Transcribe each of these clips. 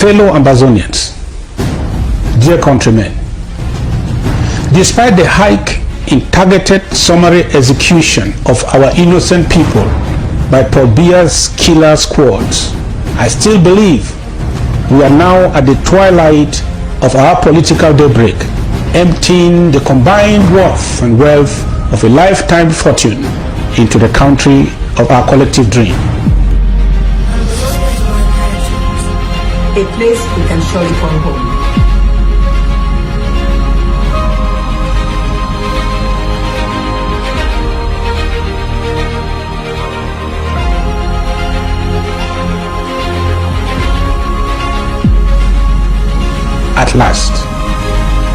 Fellow Ambazonians, dear countrymen, despite the hike in targeted summary execution of our innocent people by Paul Biya's killer squads, I still believe we are now at the twilight of our political daybreak, emptying the combined worth and wealth of a lifetime fortune into the country of our collective dream. A place we can surely call home. At last,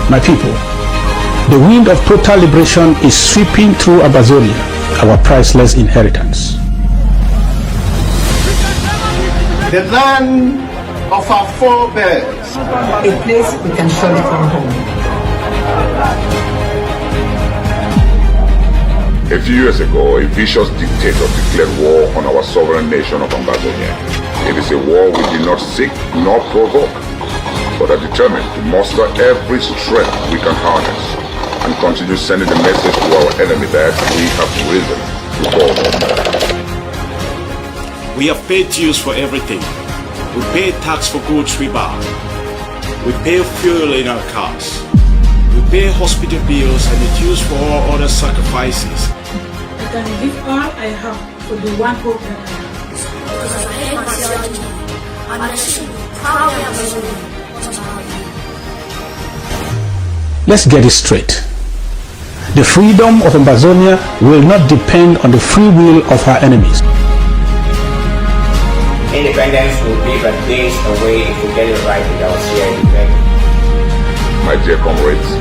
my people, the wind of total liberation is sweeping through Ambazonia, our priceless inheritance. The land of our forebears. A place we can surely call home. A few years ago, a vicious dictator declared war on our sovereign nation of Ambazonia. It is a war we did not seek nor provoke, but are determined to muster every strength we can harness and continue sending the message to our enemy that we have risen to call home. We have paid dues for everything. We pay tax for goods we buy. We pay fuel in our cars. We pay hospital bills and the dues for all other sacrifices. I can give all I have for the one hope that I have. Because I hate my theology. I'm actually proudly Amazonian. Let's get it straight. The freedom of Ambazonia will not depend on the free will of her enemies. Independence will be but days away if we get it right with our CID. My dear comrades,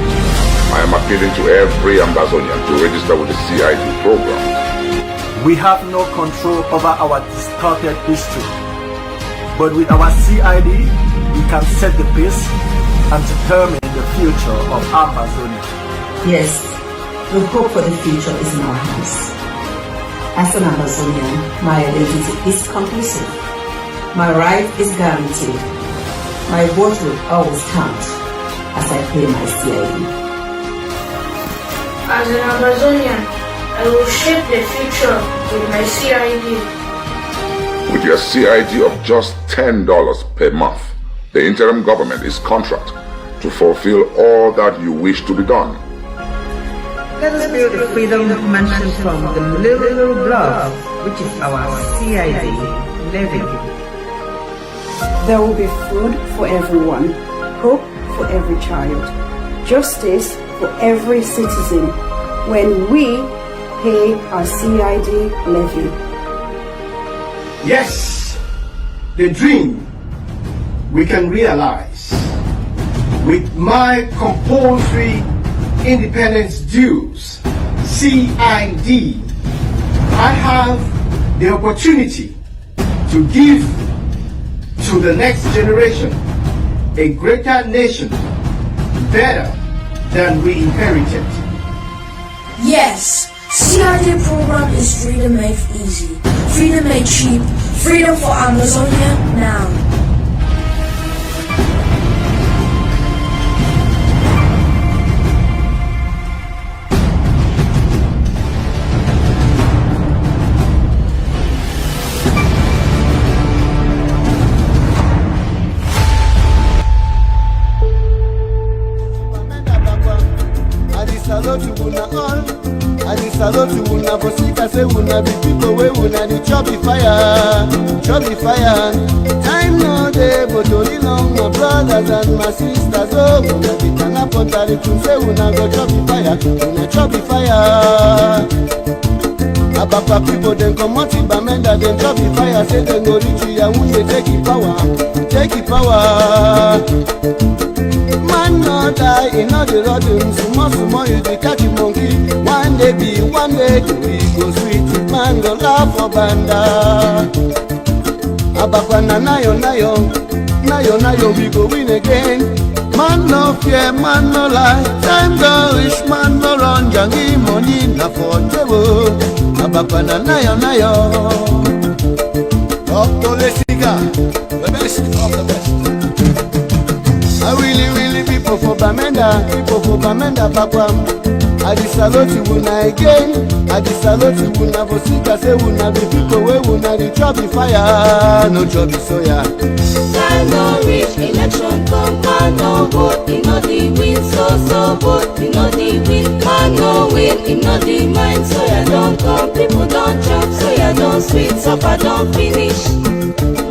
I am appealing to every Ambazonian to register with the CID program. We have no control over our distorted history, but with our CID, we can set the pace and determine the future of Ambazonia. Yes, the hope for the future is in our hands. As an Ambazonian, my identity is conclusive. My right is guaranteed. My vote will always count as I pay my CID. As an Amazonian, I will shape the future with my CID. With your CID of just $10 per month, the interim government is contract to fulfill all that you wish to be done. Let us build the freedom mentioned from the little blood, which is our CID levy. There will be food for everyone, hope for every child, justice for every citizen when we pay our CID levy. Yes, the dream we can realize. With my compulsory independence dues, CID, I have the opportunity to give to the next generation a greater nation, better than we inherited. Yes, CID program is freedom made easy, freedom made cheap, freedom for Amazonia now. Salute to una for sick, I say una be people wey una dey chop the fire, chop the fire. Time no dey, but only long my brothers and my sisters. Oh, una be turn up on the tune, say una go chop the fire, una chop the fire. Ababa people then come out in Bamenda, then chop the fire, say they go reach you, and when they take the power, take the power. Man no die in all the rotten, sumo you dey catch a monkey. One day be, one day we go sweet, man go laugh for banda. Abakwana nayo, we go win again. Man no fear, man no lie, time don't reach, man no run, jangi money na for table. Abakwana nayo. Dr. Lesiga, the best of the best. Bamenda, people for Bamenda, Papa. I salute you again. I salute you for Sika, say, una be people, we una the trouble fire, no trouble soya. Time no reach, election come, man no vote, he no the win, so vote, he no the win, man no win, he no the mind, soya don't come, people don't chop, soya don't sweet, supper don't finish.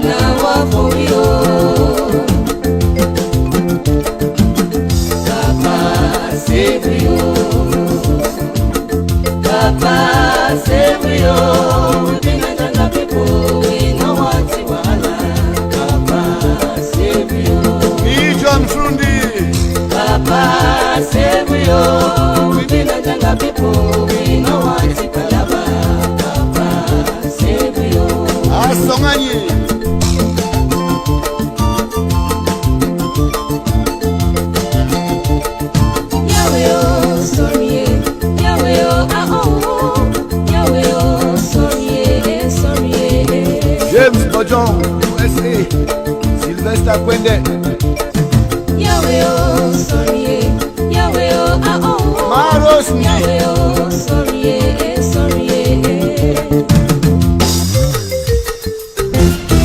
Now what for you? Papa save you. Papa save you. We been a jungle people, we no want to wahala. Papa save you. John Frundi. Papa save you. We been a jungle people, we no want to palava. Papa save you. Asongani. James Bojon, USA, Sylvester Kwende. Yahweh, oh, sorry, Yahweh, oh, Maros, Yahweh, oh, sorry, sorry.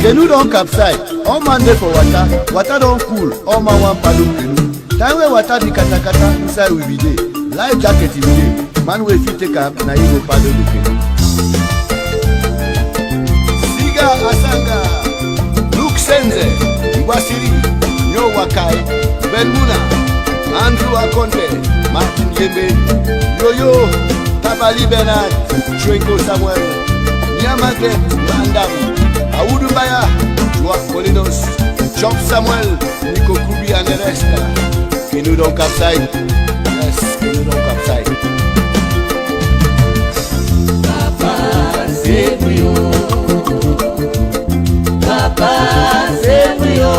Canoe don't capsize, all man there for water, water don't cool, all man want paddle canoe. Time where water the kata inside we be there, life jacket is there, man will fit take up, now you go paddle the canoe. Asanga, Luke Senze, Iwasiri, Nyo Wakai, Ben Muna, Andrew Akonte, Martin Yebe, Yo-Yo, Tabali Bernard, Chuenko Samuel, Nyamaget, Mandam, Awudubaya, Joak Colinos, Chop Samuel, Nico Kubi and the rest. Canoe don't capsize. Yes, canoe don't capsize. Papa, save you. Papa save you.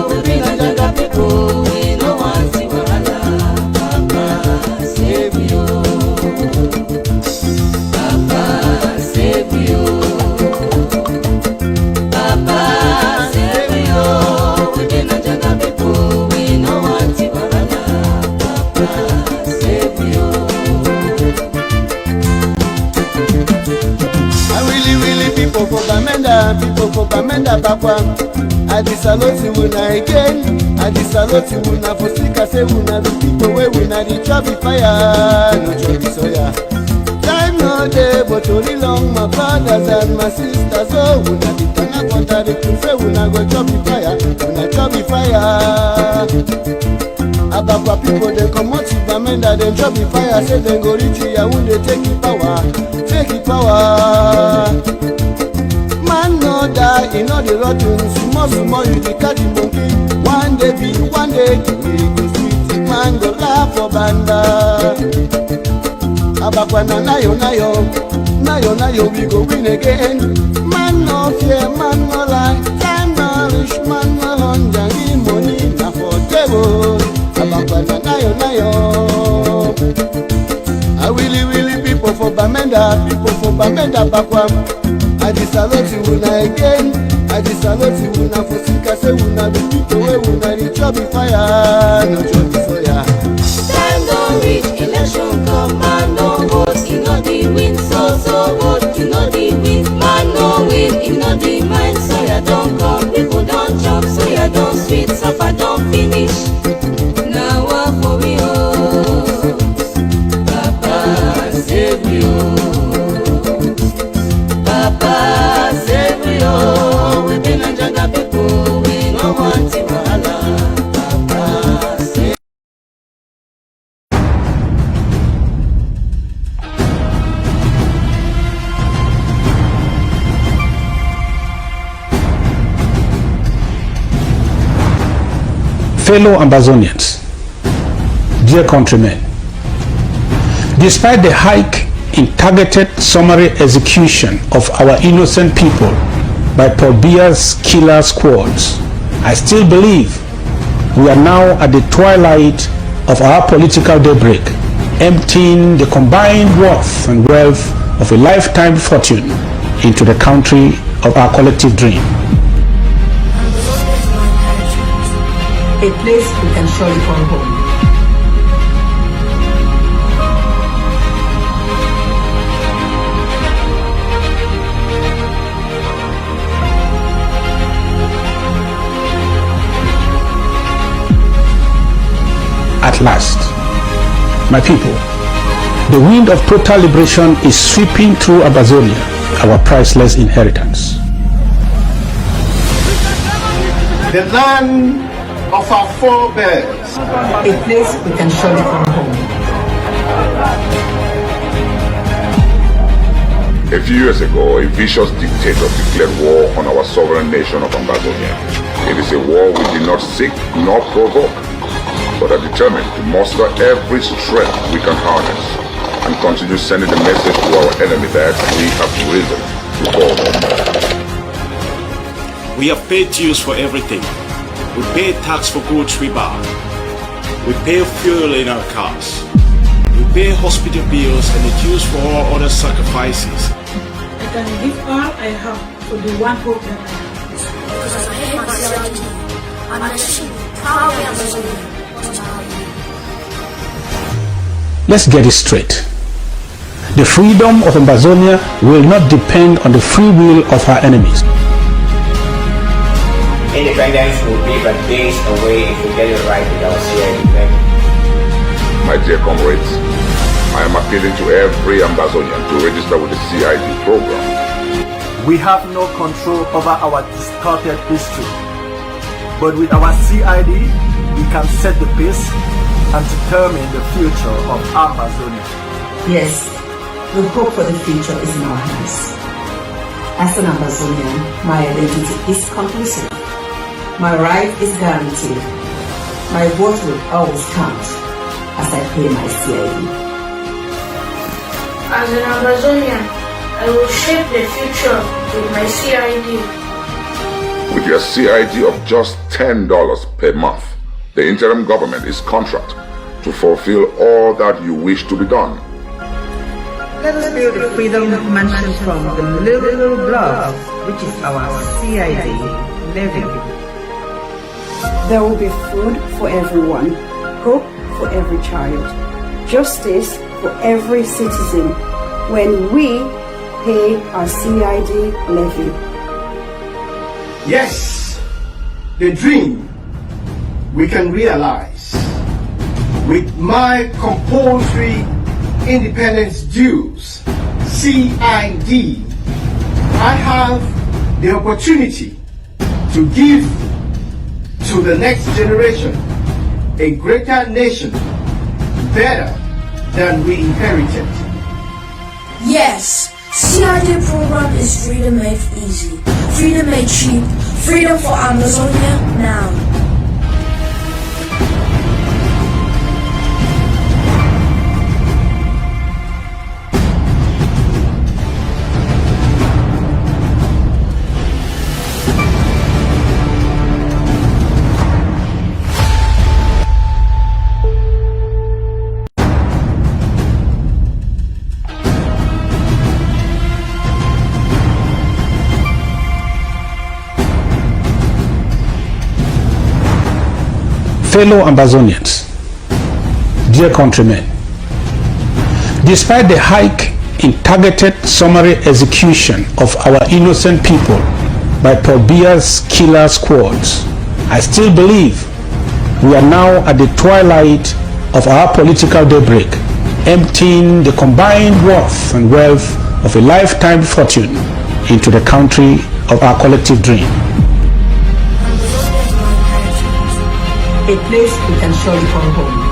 We been a jungle people, we no want to wahala. Papa save you. Papa save you. Papa save you. We been a jungle people, we no want to wahala. Papa save you. People for Bamenda, Papa. I salute you again. I salute you for Sika, say, una the people where we na the trouble fire, no trouble soya. Time no day, but only long, my brothers and my sisters. Oh, una the tana conta the crew, say, una go trouble fire, una trouble fire. Ababa people, they come out to Bamenda, they trouble fire, say, they go reach you, when they take it power, take it power. Man no die, you know the rotten. Small, you the catch monkey. One day be, one day we go sweet. Man go laugh for banda. Abakwana nayo, we go win again. Man no fear, man no lie. Time no rich, man no hunger. Give money, na for table. Abakwana nayo. I really people for Bamenda, Bakwa. I salute you again. I salute you for Sika, say una the people where una the trouble fire, no trouble soya. Time don't reach, election come, man no vote, he no the win, so vote, he no the win, man no win, he no the mind, soya don't come, people don't jump, soya don't sweet, supper don't finish. Now what for we oh, Papa save you. Papa save you. We been a jungle people, we no want to wahala. Papa save. Fellow Ambazonians, dear countrymen, despite the hike in targeted summary execution of our innocent people by Paul Biya's killer squads, I still believe we are now at the twilight of our political daybreak, emptying the combined worth and wealth of a lifetime fortune into the country of our collective dream. A place we can surely call home. At last, my people, the wind of total liberation is sweeping through Ambazonia, our priceless inheritance. The land of our forebears. A place we can surely call home. A few years ago, a vicious dictator declared war on our sovereign nation of Ambazonia. It is a war we did not seek nor provoke, but are determined to muster every strength we can harness and continue sending the message to our enemy that we have risen to call home. We have paid dues for everything. We pay tax for goods we buy. We pay fuel in our cars. We pay hospital bills and the dues for all other sacrifices. I can give all I have for the one hope that I have. Because I hate my CID. I'm actually proudly Amazonian. Let's get it straight. The freedom of Ambazonia will not depend on the free will of her enemies. Independence will be but days away if we get it right with our CID levy. My dear comrades, I am appealing to every Ambazonian to register with the CID program. We have no control over our distorted history, but with our CID, we can set the pace and determine the future of Ambazonia. Yes, the hope for the future is in our hands. As an Ambazonian, my identity is conclusive. My right is guaranteed. My vote will always count as I pay my CID. As an Amazonian, I will shape the future with my CID. With your CID of just $10 per month, the interim government is contract to fulfill all that you wish to be done. Let us build the freedom mansion from the little blood, which is our CID levy. There will be food for everyone, hope for every child, justice for every citizen when we pay our CID levy. Yes, the dream we can realize with my compulsory independence dues, CID. I have the opportunity to give to the next generation a greater nation, better than we inherited. Yes, CID program is freedom made easy, freedom made cheap, freedom for Amazonia now. Fellow Ambazonians, dear countrymen, despite the hike in targeted summary execution of our innocent people by Paul Biya's killer squads, I still believe we are now at the twilight of our political daybreak, emptying the combined worth and wealth of a lifetime fortune into the country of our collective dream. A place we can surely call home.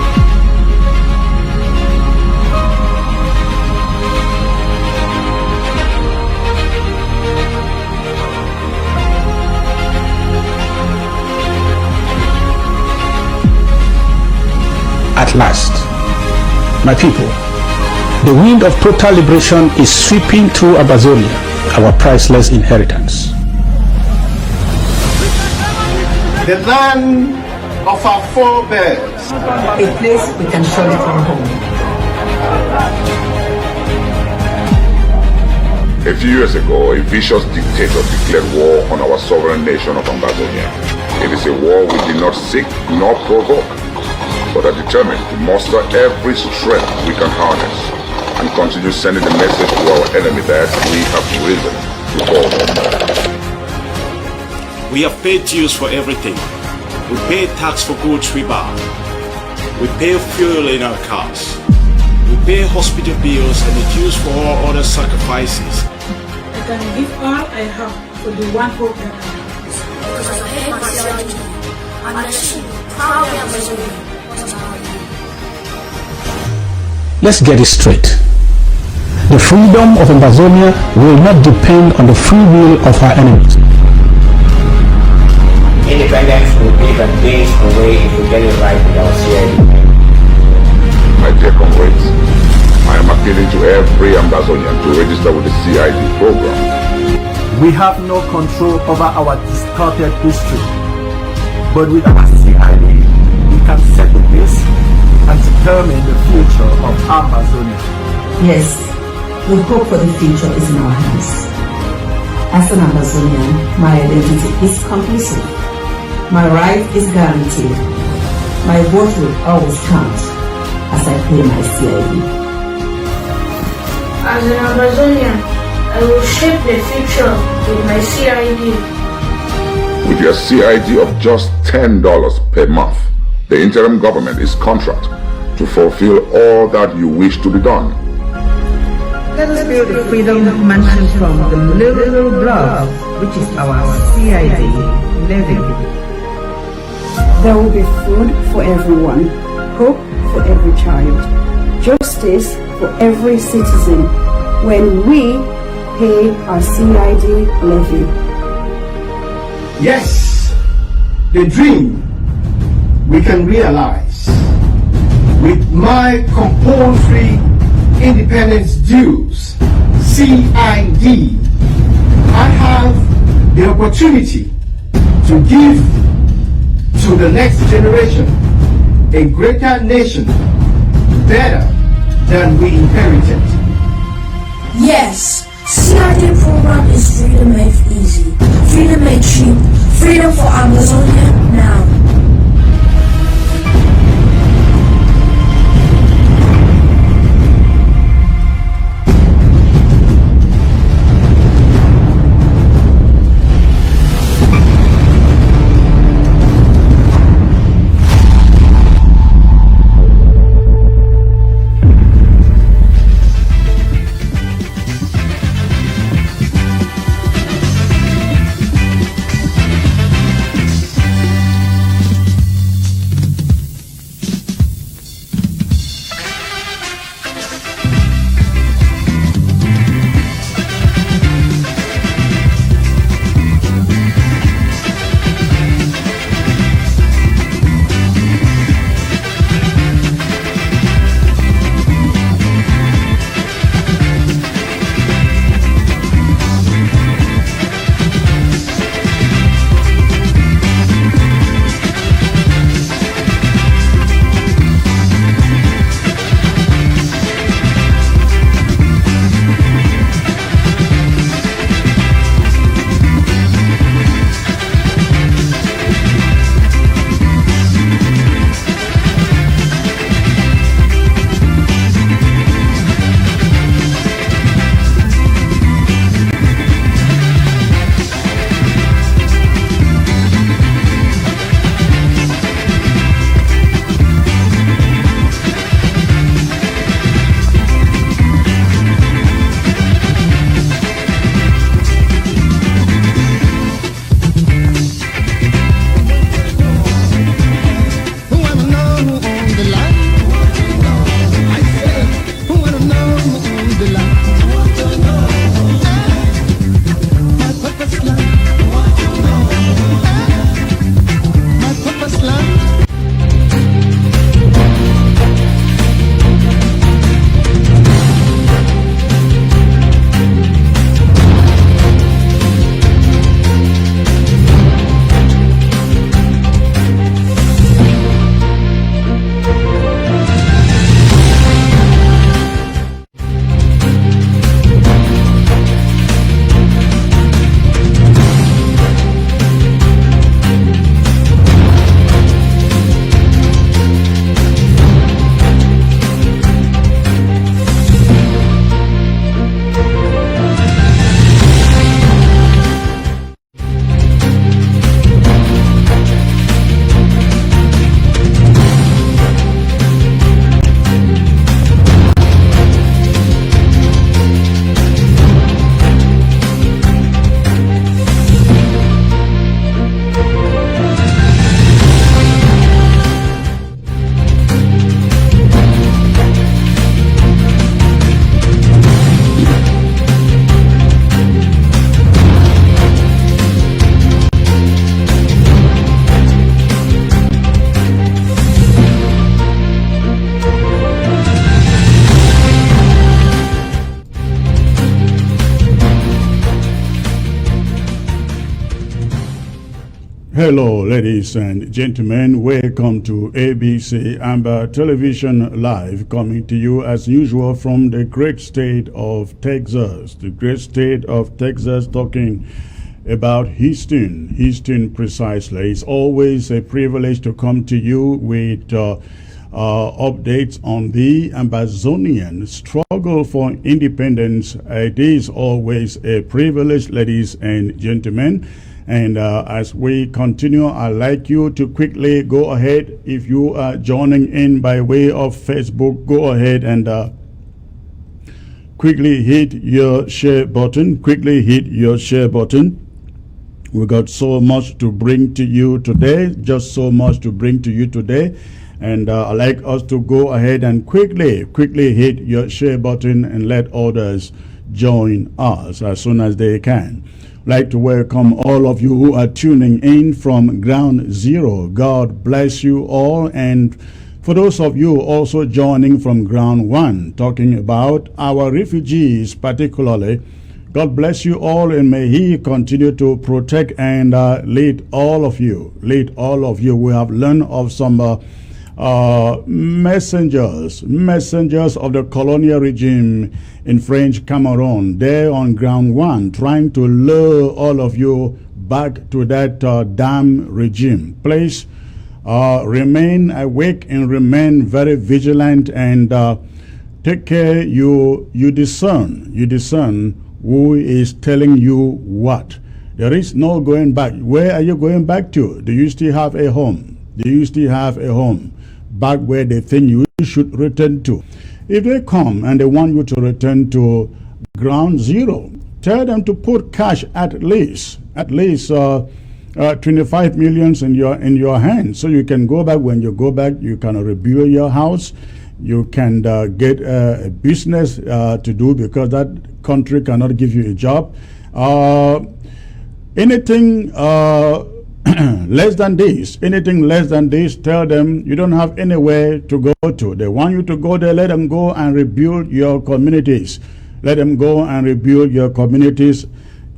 At last, my people, the wind of total liberation is sweeping through Ambazonia, our priceless inheritance. The land of our forebears. A place we can surely call home. A few years ago, a vicious dictator declared war on our sovereign nation of Ambazonia. It is a war we did not seek nor provoke, but are determined to muster every strength we can harness and continue sending the message to our enemy that we have risen to call home. We have paid dues for everything. We pay tax for goods we buy. We pay fuel in our cars. We pay hospital bills and the dues for all other sacrifices. I can give all I have for the one hope that I have. Because I hate my CID. I'm a sheep, proudly Amazonian. Let's get it straight. The freedom of Ambazonia will not depend on the free will of our enemies. Independence will be but days away if we get it right with our CID. My dear comrades, I am appealing to every Ambazonian to register with the CID program. We have no control over our distorted history, but with our CID, we can set the pace and determine the future of Ambazonia. Yes, the hope for the future is in our hands. As an Amazonian, my identity is conclusive. My right is guaranteed. My vote will always count as I pay my CID. As an Amazonian, I will shape the future with my CID. With your CID of just $10 per month, the interim government is contract to fulfill all that you wish to be done. Let us build a freedom mansion from the little block, which is our CID levy. There will be food for everyone, hope for every child, justice for every citizen when we pay our CID levy. Yes, the dream we can realize with my compulsory independence dues, CID. I have the opportunity to give to the next generation a greater nation, better than we inherited. Yes, CID program is freedom made easy, freedom made cheap, freedom for Amazonia now. Hello, ladies and gentlemen. Welcome to ABC Amber Television Live, coming to you as usual from the great state of Texas. The great state of Texas, talking about Houston. Houston, precisely. It's always a privilege to come to you with updates on the Amazonian struggle for independence. It is always a privilege, ladies and gentlemen. And as we continue, I'd like you to quickly go ahead. If you are joining in by way of Facebook, go ahead and quickly hit your share button. Quickly hit your share button. We got so much to bring to you today, just so much to bring to you today. And I'd like us to go ahead and quickly hit your share button and let others join us as soon as they can. I'd like to welcome all of you who are tuning in from Ground Zero. God bless you all. And for those of you also joining from Ground One, talking about our refugees particularly, God bless you all, and may He continue to protect and lead all of you. Lead all of you. We have learned of some messengers of the colonial regime in French Cameroon, there on Ground One, trying to lure all of you back to that damn regime. Please remain awake and remain very vigilant, and take care. You discern who is telling you what. There is no going back. Where are you going back to? Do you still have a home? Do you still have a home back where they think you should return to? If they come and they want you to return to Ground Zero, tell them to put cash at least 25 million in your hands, so you can go back. When you go back, you can rebuild your house. You can get a business to do, because that country cannot give you a job. Anything less than this, tell them you don't have anywhere to go to. They want you to go there. Let them go and rebuild your communities. Let them go and rebuild your communities.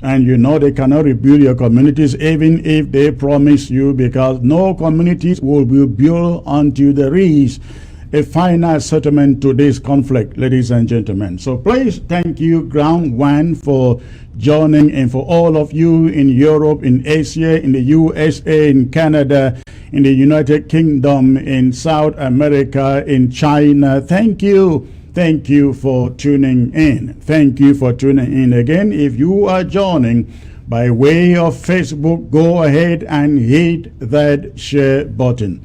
And you know they cannot rebuild your communities even if they promise you, because no communities will be built until there is a final settlement to this conflict, ladies and gentlemen. So please, thank you, Ground One, for joining, and for all of you in Europe, in Asia, in the USA, in Canada, in the United Kingdom, in South America, in China. Thank you. Thank you for tuning in. Thank you for tuning in. Again, if you are joining by way of Facebook, go ahead and hit that share button.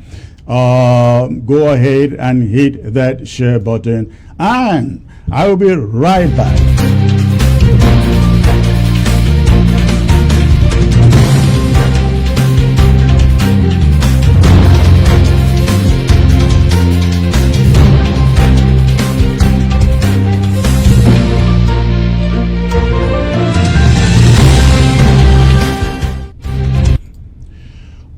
Go ahead and hit that share button, and I will be right back.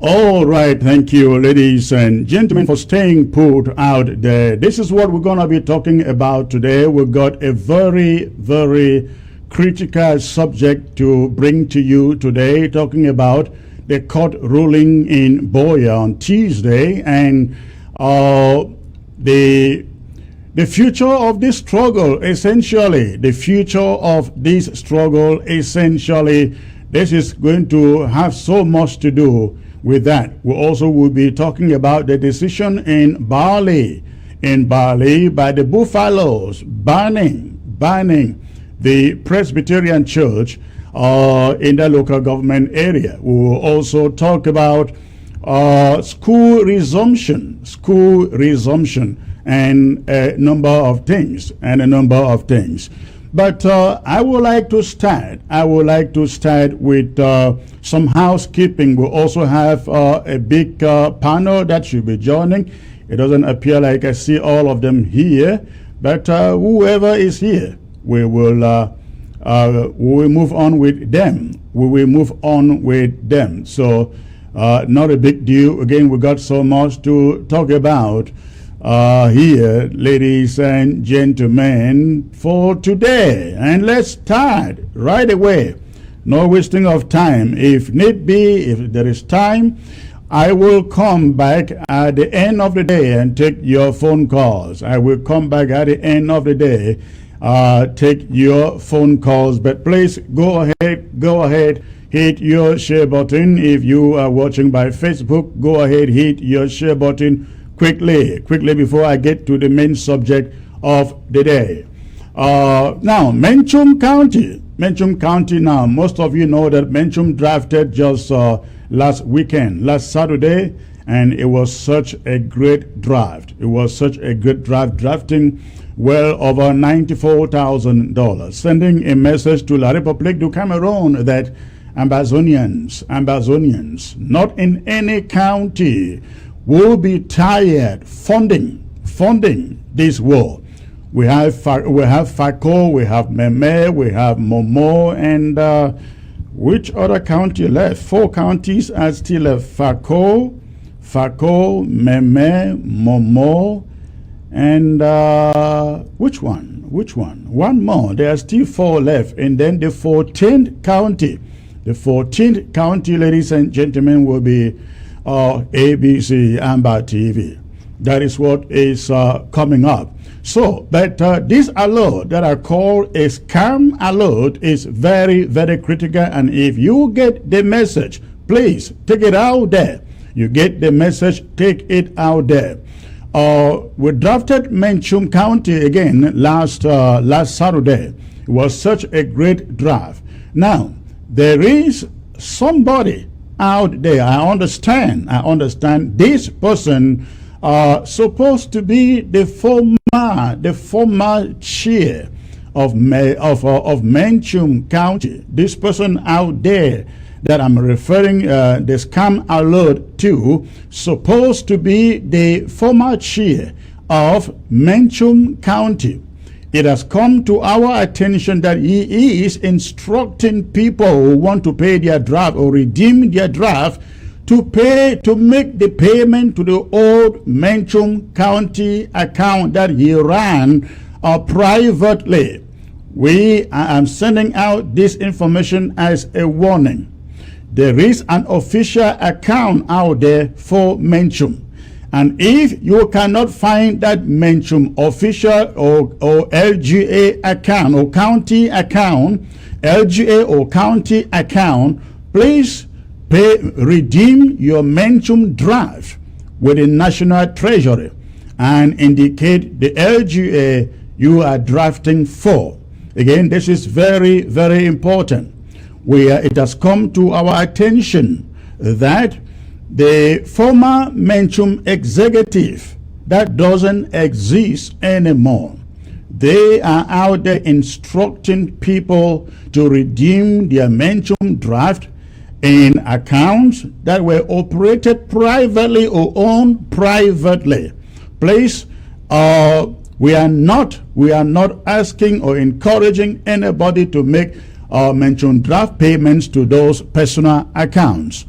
All right, thank you, ladies and gentlemen, for staying put out there. This is what we're going to be talking about today. We've got a very, very critical subject to bring to you today, talking about the court ruling in Boya on Tuesday, and the future of this struggle, essentially. The future of this struggle, essentially. This is going to have so much to do with that. We also will be talking about the decision in Bali by the Buffaloes banning the Presbyterian Church in the local government area. We will also talk about school resumption, and a number of things. But I would like to start with some housekeeping. We'll also have a big panel that should be joining. It doesn't appear like I see all of them here, but whoever is here, we will move on with them. So not a big deal. Again, we got so much to talk about here, ladies and gentlemen, for today. And let's start right away No wasting of time. If need be, if there is time, I will come back at the end of the day and take your phone calls. I will come back at the end of the day, take your phone calls. But please go ahead, hit your share button. If you are watching by Facebook, go ahead, hit your share button quickly before I get to the main subject of the day. Now, Menchum County now, most of you know that Menchum drafted just last Saturday, and it was such a great draft. Drafting well over $94,000, sending a message to La République du Cameroon that Ambazonians, not in any county, will be tired funding this war. We have Fako, we have Meme, we have Momo, and which other county left? 4 counties are still left. Fako, Meme, Momo, and which one? One more. There are still 4 left. And then the 14th county. The 14th county, ladies and gentlemen, will be ABC Amber TV. That is what is coming up. So, but this alert that I call a scam alert is very, very critical. And if you get the message, please take it out there. You get the message, take it out there. We drafted Menchum County again last Saturday. It was such a great draft. Now, there is somebody out there. I understand this person supposed to be the former chair of Menchum County. This person out there that I'm referring the scam alert to, supposed to be the former chair of Menchum County. It has come to our attention that he is instructing people who want to pay their draft or redeem their draft to make the payment to the old Menchum County account that he ran privately. I am sending out this information as a warning. There is an official account out there for Menchum. And if you cannot find that Menchum official or LGA account or county account, LGA or county account, please redeem your Menchum draft with the National Treasury and indicate the LGA you are drafting for. Again, this is very, very important. It has come to our attention that the former Menchum executive that doesn't exist anymore, they are out there instructing people to redeem their Menchum draft in accounts that were operated privately or owned privately. Please, we are not asking or encouraging anybody to make Menchum draft payments to those personal accounts.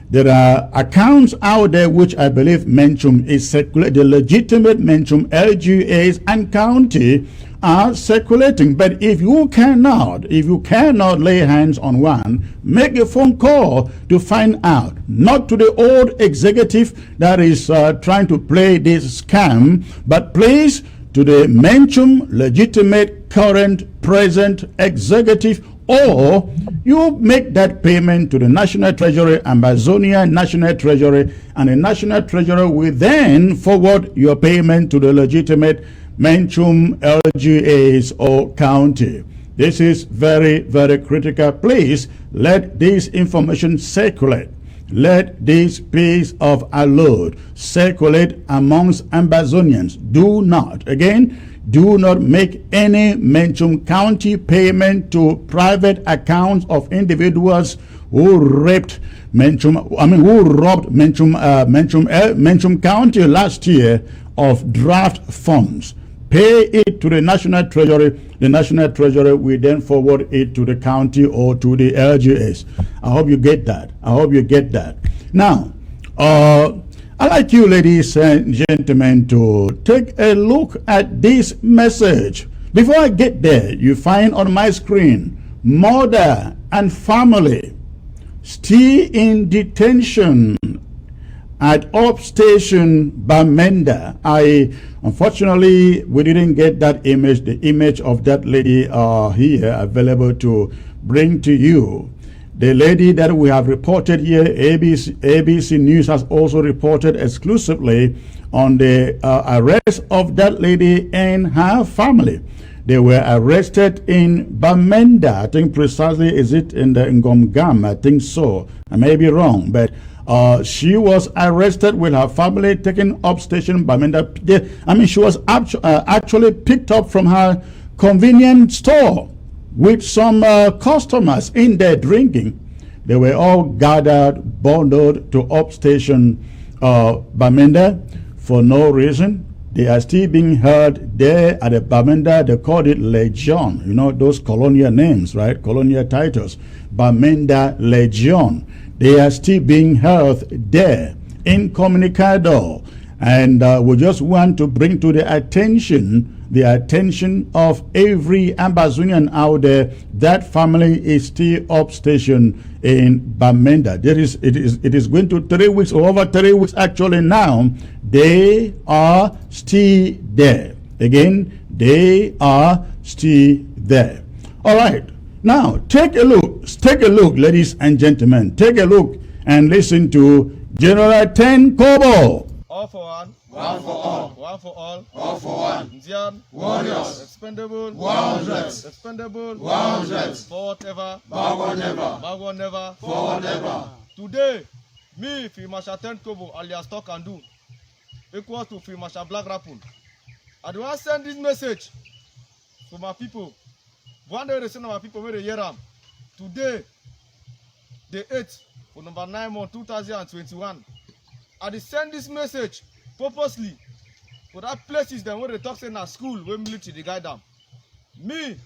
There are accounts out there which I believe Menchum is circulating. The legitimate Menchum LGAs and county are circulating. But if you cannot lay hands on one, make a phone call to find out. Not to the old executive that is trying to play this scam, but please to the Menchum legitimate current present executive, or you make that payment to the National Treasury, Ambazonia National Treasury, and the National Treasury will then forward your payment to the legitimate Menchum LGAs or county. This is very, very critical. Please let this information circulate. Let this piece of alert circulate amongst Ambazonians. Do not make any Menchum County payment to private accounts of individuals who robbed Menchum County last year of draft funds. Pay it to the National Treasury. The National Treasury will then forward it to the county or to the LGAs. I hope you get that. Now, I'd like you, ladies and gentlemen, to take a look at this message. Before I get there, you find on my screen mother and family still in detention at Up Station Bamenda. Unfortunately, we didn't get that image, the image of that lady here available to bring to you. The lady that we have reported here, ABC News has also reported exclusively on the arrest of that lady and her family. They were arrested in Bamenda. I think precisely, is it in the Ngomgam? I think so. I may be wrong, but she was arrested with her family, taken up station Bamenda. She was actually picked up from her convenience store with some customers in there drinking. They were all gathered, bundled to up station Bamenda for no reason. They are still being held there at the Bamenda. They called it Legion. You know, those colonial names, right? Colonial titles. Bamenda Legion. They are still being held there incommunicado. And we just want to bring to the attention of every Ambazonian out there. That family is still up station in Bamenda. It is going to 3 weeks, or over 3 weeks actually now. They are still there. Again, they are still there. All right. Now, take a look, ladies and gentlemen. Take a look and listen to General Ten Kobo. All for one. One for all. One for all. All for one. Indian warriors. Expendable 100. Expendable 100. Forward ever. Backward never. Backward never. Forward ever. Today, me, Field Marshal Ten Kobo, alias Talk and Do, equal to Field Marshal Black Rapun. I do want to send this message to my people. One day they send my people where they hear them. Today, the 8th for number 9 month 2021. I dey send this message purposely for that places them where they talk say na school where military they guide them. Me,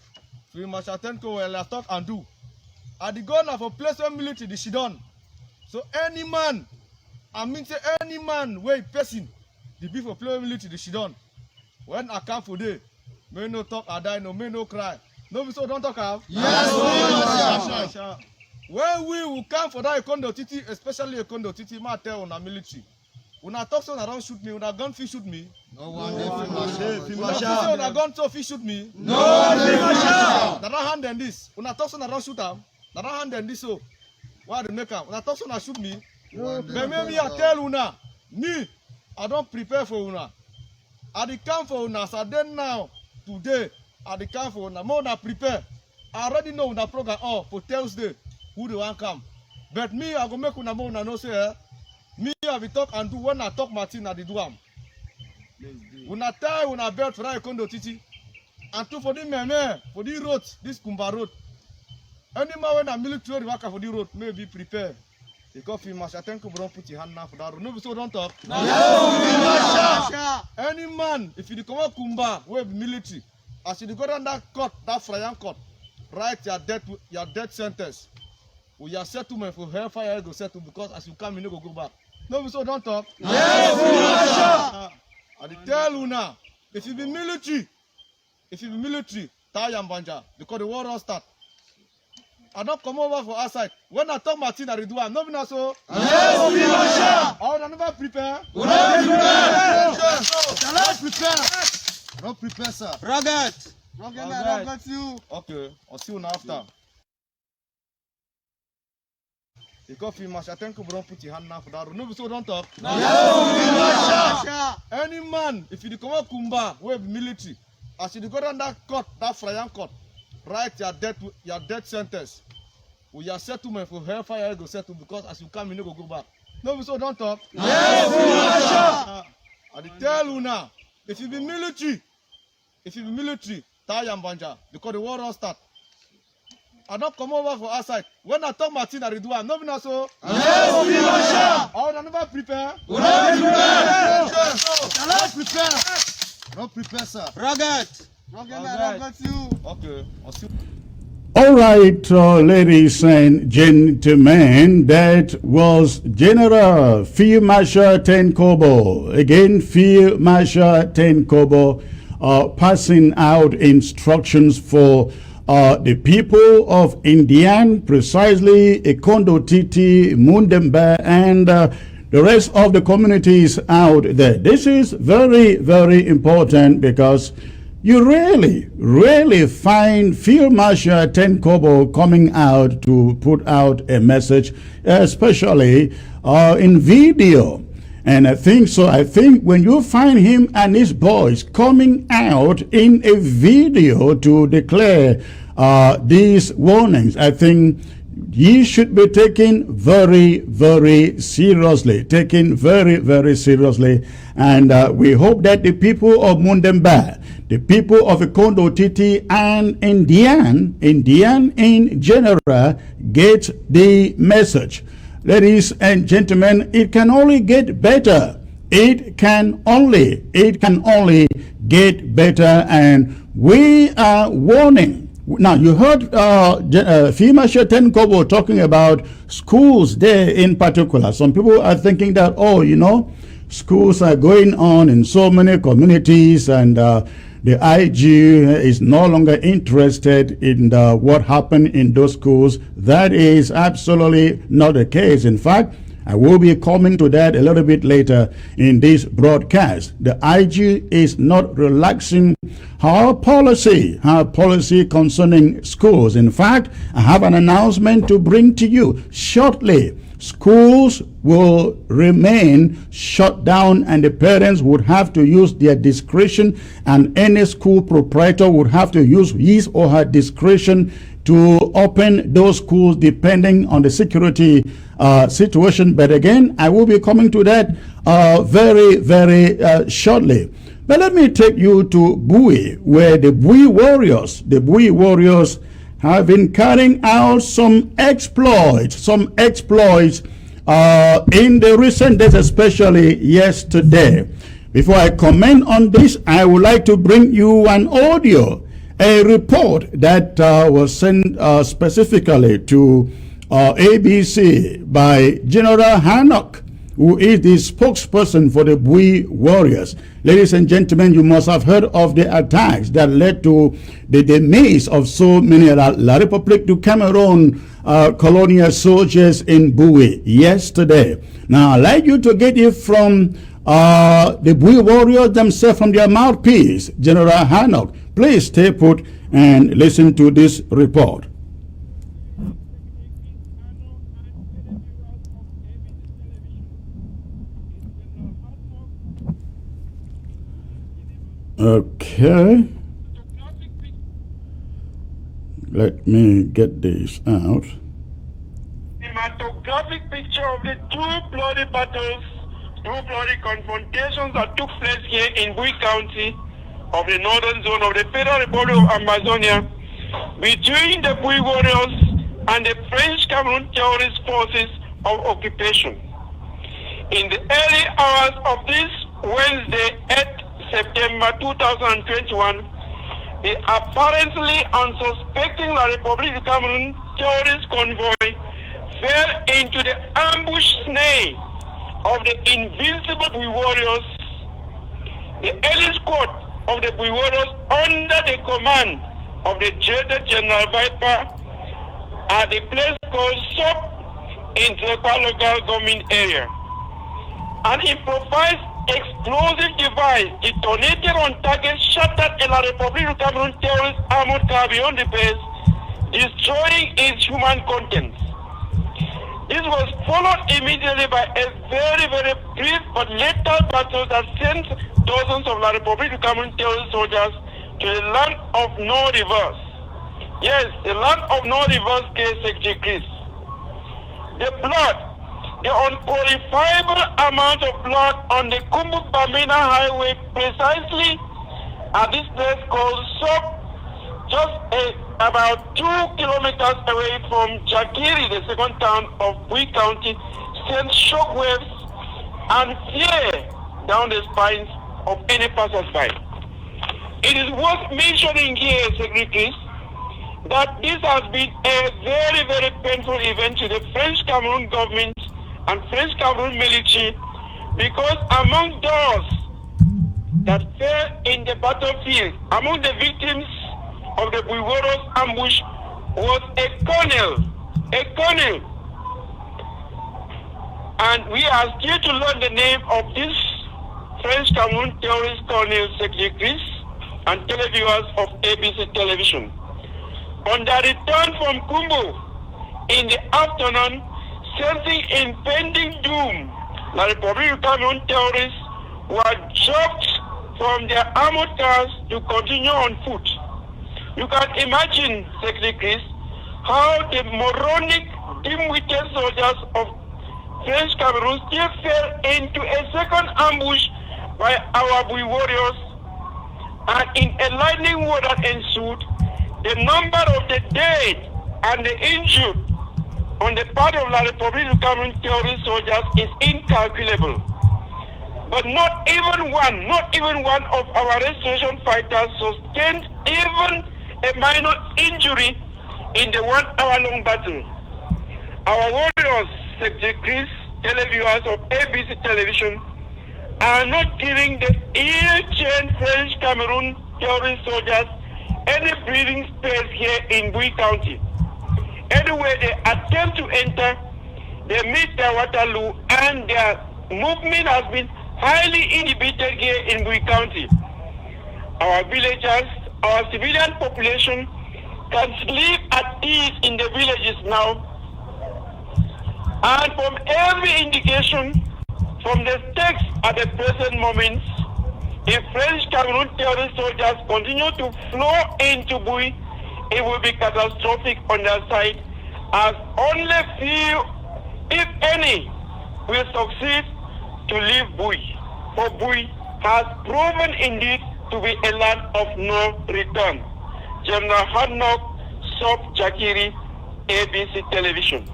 Field Marshal Ten Kobo, alias Talk and Do, I dey go now for place where military they sit down. So any man, I mean say any man where person, the be for play where military they sit down. When I come for day, may no talk I die, no may no cry. No, so don't talk have. Yes, sir. When we will come for that Ekondo Titi, especially Ekondo Titi, ma tell on a military. When I talk so, I don't shoot me. When I gun fish shoot me. No one. When I gun so fish shoot me. No one. That don't hand them this. When I talk so, I don't shoot them. That don't hand them this so. Why they make up? When I talk so, I shoot me. But maybe I tell Una, me, I don't prepare for Una. I dey come for Una. So then now, today. At the camp for now, more than prepare. I already know the program for Thursday who they want come. But me, I go make una more know say me I will talk and do when I talk Martin I do am. When I tie when I belt for that Ekondo Titi. And two for the meme for the road, this Kumba road. Any man when a military worker for the road, maybe prepare. Because Field Marshal Ten Kobo don't put your hand now for that road. No, so don't talk. Any man, if you come out Kumba, we have military. As you go down that court, that Fryan court, write your death sentence. We are settlement for hellfire, you go settle because as you come, you no go back. No, so don't talk. Yes, I tell you now, if you be military, tie Yambanja, because the war don't start. I don't come over for outside. When I talk Martin, I do am. No, not so. Yes, I will never prepare. We don't prepare. Don't prepare, sir. Rugged. I got you. Okay, I'll see you now after. Because Field Marshal Ten Kobo don't put your hand now for that road. No, so don't talk. Yes, any man, if you come out Kumba, we have military. As you go down that court, that Fryan court, write your death sentence. We are settlement for hellfire, you go settle because as you come, you no go back. No, so don't talk. Yes, I tell you now, if you be military, tie Yambanja, because the war don't start. I don't come over for outside. When I talk Martin, I do am. No, not so. Yes, I will never prepare. We don't prepare. Don't prepare, sir. Rugged. I got you. Okay, I'll see you. All right, ladies and gentlemen, that was General Field Marshal Ten Kobo. Again, Field Marshal Ten Kobo passing out instructions for the people of Indian, precisely Ekondo Titi, Mundembe, and the rest of the communities out there. This is very, very important because you rarely find Field Marshal Ten Kobo coming out to put out a message, especially in video. And I think when you find him and his boys coming out in a video to declare these warnings, I think ye should be taken very, very seriously. Taken very, very seriously. And we hope that the people of Mundembe, the people of Ekondo Titi, and Indian in general get the message. Ladies and gentlemen, it can only get better. It can only get better, and we are warning. Now, you heard Field Marshal Ten Kobo talking about schools there in particular. Some people are thinking that, oh, you know, schools are going on in so many communities, and the IG is no longer interested in what happened in those schools. That is absolutely not the case. In fact, I will be coming to that a little bit later in this broadcast. The IG is not relaxing her policy concerning schools. In fact, I have an announcement to bring to you shortly. Schools will remain shut down, and the parents would have to use their discretion, and any school proprietor would have to use his or her discretion to open those schools depending on the security situation. But again, I will be coming to that very, very shortly. But let me take you to Bui, where the Bui warriors have been carrying out some exploits in the recent days, especially yesterday. Before I comment on this, I would like to bring you an audio, a report that was sent specifically to ABC by General Hanok, who is the spokesperson for the Bui warriors. Ladies and gentlemen, you must have heard of the attacks that led to the demise of so many La République du Cameroon colonial soldiers in Bui yesterday. Now, I'd like you to get it from the Bui warriors themselves, from their mouthpiece, General Hanok. Please stay put and listen to this report. Okay. Let me get this out. Cinematographic picture of the two bloody battles, two bloody confrontations that took place here in Bui County of the northern zone of the Federal Republic of Amazonia between the Bui warriors and the French Cameroon terrorist forces of occupation. In the early hours of this Wednesday, 8th September 2021, the apparently unsuspecting La République du Cameroon terrorist convoy fell into the ambush snare of the invincible Bui warriors. The elite squad of the Bui warriors, under the command of the dreaded General Viper, at the place called Sop in the local government area. An improvised explosive device detonated on target shattered a La République du Cameroon terrorist armored car beyond the base, destroying its human contents. This was followed immediately by a very, very brief but lethal battle that sent dozens of La République du Cameroon terrorist soldiers to the land of no reverse. Yes, the land of no reverse case decrease. The blood, the unqualifiable amount of blood on the Kumbu-Bamina highway, precisely at this place called Sop, just about 2 kilometers away from Jakiri, the second town of Bui County, sent shockwaves and fear down the spines of any passersby. It is worth mentioning here, Secretaries, that this has been a very, very painful event to the French Cameroon government and French Cameroon military, because among those that fell in the battlefield, among the victims of the Buiworos ambush was a colonel. And we are still to learn the name of this French Cameroon terrorist colonel, Secretary Chris, and televiewers of ABC television. On the return from Kumbo in the afternoon, sensing impending doom, the Republic of Cameroon terrorists were dropped from their armored cars to continue on foot. You can imagine, Secretary Chris, how the moronic, dim-witted soldiers of French Cameroon still fell into a second ambush by our Bui warriors, and in a lightning war that ensued, the number of the dead and the injured on the part of La République du Cameroon terrorist soldiers is incalculable. But not even one of our restoration fighters sustained even a minor injury in the 1 hour-long battle. Our warriors, Secretary Chris, televiewers of ABC television, are not giving the ill-trained French Cameroon terrorist soldiers any breathing space here in Bui County. Anywhere they attempt to enter, they meet their Waterloo, and their movement has been highly inhibited here in Bui County. Our villagers, our civilian population can sleep at ease in the villages now. And from every indication from the text at the present moment, if French Cameroon terrorist soldiers continue to flow into Bui, it will be catastrophic on their side, as only few, if any, will succeed to leave Bui. For Bui has proven indeed to be a land of no return. General Hanok, Sop Jakiri, ABC Television.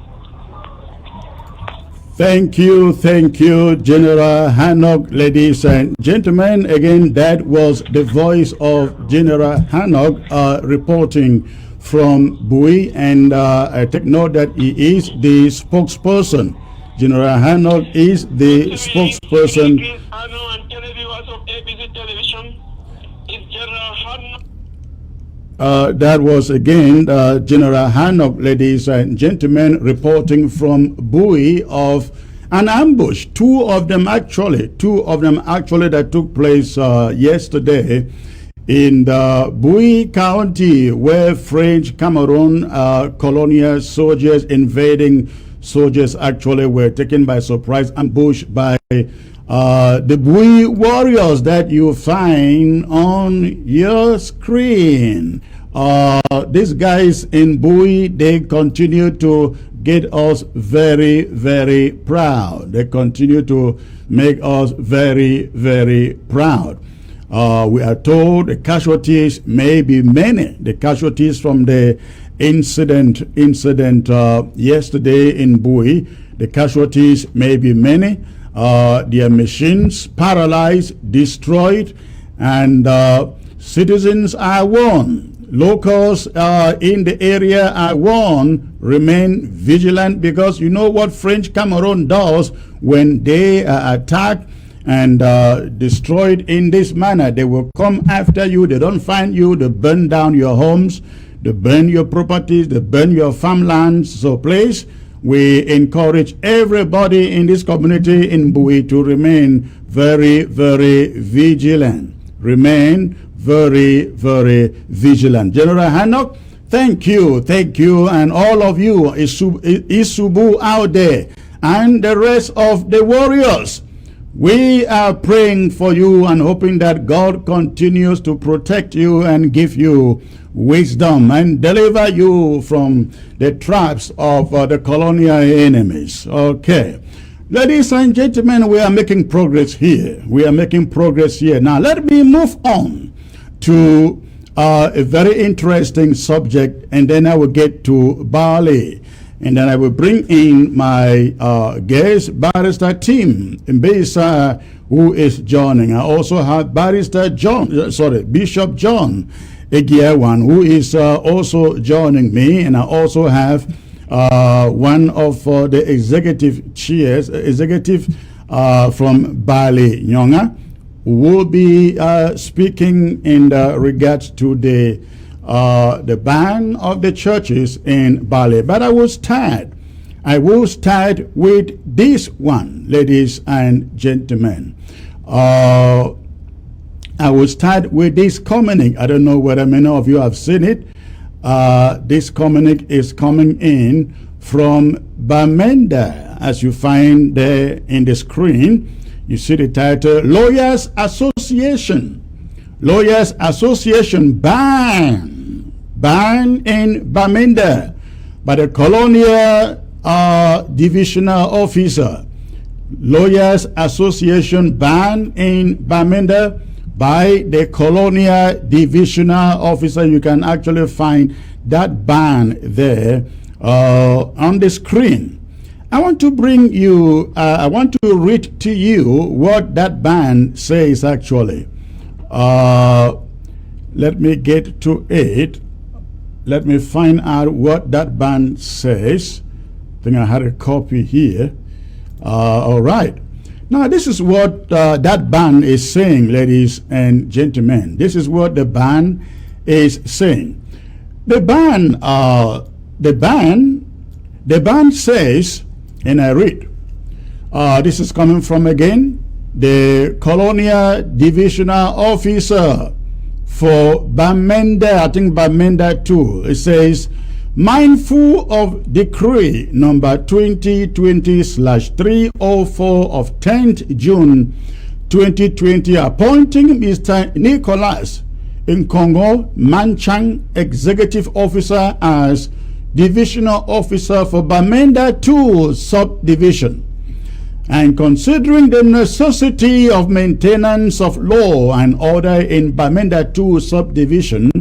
Thank you, General Hanok. Ladies and gentlemen, again, that was the voice of General Hanok reporting from Bui, and I take note that he is the spokesperson. General Hanok is the spokesperson. That was again General Hanok, ladies and gentlemen, reporting from Bui of an ambush. Two of them actually that took place yesterday in the Bui County, where French Cameroon colonial soldiers, invading soldiers, actually were taken by surprise, ambush by the Bui warriors that you find on your screen. These guys in Bui, they continue to get us very, very proud. They continue to make us very, very proud. We are told the casualties may be many. The casualties from the incident yesterday in Bui, the casualties may be many. Their machines paralyzed, destroyed, and citizens are warned. Locals in the area are warned. Remain vigilant, because you know what French Cameroon does when they are attacked and destroyed in this manner. They will come after you. They don't find you. They burn down your homes. They burn your properties. They burn your farmlands. So please, we encourage everybody in this community in Bui to remain very, very vigilant. Remain very, very vigilant. General Hanok, thank you, and all of you, Isubu out there, and the rest of the warriors. We are praying for you and hoping that God continues to protect you and give you wisdom and deliver you from the traps of the colonial enemies. Okay. Ladies and gentlemen, we are making progress here. Now, let me move on to a very interesting subject, and then I will get to Bali. And then I will bring in my guest, Barrister Tim Mbesa, who is joining. I also have Bishop John Egiawan, who is also joining me. And I also have one of the executive from Bali, Nyonga, who will be speaking in regards to the the ban of the churches in Bali. But I will start with this one, ladies and gentlemen. I will start with this communique. I don't know whether many of you have seen it. This communique is coming in from Bamenda, as you find there in the screen. You see the title, Lawyers Association. Lawyers Association ban in Bamenda by the Colonial Divisional Officer. Lawyers Association ban in Bamenda by the Colonial Divisional Officer. You can actually find that ban there on the screen. I want to bring you, I want to read to you what that ban says actually. Let me get to it. Let me find out what that ban says. I think I had a copy here. All right. Now, this is what that ban is saying, ladies and gentlemen. This is what the ban is saying. The ban says, and I read, this is coming from, again, the Colonial Divisional Officer for Bamenda, I think Bamenda 2. It says, mindful of decree number 2020/304 of 10th June 2020 appointing Mr. Nicholas Nkongo Manchang, Executive Officer, as Divisional Officer for Bamenda 2 Subdivision, and considering the necessity of maintenance of law and order in Bamenda 2 Subdivision,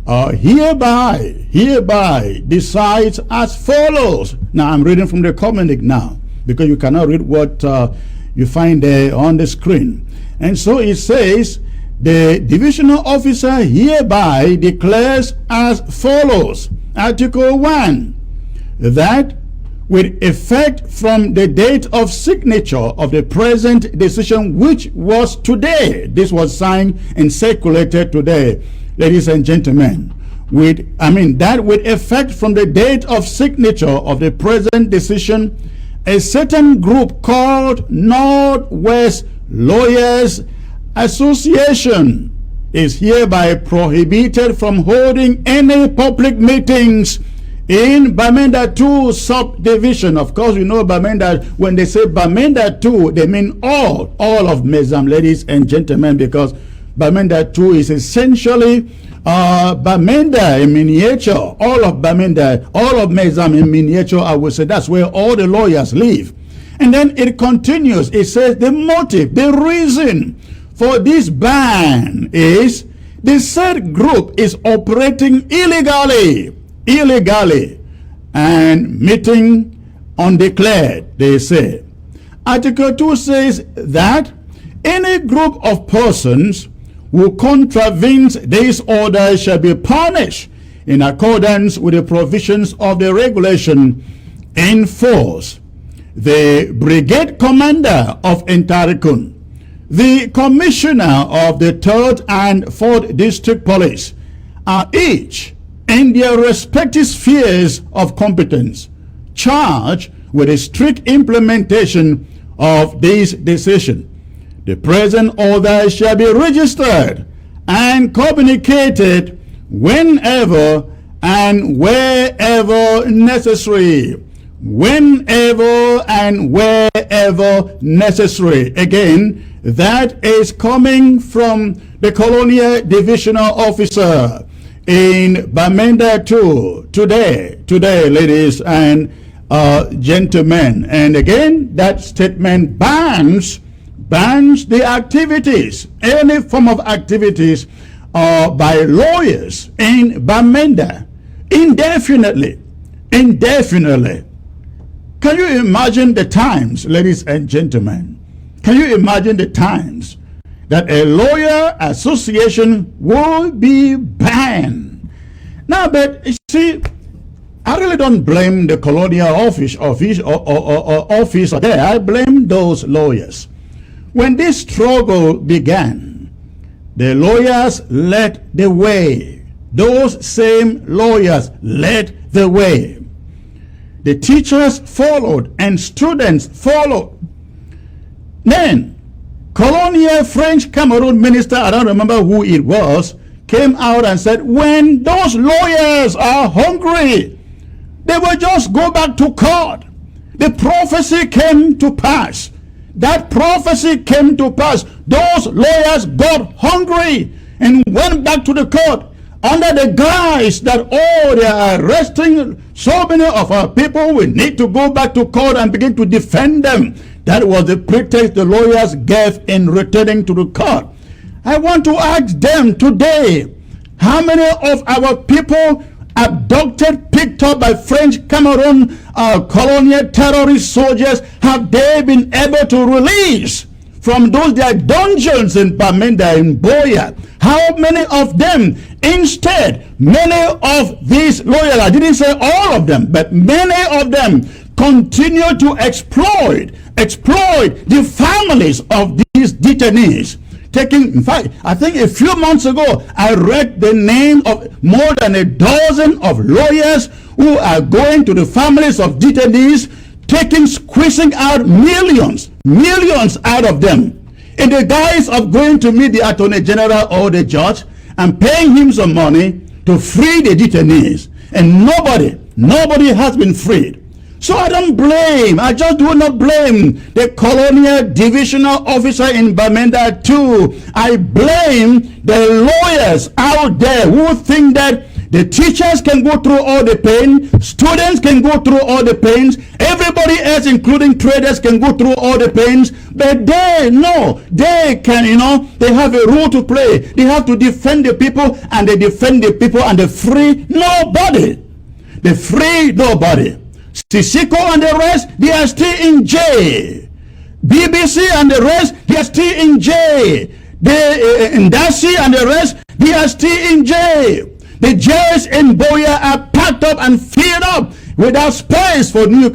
hereby decides as follows. Now I'm reading from the communique now, because you cannot read what you find there on the screen. And so it says, the divisional officer hereby declares as follows. Article 1, that with effect from the date of signature of the present decision, which was today, this was signed and circulated today, ladies and gentlemen, with effect from the date of signature of the present decision, a certain group called Northwest Lawyers Association is hereby prohibited from holding any public meetings in Bamenda 2 Subdivision. Of course, you know Bamenda, when they say Bamenda 2, they mean all of Mezam, ladies and gentlemen, because Bamenda 2 is essentially Bamenda in miniature, all of Bamenda, all of Mezam in miniature, I would say. That's where all the lawyers live. And then it continues. It says the motive, the reason for this ban is the said group is operating illegally and meeting undeclared, they say. Article 2 says that any group of persons who contravenes this order shall be punished in accordance with the provisions of the regulation in force. The brigade commander of Ntarikun, the commissioner of the 3rd and 4th district police are each in their respective spheres of competence charged with a strict implementation of this decision. The present order shall be registered and communicated whenever and wherever necessary. Whenever and wherever necessary. Again, that is coming from the Colonial Divisional Officer in Bamenda 2 today, ladies and gentlemen. And again, that statement bans the activities, any form of activities by lawyers in Bamenda indefinitely. Can you imagine the times, ladies and gentlemen? Can you imagine the times that a lawyer association will be banned? Now, but you see, I really don't blame the colonial office there. I blame those lawyers. When this struggle began, the lawyers led the way. Those same lawyers led the way. The teachers followed and students followed. Then, colonial French Cameroon minister, I don't remember who it was, came out and said, when those lawyers are hungry, they will just go back to court. The prophecy came to pass. That prophecy came to pass. Those lawyers got hungry and went back to the court under the guise that, oh, they are arresting so many of our people. We need to go back to court and begin to defend them. That was the pretext the lawyers gave in returning to the court. I want to ask them today, how many of our people abducted, picked up by French Cameroon colonial terrorist soldiers have they been able to release from those their dungeons in Bamenda and Boya? How many of them? Instead, many of these lawyers, I didn't say all of them, but many of them continue to exploit the families of these detainees. In fact, I think a few months ago, I read the name of more than a dozen of lawyers who are going to the families of detainees, squeezing out millions out of them, in the guise of going to meet the Attorney General or the judge and paying him some money to free the detainees. And nobody has been freed. So I just do not blame the colonial divisional officer in Bamenda too. I blame the lawyers out there who think that the teachers can go through all the pain, students can go through all the pains, everybody else including traders can go through all the pains, but they can, they have a role to play. They have to defend the people, and they defend the people, and they free nobody. They free nobody. Sisiko and the rest, they are still in jail. BBC and the rest, they are still in jail. Ndasi and the rest, they are still in jail. The jails in Boya are packed up and filled up without space for new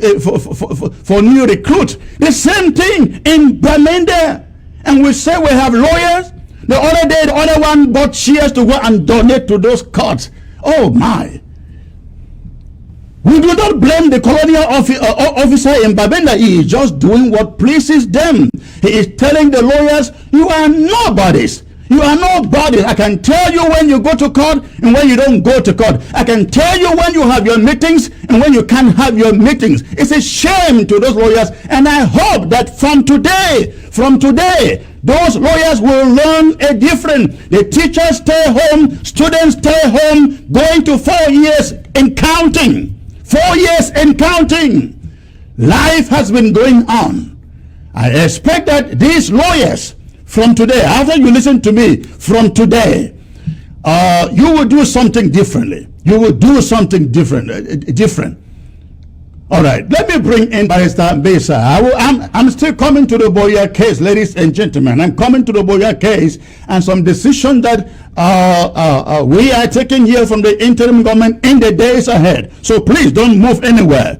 recruits. The same thing in Bamenda. And we say we have lawyers. The other day, the other one bought shares to go and donate to those courts. Oh my. We do not blame the colonial officer in Bamenda. He is just doing what pleases them. He is telling the lawyers, you are nobodies. You are nobodies. I can tell you when you go to court and when you don't go to court. I can tell you when you have your meetings and when you can't have your meetings. It's a shame to those lawyers. And I hope that from today, those lawyers will learn a different. The teachers stay home, students stay home, going to 4 years and counting. 4 years and counting. Life has been going on. I expect that these lawyers from today, after you listen to me, from today, you will do something differently. You will do something different. All right, let me bring in Barrister Mbesa. I'm still coming to the Boya case, ladies and gentlemen. I'm coming to the Boya case and some decision that we are taking here from the interim government in the days ahead. So please don't move anywhere.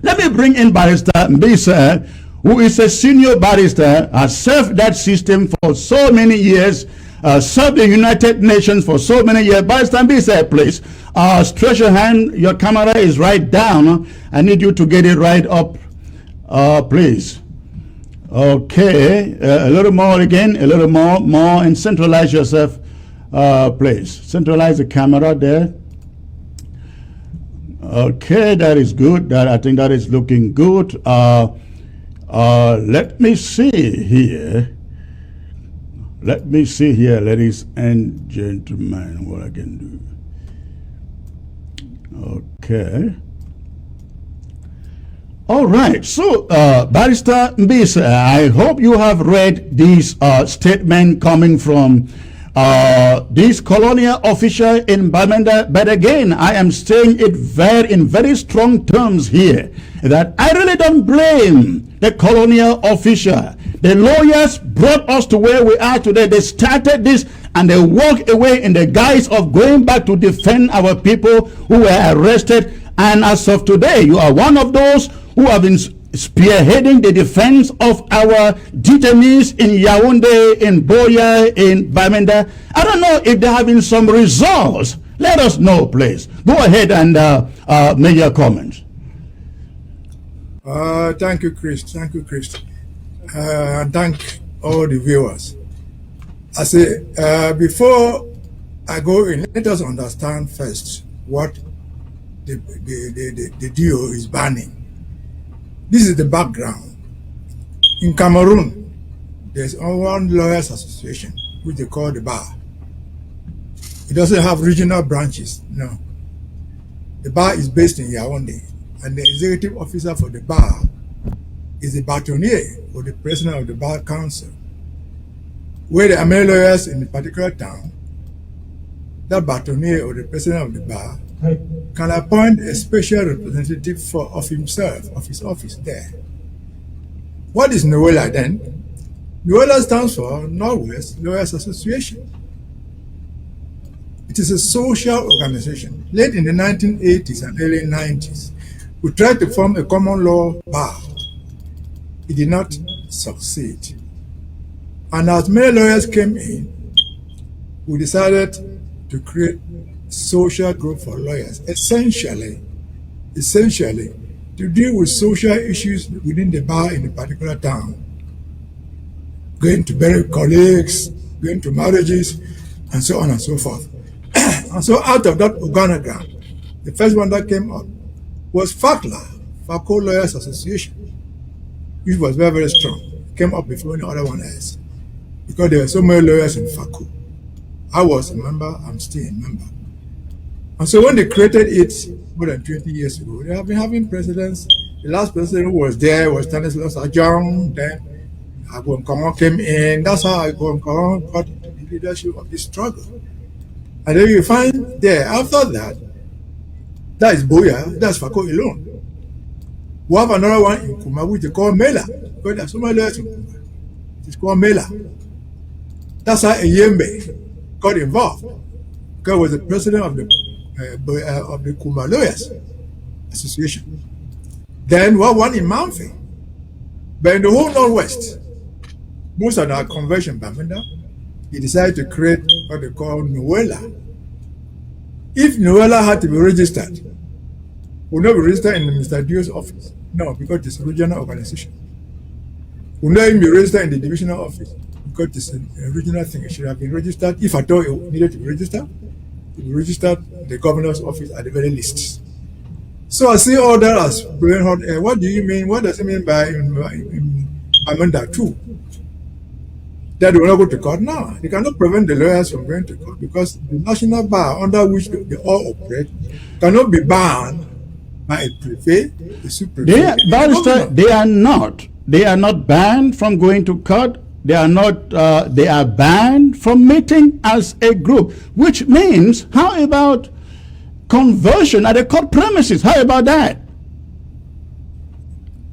Let me bring in Barrister Mbesa, who is a senior barrister, has served that system for so many years, served the United Nations for so many years. Barrister Mbesa, please, stretch your hand. Your camera is right down. I need you to get it right up, please. Okay, a little more again, a little more, and centralize yourself, please. Centralize the camera there. Okay, that is good. I think that is looking good. Let me see here. Let me see here, ladies and gentlemen, what I can do. Okay. All right. So, Barrister Mbesa, I hope you have read this statement coming from this colonial official in Bamenda. But again, I am saying it in very strong terms here, that I really don't blame the colonial official. The lawyers brought us to where we are today. They started this and they walked away in the guise of going back to defend our people who were arrested. And as of today, you are one of those who have been spearheading the defense of our detainees in Yaoundé, in Boya, in Bamenda. I don't know if there have been some results. Let us know, please. Go ahead and make your comments. Thank you, Chris. Thank you, Chris. And thank all the viewers. I say, before I go in, let us understand first what the DO is banning. This is the background. In Cameroon, there's one lawyers association, which they call the bar. It doesn't have regional branches, no. The bar is based in Yaoundé, and the executive officer for the bar is the bâtonnier or the president of the bar council. Where there are many lawyers in a particular town, that bâtonnier or the president of the bar can appoint a special representative of himself, of his office there. What is NOELA then? NOELA stands for Northwest Lawyers Association. It is a social organization. Late in the 1980s and early 90s, we tried to form a common law bar. It did not succeed. And as many lawyers came in, we decided to create social group for lawyers, essentially to deal with social issues within the bar in a particular town. Going to bury colleagues, going to marriages, and so on and so forth. And so out of that organogram, the first one that came up was FACLA, FACO Lawyers Association, which was very, very strong. It came up before any other one else, because there were so many lawyers in FACO. I was a member, I'm still a member. And so when they created it more than 20 years ago, they have been having presidents. The last president who was there was Stanislas Ajong, then Agon Kong came in. That's how Agon Kong got the leadership of this struggle. And then you find there, after that, that is Boya, that's Fako alone. We have another one in Kuma, which they call Mela, because there's so many lawyers in Kuma. It's called Mela. That's how Eyembe got involved, because he was the president of the Kuma Lawyers Association. Then we have one in Manfi. But in the whole Northwest, most of our conversion, Bamenda, he decided to create what they call NOELA. If NOELA had to be registered, would not be registered in Mr. Dio's office. No, because it's a regional organization. Would not even be registered in the divisional office, because it's a regional thing. It should have been registered, if at all it needed to be registered, it be registered in the governor's office at the very least. So I see all that as brain hot air. What do you mean? What does it mean by Amanda 2? That they will not go to court now. They cannot prevent the lawyers from going to court, because the national bar under which they all operate cannot be banned by a prefect, a super-prefect. They are not banned from going to court. They are not. They are banned from meeting as a group, which means, how about conversion at the court premises? How about that?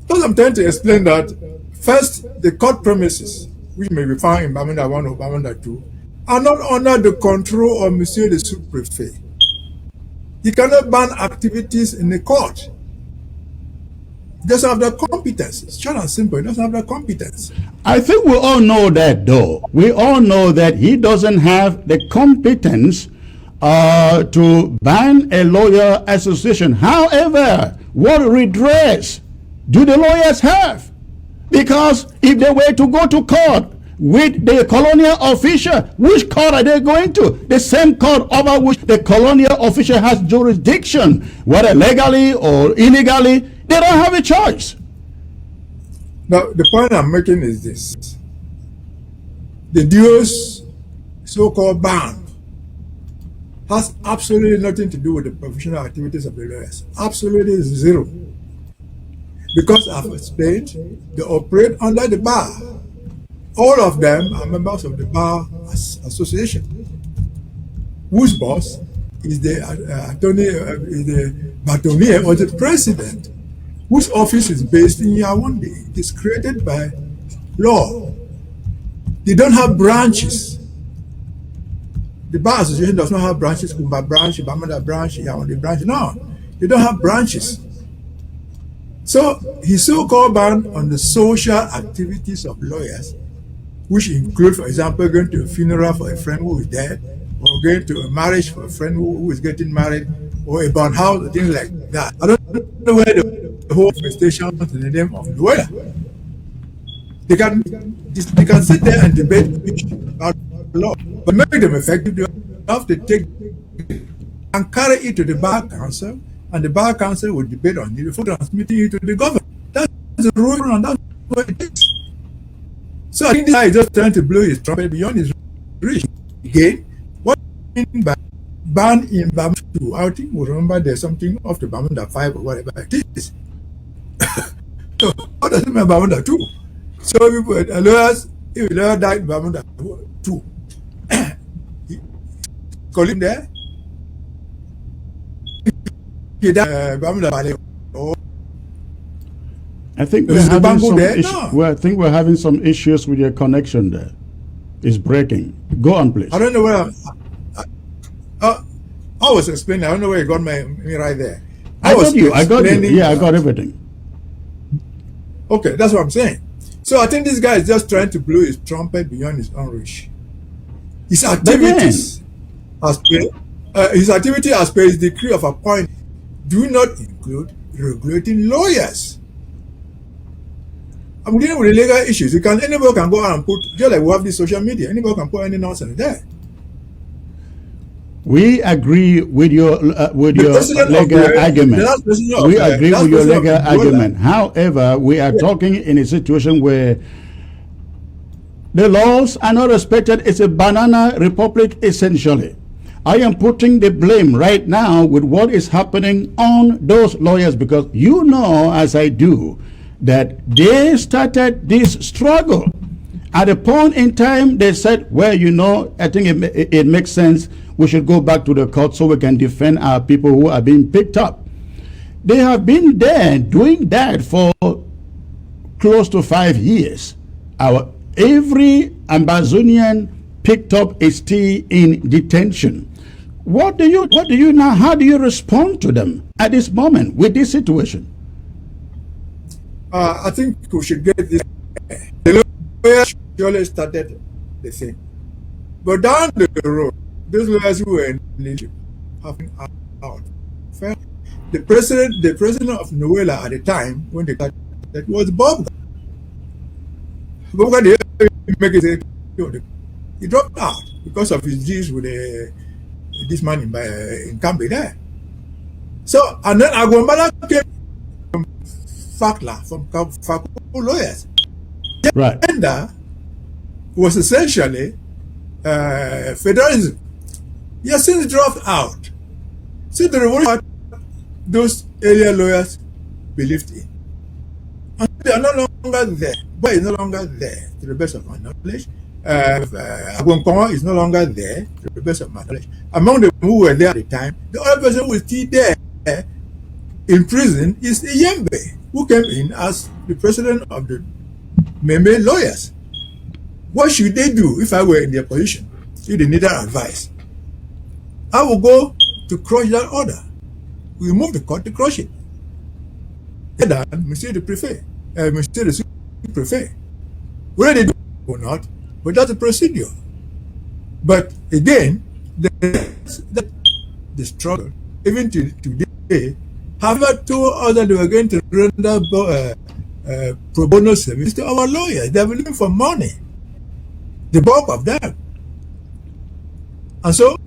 Because I'm trying to explain that, first, the court premises, which may be found in Bamenda 1 or Bamenda 2, are not under the control of Monsieur the Sous-Prefect. He cannot ban activities in the court. He doesn't have the competence. It's short and simple. He doesn't have the competence. I think we all know that, though. We all know that he doesn't have the competence to ban a lawyer association. However, what redress do the lawyers have? Because if they were to go to court with the colonial official, which court are they going to? The same court over which the colonial official has jurisdiction, whether legally or illegally. They don't have a choice. Now, the point I'm making is this. The DO's so-called ban has absolutely nothing to do with the professional activities of the lawyers. Absolutely zero. Because I've explained, they operate under the bar. All of them are members of the Bar Association, whose boss is the bâtonnier or the president, whose office is based in Yaoundé. It is created by law. They don't have branches. The Bar Association does not have branches, Kumba branch, Bamenda branch, Yaoundé branch. No, they don't have branches. So his so-called ban on the social activities of lawyers, which include, for example, going to a funeral for a friend who is dead, or going to a marriage for a friend who is getting married, or a burn house, or things like that. I don't know where the whole manifestation in the name of lawyer. They can sit there and debate about law, but make them effective. You have to take and carry it to the bar council, and the bar council will debate on it before transmitting it to the government. That's the rule, and that's what it is. So I think this guy is just trying to blow his trumpet beyond his reach. Again, what do you mean by ban in Bermuda 2? I think we remember there's something of the Bermuda 5 or whatever it is. So what does it mean by Bermuda 2? So people, lawyers, if a lawyer died in Bermuda 2, call him there. He died Bermuda Valley. I think we're having some I think we're having some issues with your connection there. It's breaking. Go on, please. I don't know where I was explaining. I don't know where you got me right there. I got you. Yeah, I got everything. Okay, that's what I'm saying. So I think this guy is just trying to blow his trumpet beyond his own reach. His activities, as per his decree of appointment, do not include regulating lawyers. I'm dealing with the legal issues. Anybody can go out and put, just like we have this social media, anybody can put any nonsense there. We agree with your legal argument. We agree with your legal argument. However, we are talking in a situation where the laws are not respected. It's a banana republic, essentially. I am putting the blame right now with what is happening on those lawyers, because you know, as I do, that they started this struggle. At a point in time, they said, well, you know, I think it makes sense. We should go back to the court so we can defend our people who are being picked up. They have been there doing that for close to 5 years. Every Ambazonian picked up is still in detention. What do you now? How do you respond to them at this moment with this situation? I think we should get this. The lawyers surely started the thing, but down the road, those lawyers who were in leadership having out. The president of Noela at the time when they got that was Bob. Bob he dropped out because of his deals with this man in Camby there. So and then Agwambala came from Fakla, from Faku lawyers. Right. And was essentially federalism. He has since dropped out. See, the revolution those area lawyers believed in. And they are no longer there. But is no longer there, to the best of my knowledge. Agwamkongo is no longer there, to the best of my knowledge. Among them who were there at the time, the other person who is still there in prison is Iyembe, who came in as the president of the Meme lawyers. What should they do if I were in their position? If they needed advice, I will go to crush that order. We move the court to crush it. Monsieur the Prefet, Monsieur the Prefet, whether they do or not, but that's a procedure. But again, the struggle, even to today, have not told us that they were going to render pro bono service to our lawyers. They are looking for money, the bulk of them. And so,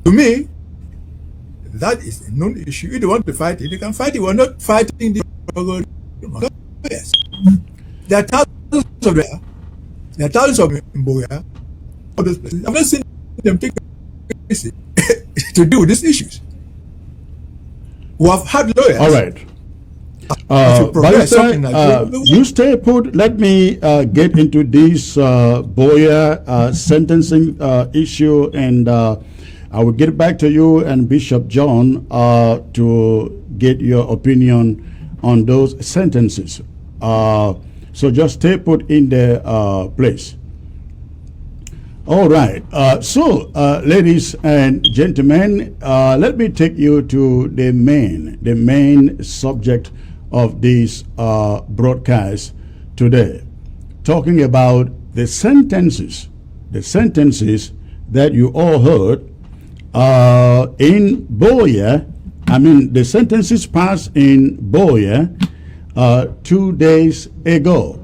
to me, that is a known issue. If they want to fight it, they can fight it. We're not fighting the struggle. Yes. There are thousands of them. There are thousands of Mboya. All those places. I've not seen them take to deal with these issues. We have had lawyers. All right. Barrister, you stay put. Let me get into this Boya sentencing issue, and I will get back to you and Bishop John to get your opinion on those sentences. So just stay put in the place. All right. So, ladies and gentlemen, let me take you to the main subject of this broadcast today, talking about the sentences that you all heard in Boya. I mean, the sentences passed in Boya 2 days ago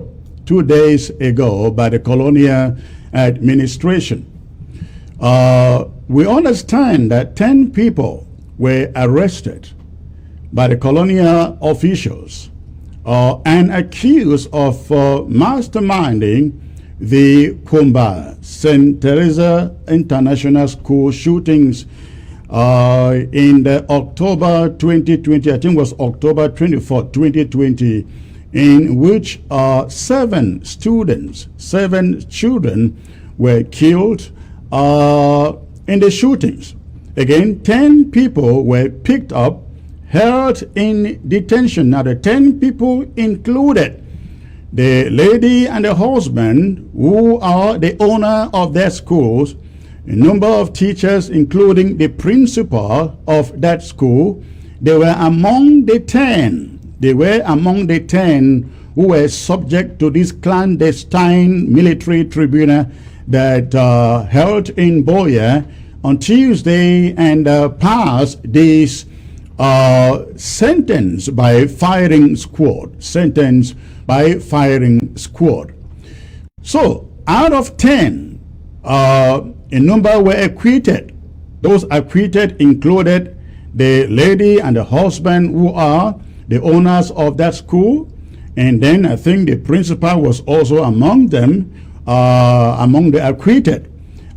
by the colonial administration. We understand that 10 people were arrested by the colonial officials and accused of masterminding the Kumba St. Teresa International School shootings in the October 2020, I think it was October 24, 2020, in which 7 children were killed in the shootings. Again, 10 people were picked up, held in detention. Now, the 10 people included the lady and the husband who are the owner of their schools, a number of teachers, including the principal of that school. They were among the 10. They were among the 10 who were subject to this clandestine military tribunal that held in Boya on Tuesday and passed this sentence by firing squad. So, out of 10, a number were acquitted. Those acquitted included the lady and the husband who are the owners of that school. And then I think the principal was also among them, among the acquitted.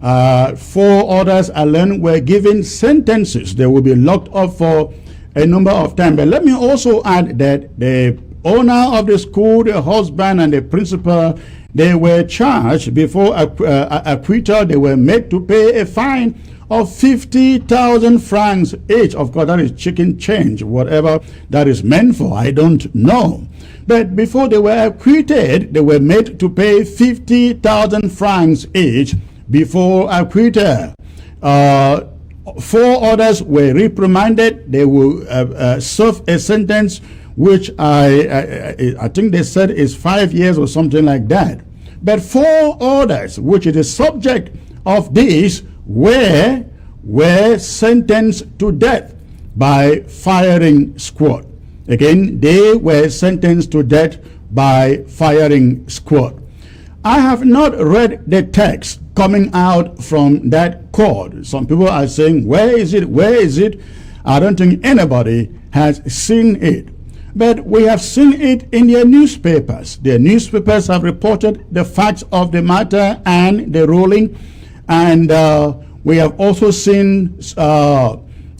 4 others alone were given sentences. They will be locked up for a number of time. But let me also add that the owner of the school, the husband, and the principal, they were charged before acquittal. They were made to pay a fine of 50,000 francs each. Of course, that is chicken change, whatever that is meant for, I don't know. But before they were acquitted, they were made to pay 50,000 francs each before acquittal. 4 others were reprimanded. They will serve a sentence which I think they said is 5 years or something like that. But 4 others, which is the subject of this, were sentenced to death by firing squad. Again, they were sentenced to death by firing squad. I have not read the text coming out from that court. Some people are saying, where is it? Where is it? I don't think anybody has seen it. But we have seen it in their newspapers. Their newspapers have reported the facts of the matter and the ruling. And we have also seen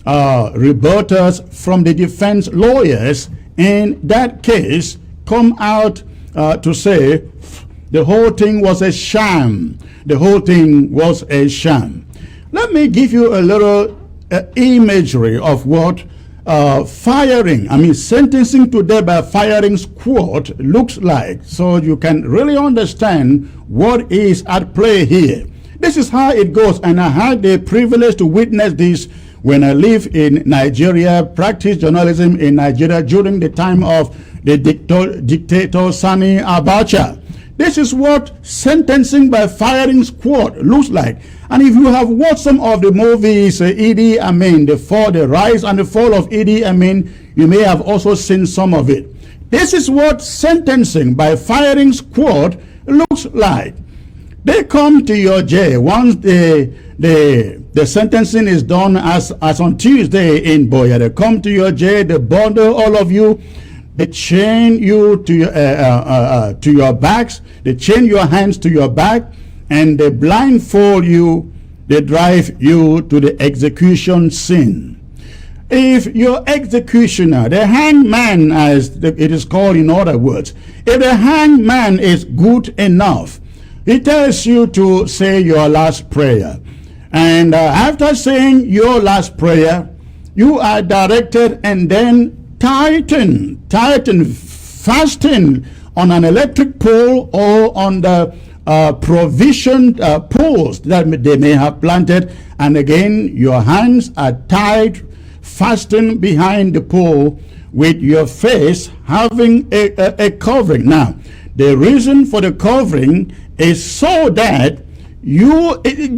rebuttals from the defense lawyers in that case come out to say the whole thing was a sham. The whole thing was a sham. Let me give you a little imagery of what sentencing to death by firing squad looks like, so you can really understand what is at play here. This is how it goes, and I had the privilege to witness this when I lived in Nigeria, practiced journalism in Nigeria during the time of the dictator Sani Abacha. This is what sentencing by firing squad looks like. And if you have watched some of the movies, Idi Amin, the rise and the fall of Idi Amin, you may have also seen some of it. This is what sentencing by firing squad looks like. They come to your jail once the sentencing is done, as on Tuesday in Boya. They come to your jail, they bundle all of you, they chain you to your backs, they chain your hands to your back, and they blindfold you, they drive you to the execution scene. If your executioner, the hangman as it is called in other words, if the hangman is good enough, he tells you to say your last prayer. And after saying your last prayer, you are directed and then tighten, fasten on an electric pole or on the provisioned poles that they may have planted. And again, your hands are tied, fastened behind the pole with your face having a covering. Now, the reason for the covering is so that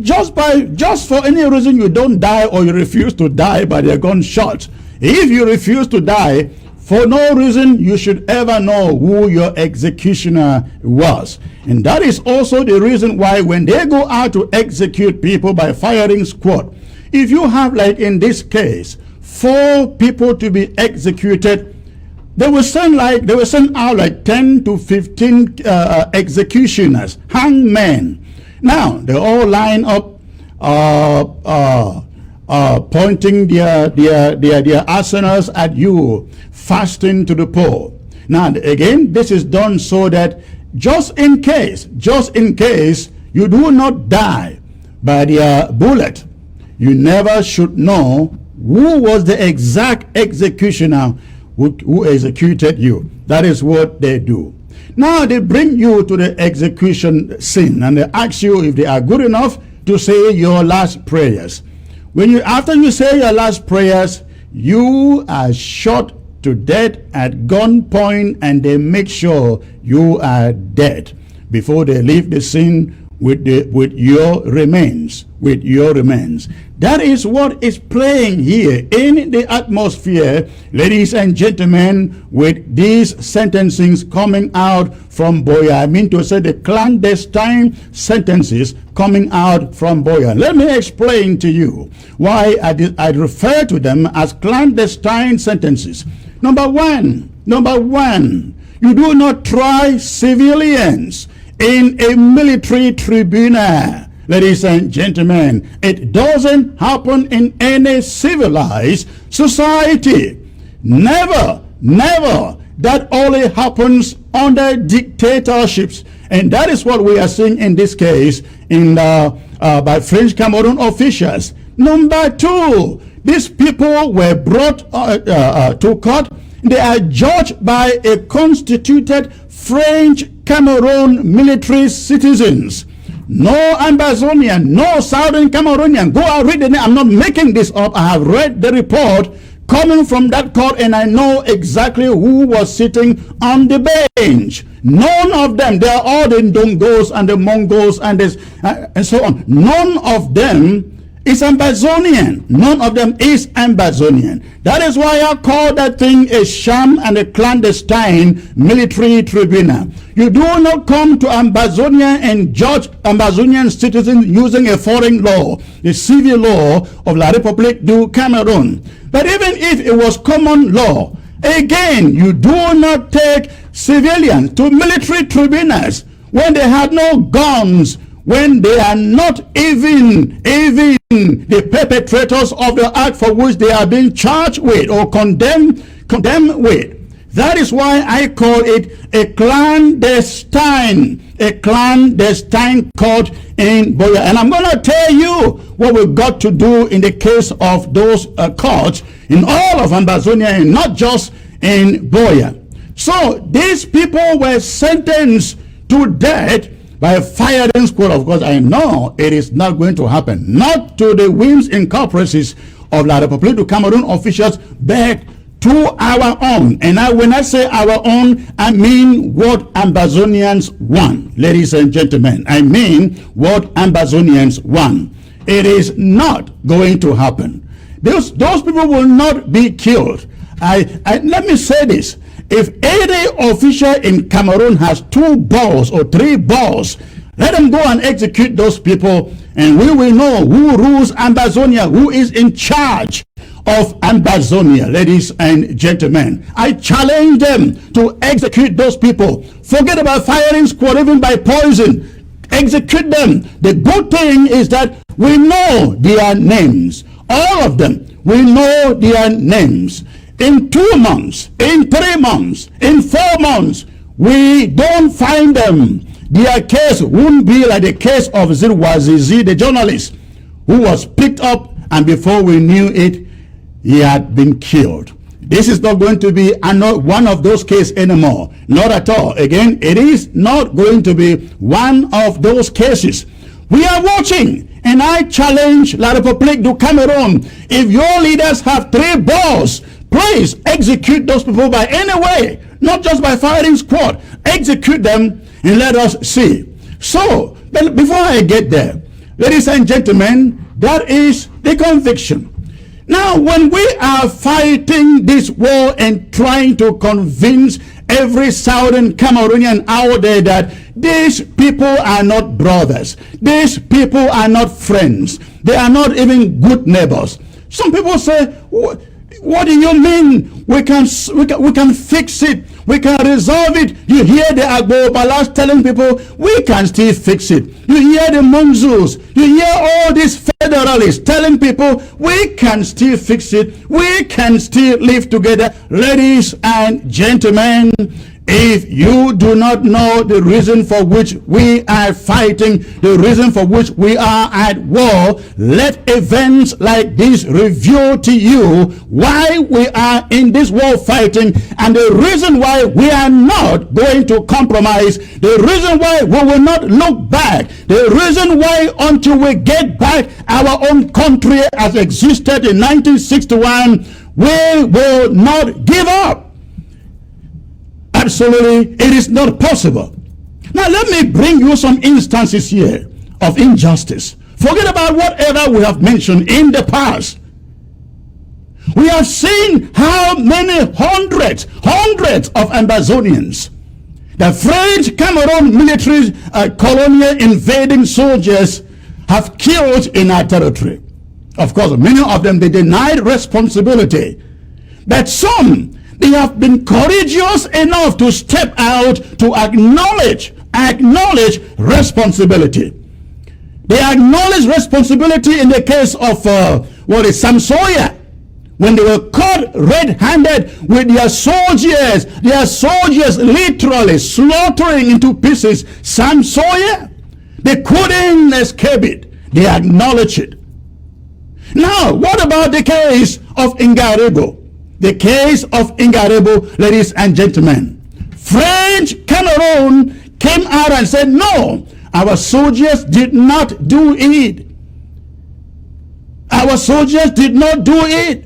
just for any reason you don't die, or you refuse to die by the gunshot. If you refuse to die for no reason, you should ever know who your executioner was. And that is also the reason why when they go out to execute people by firing squad, if you have, like in this case, 4 people to be executed, they will send out like 10 to 15 executioners, hangmen. Now they all line up, pointing their arsenals at you, fasting to the pole. Now again, this is done so that just in case you do not die by their bullet, you never should know who was the exact executioner who executed you. That is what they do. Now they bring you to the execution scene and they ask you if they are good enough to say your last prayers. After you say your last prayers, you are shot to death at gunpoint, and they make sure you are dead before they leave the scene with your remains. That is what is playing here in the atmosphere, ladies and gentlemen, with these sentencings coming out from Buea. I mean to say the clandestine sentences coming out from Buea. Let me explain to you why I refer to them as clandestine sentences. Number one, you do not try civilians in a military tribunal. Ladies and gentlemen, it doesn't happen in any civilized society. Never. That only happens under dictatorships. And that is what we are seeing in this case by French Cameroon officials. Number 2, these people were brought to court. They are judged by a constituted French Cameroon military citizens. No Ambazonian, no Southern Cameroonian. Go and read the name. I'm not making this up. I have read the report coming from that court, and I know exactly who was sitting on the bench. None of them, they are all the Ndongos and the Mongols and so on. None of them is Ambazonian. None of them is Ambazonian. That is why I call that thing a sham and a clandestine military tribunal. You do not come to Ambazonia and judge Ambazonian citizens using a foreign law, the civil law of La République du Cameroon. But even if it was common law, again, you do not take civilians to military tribunals when they had no guns, when they are not even the perpetrators of the act for which they are being charged with or condemned with. That is why I call it a clandestine court in Buea. And I'm going to tell you what we've got to do in the case of those courts in all of Ambazonia and not just in Buea. So these people were sentenced to death by a firing squad. Of course, I know it is not going to happen. Not to the whims and caprices of La République du Cameroon officials, but to our own. And when I say our own, I mean what Ambazonians want. Ladies and gentlemen, I mean what Ambazonians want. It is not going to happen. Those people will not be killed. Let me say this. If any official in Cameroon has 2 balls or 3 balls, let them go and execute those people, and we will know who rules Ambazonia, who is in charge of Ambazonia. Ladies and gentlemen, I challenge them to execute those people. Forget about firing squad, even by poison. Execute them. The good thing is that we know their names. All of them. We know their names. In 2 months, in 3 months, in 4 months, we don't find them. Their case won't be like the case of Zirwazizi, the journalist, who was picked up, and before we knew it, he had been killed. This is not going to be one of those cases anymore. Not at all. Again, it is not going to be one of those cases. We are watching, and I challenge La République du Cameroon. If your leaders have 3 balls Please execute those people by any way, not just by firing squad. Execute them and let us see. So, but before I get there, ladies and gentlemen, that is the conviction. Now, when we are fighting this war and trying to convince every Southern Cameroonian out there that these people are not brothers, these people are not friends, they are not even good neighbors. Some people say, what do you mean? We can fix it. We can resolve it. You hear the Agbo-Balas telling people, we can still fix it. You hear the Monzoos. You hear all these federalists telling people, we can still fix it. We can still live together. Ladies and gentlemen, if you do not know the reason for which we are fighting, the reason for which we are at war, let events like this reveal to you why we are in this war fighting, and the reason why we are not going to compromise, the reason why we will not look back, the reason why until we get back our own country as existed in 1961, we will not give up. Absolutely, it is not possible. Now let me bring you some instances here of injustice. Forget about whatever we have mentioned in the past. We have seen how many hundreds of Ambazonians, the French Cameroon military colonial invading soldiers, have killed in our territory. Of course, many of them, they denied responsibility. But some, they have been courageous enough to step out to acknowledge responsibility. They acknowledge responsibility in the case of Samsoya, when they were caught red-handed with their soldiers literally slaughtering into pieces Samsoya. They couldn't escape it. They acknowledge it. Now, what about the case of Ngaribo? The case of Ngaribo, ladies and gentlemen. French Cameroon came out and said, no, our soldiers did not do it. Our soldiers did not do it.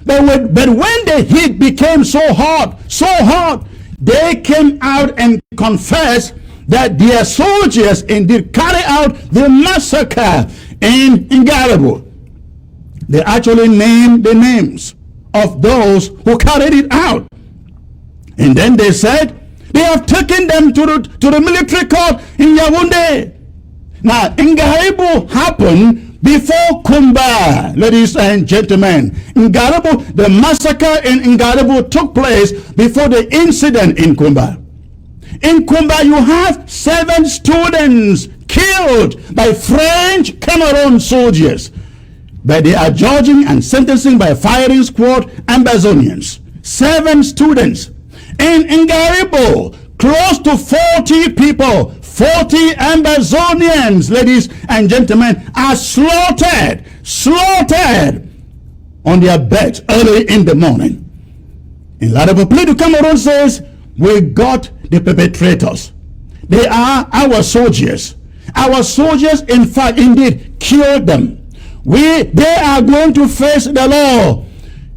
But when the heat became so hot, they came out and confessed that their soldiers indeed carried out the massacre in Ngaribo. They actually named the names of those who carried it out. And then they said they have taken them to the military court in Yaoundé. Now, Ngaribo happened before Kumba, ladies and gentlemen. Ngaribo, the massacre in Ngaribo took place before the incident in Kumba. In Kumba, you have 7 students killed by French Cameroon soldiers. But they are judging and sentencing by firing squad Ambazonians. 7 students. In Ngaribo, close to 40 people, 40 Ambazonians, ladies and gentlemen, are slaughtered on their beds early in the morning. In La République du Cameroon says, we got the perpetrators. They are our soldiers. Our soldiers, in fact, indeed, killed them. They are going to face the law.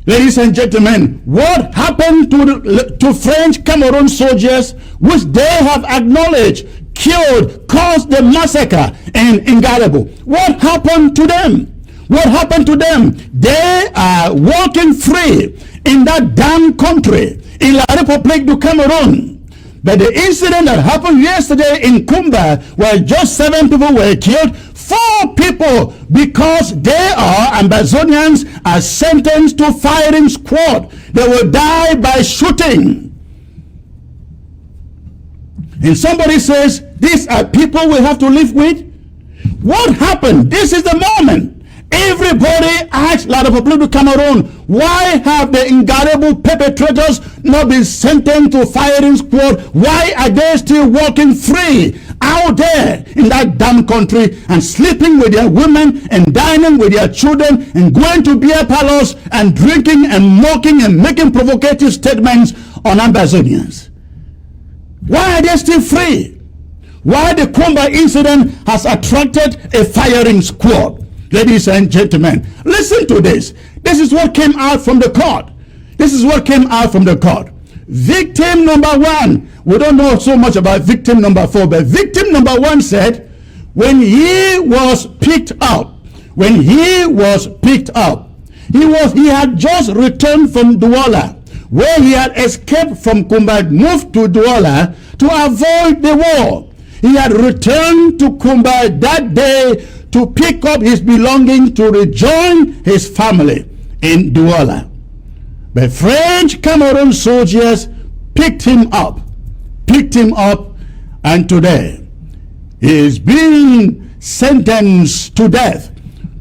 Ladies and gentlemen, what happened to French Cameroon soldiers, which they have acknowledged, killed, caused the massacre in Ngaribo? What happened to them? What happened to them? They are walking free in that damn country, in La République du Cameroon. But the incident that happened yesterday in Kumba, where just 7 people were killed, 4 people, because they are Ambazonians, are sentenced to firing squad. They will die by shooting. And somebody says, these are people we have to live with. What happened? This is the moment. Everybody asked La République du Cameroon, why have the Ngaribo perpetrators not been sentenced to firing squad? Why are they still walking free out there in that damn country and sleeping with their women and dining with their children and going to beer parlors and drinking and mocking and making provocative statements on Ambazonians? Why are they still free? Why the Kumba incident has attracted a firing squad? Ladies and gentlemen, listen to this. This is what came out from the court. This is what came out from the court. Victim number 1, we don't know so much about victim number 4, but victim number 1 said, when he was picked up, he had just returned from Douala, where he had escaped from Kumba, moved to Douala to avoid the war. He had returned to Kumba that day to pick up his belongings to rejoin his family in Douala. But French Cameroon soldiers picked him up, and today he is being sentenced to death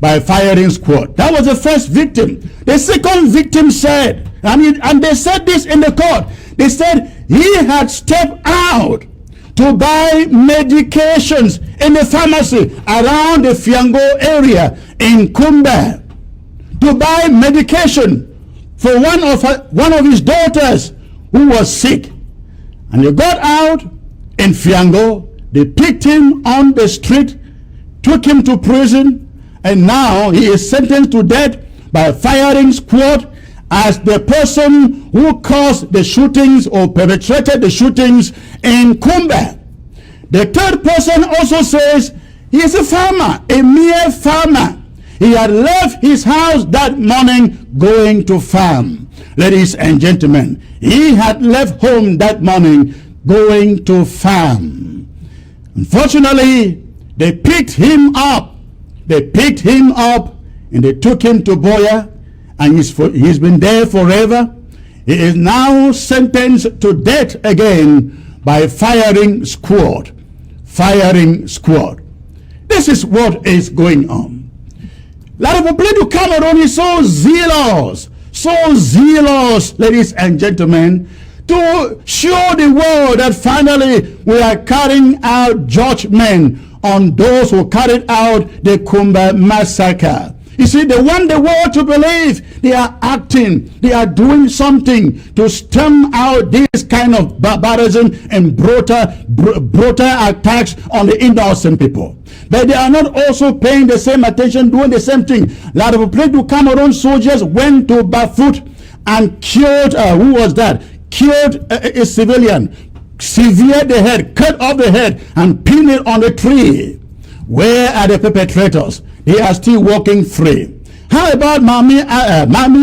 by firing squad. That was the first victim. The second victim said, and they said this in the court, they said he had stepped out to buy medications in the pharmacy around the Fiango area in Kumba, to buy medication for one of his daughters who was sick. And he got out in Fiango, they picked him on the street, took him to prison, and now he is sentenced to death by firing squad as the person who caused the shootings or perpetrated the shootings in Kumba. The third person also says he is a farmer, a mere farmer. He had left his house that morning going to farm. Ladies and gentlemen, he had left home that morning going to farm. Unfortunately, they picked him up. And they took him to Boya, and he's been there forever. He is now sentenced to death again by firing squad. This is what is going on. L'Arrière-Plan Cameroon is so zealous, ladies and gentlemen, to show the world that finally we are carrying out judgment on those who carried out the Kumba massacre. You see, they want the world to believe they are acting, they are doing something to stem out this kind of barbarism and brutal attacks on the innocent people. But they are not also paying the same attention, doing the same thing. L'Arrière-Plan Cameroon soldiers went to Bafut and killed, who was that? Killed a civilian, severed the head, cut off the head, and pinned it on a tree. Where are the perpetrators? They are still walking free. How about Mami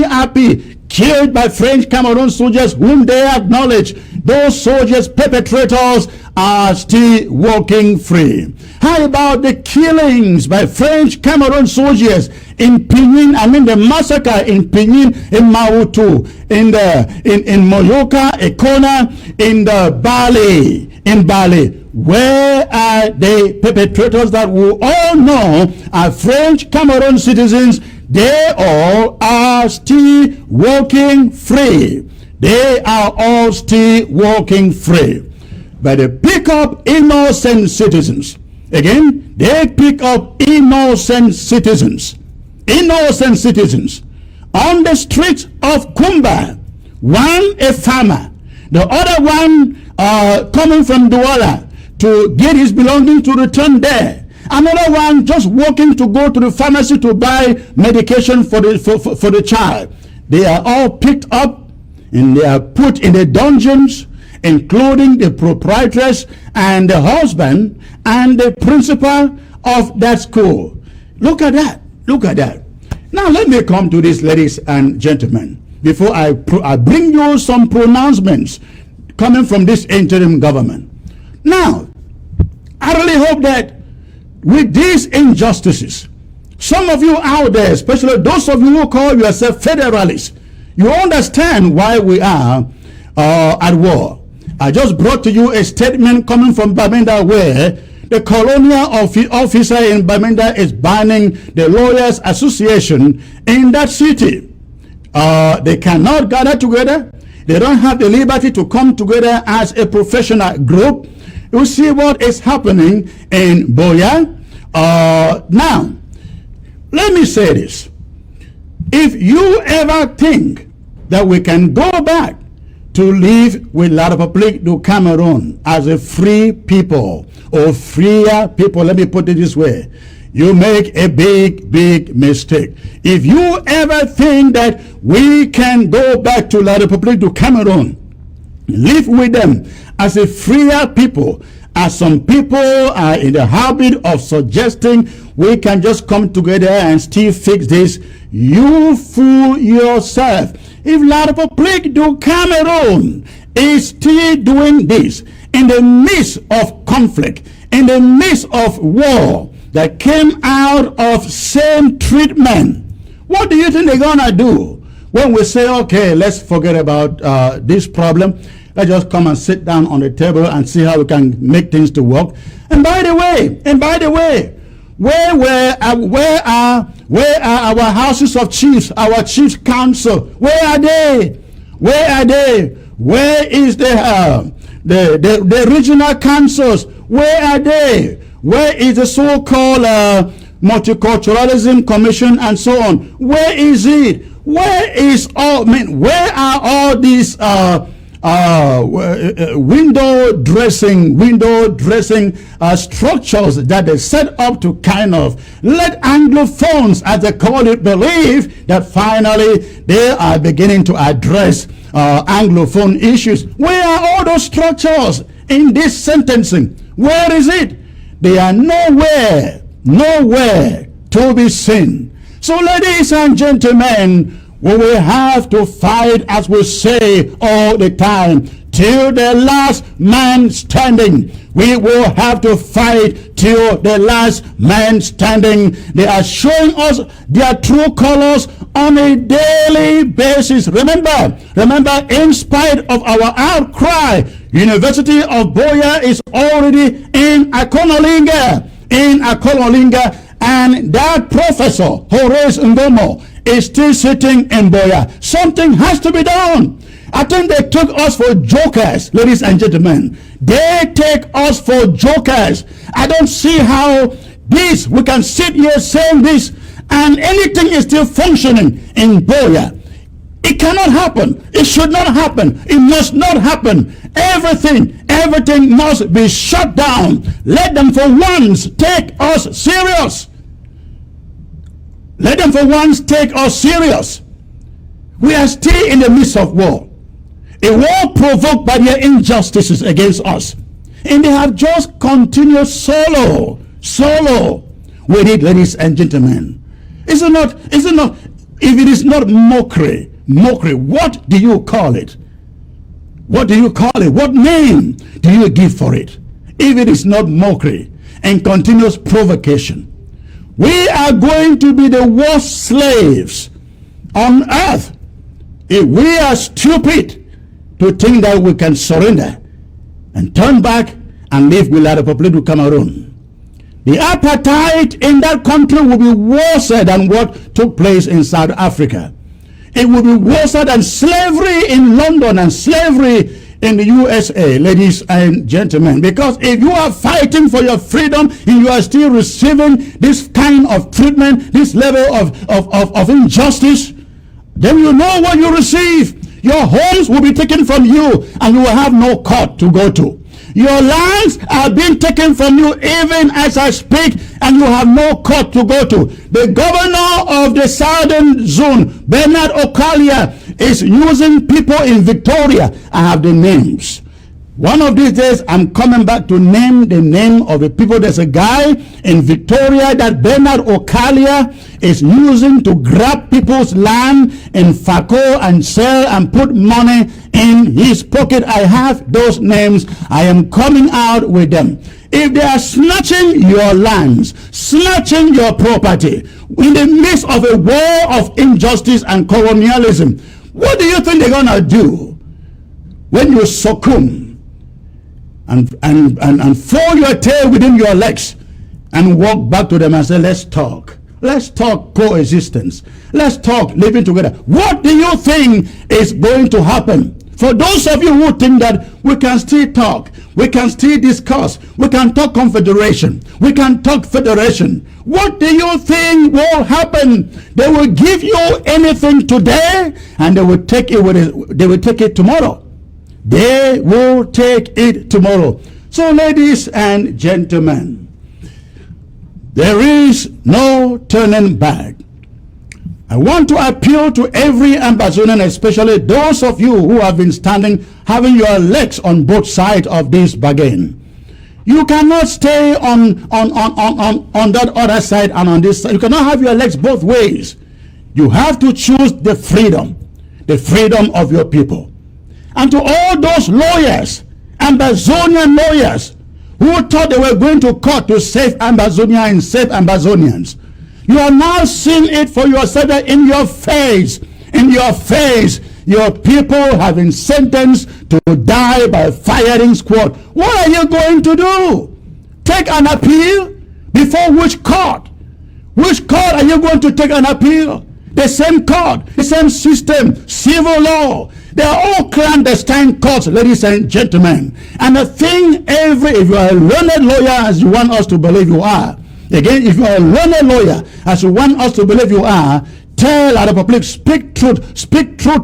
Api, killed by French Cameroon soldiers whom they acknowledge? Those soldiers, perpetrators, are still walking free. How about the killings by French Cameroon soldiers in Pinyin? The massacre in Pinyin, in Mautu, in Moyoka, Ekona, in Bali. Where are the perpetrators that we all know are French Cameroon citizens? They all are still walking free. They are all still walking free. But they pick up innocent citizens. Again, they pick up innocent citizens on the streets of Kumba. One a farmer, the other one coming from Douala to get his belongings to return there. Another one just walking to go to the pharmacy to buy medication for the child. They are all picked up and they are put in the dungeons, including the proprietress and the husband and the principal of that school. Look at that. Now let me come to this, ladies and gentlemen, before I bring you some pronouncements coming from this interim government. Now, I really hope that with these injustices, some of you out there, especially those of you who call yourself federalists, you understand why we are at war. I just brought to you a statement coming from Bamenda where the colonial officer in Bamenda is banning the Lawyers Association in that city. They cannot gather together. They don't have the liberty to come together as a professional group. You see what is happening in Boya. Now, let me say this. If you ever think that we can go back to live with L'Arrière-Plan Cameroon as a free people or freer people, let me put it this way. you make a big, big mistake. If you ever think that we can go back to La République du Cameroon, live with them as a freer people, as some people are in the habit of suggesting we can just come together and still fix this, you fool yourself. If La République du Cameroon is still doing this in the midst of conflict, in the midst of war that came out of same treatment, what do you think they're gonna do when we say, okay, let's forget about this problem, let's just come and sit down on the table and see how we can make things to work? And by the way, where are our houses of chiefs, our chief council? Where are they? Where is the regional councils? Where are they? Where is the so-called multiculturalism commission and so on? Where is it? Where are all these window dressing structures that they set up to kind of let Anglophones, as they call it, believe that finally they are beginning to address Anglophone issues? Where are all those structures in this sentencing? Where is it? They are nowhere to be seen. So, ladies and gentlemen, we will have to fight, as we say all the time, till the last man standing. We will have to fight till the last man standing. They are showing us their true colors on a daily basis. Remember, in spite of our outcry, University of Buea is already in Akonolinga, and that professor, Horace Ngomo, is still sitting in Buea. Something has to be done. I think they took us for jokers, ladies and gentlemen. They take us for jokers. I don't see how we can sit here saying this and anything is still functioning in Buea. It cannot happen. It should not happen. It must not happen. Everything must be shut down. Let them for once take us serious. Let them for once take us serious. We are still in the midst of war. A war provoked by their injustices against us. And they have just continued solo with it, ladies and gentlemen. Is it not, if it is not mockery, what do you call it? What do you call it? What name do you give for it? If it is not mockery and continuous provocation, we are going to be the worst slaves on earth if we are stupid to think that we can surrender and turn back and live with La République du Cameroon. The apartheid in that country will be worse than what took place in South Africa. It will be worse than slavery in London and slavery in the USA, ladies and gentlemen. Because if you are fighting for your freedom and you are still receiving this kind of treatment, this level of injustice, then you know what you receive. Your homes will be taken from you and you will have no court to go to. Your lands are being taken from you even as I speak, and you have no court to go to. The governor of the southern zone, Bernard Okalia, is using people in Victoria. I have the names. One of these days, I'm coming back to name the name of the people. There's a guy in Victoria that Bernard Okalia is using to grab people's land in Fako and sell and put money in his pocket. I have those names. I am coming out with them. If they are snatching your lands, snatching your property in the midst of a war of injustice and colonialism, what do you think they're gonna do when you succumb and fold your tail within your legs and walk back to them and say, let's talk coexistence, let's talk living together? What do you think is going to happen? For those of you who think that we can still talk, we can still discuss, we can talk confederation, we can talk federation, what do you think will happen? They will give you anything today and they will take it tomorrow. They will take it tomorrow. So, ladies and gentlemen, There is no turning back. I want to appeal to every Ambazonian, especially those of you who have been standing, having your legs on both sides of this bargain. You cannot stay on that other side and on this side. You cannot have your legs both ways. You have to choose the freedom of your people. And to all those lawyers, Ambazonian lawyers, who thought they were going to court to save Ambazonia and save Ambazonians, you are now seeing it for yourself in your face. In your face, your people have been sentenced to die by firing squad. What are you going to do? Take an appeal? Before which court? Which court are you going to take an appeal? The same court, the same system, civil law. They are all clandestine courts, ladies and gentlemen. And the thing, if you are a learned lawyer, as you want us to believe you are, again, if you are a learned lawyer, as you want us to believe you are, tell La Republic, speak truth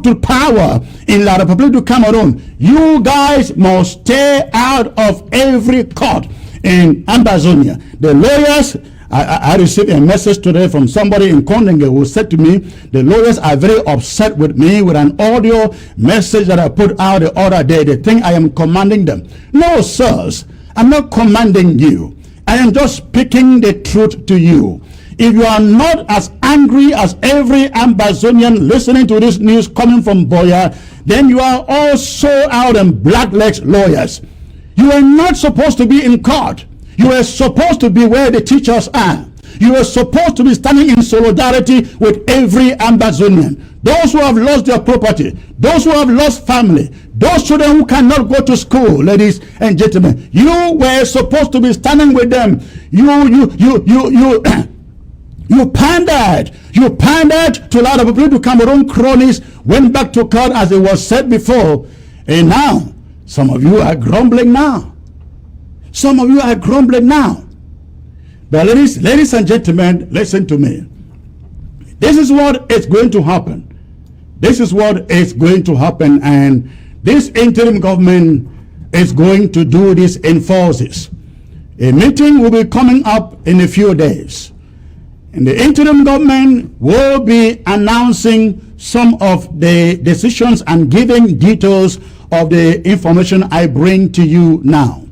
to power in La Republic du Cameroon. You guys must stay out of every court in Ambazonia. The lawyers, I received a message today from somebody in Kondenge who said to me, the lawyers are very upset with me with an audio message that I put out the other day. They think I am commanding them. No, sirs, I'm not commanding you. I am just speaking the truth to you. If you are not as angry as every Ambazonian listening to this news coming from Boya, then you are all so out and blacklegs lawyers. You are not supposed to be in court. You are supposed to be where the teachers are. You are supposed to be standing in solidarity with every Ambazonian. Those who have lost their property, those who have lost family, those children who cannot go to school, ladies and gentlemen. You were supposed to be standing with them. You pandered to a lot of people to Cameroon cronies, went back to court as it was said before, and now some of you are grumbling now. Some of you are grumbling now. But ladies and gentlemen, listen to me. This is what is going to happen. This is what is going to happen, and this interim government is going to do this in forces. A meeting will be coming up in a few days. And the interim government will be announcing some of the decisions and giving details of the information I bring to you now.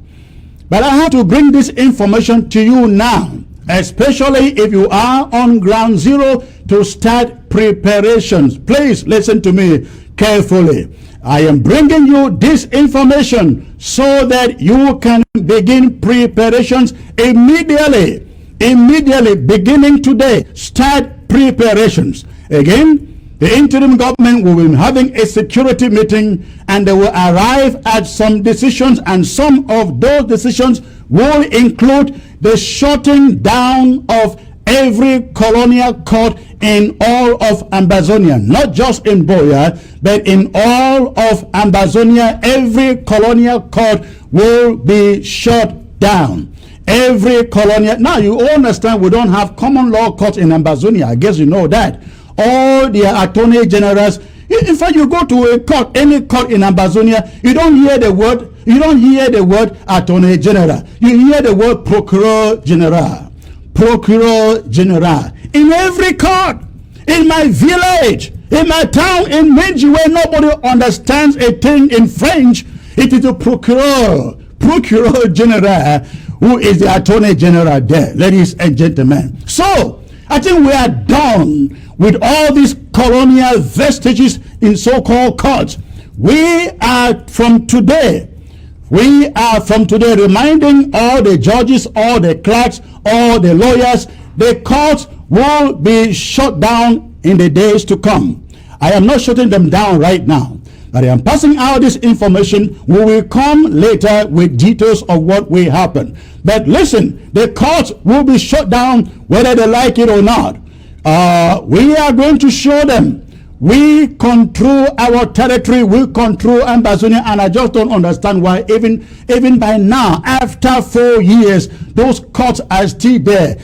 But I have to bring this information to you now, especially if you are on ground zero to start preparations. Please listen to me carefully. I am bringing you this information so that you can begin preparations immediately. Immediately, beginning today, start preparations. Again, the interim government will be having a security meeting, and they will arrive at some decisions, and some of those decisions will include the shutting down of every colonial court in all of Ambazonia, not just in Boya, but in all of Ambazonia. Every colonial court will be shut down. Every colonial. Now you understand we don't have common law courts in Ambazonia. I guess you know that. All the attorney generals. In fact, you go to a court, any court in Ambazonia, you don't hear the word attorney general. You hear the word procureur general. Procureur general. In every court, in my village, in my town, in Minji, where nobody understands a thing in French, it is the procureur general, who is the attorney general there, ladies and gentlemen. So, I think we are done with all these colonial vestiges in so-called courts. We are from today reminding all the judges, all the clerks, all the lawyers, the courts will be shut down in the days to come. I am not shutting them down right now, but I am passing out this information. We will come later with details of what will happen. But listen, the courts will be shut down whether they like it or not. We are going to show them we control our territory, we control Ambazonia, and I just don't understand why even by now, after 4 years, those courts are still there,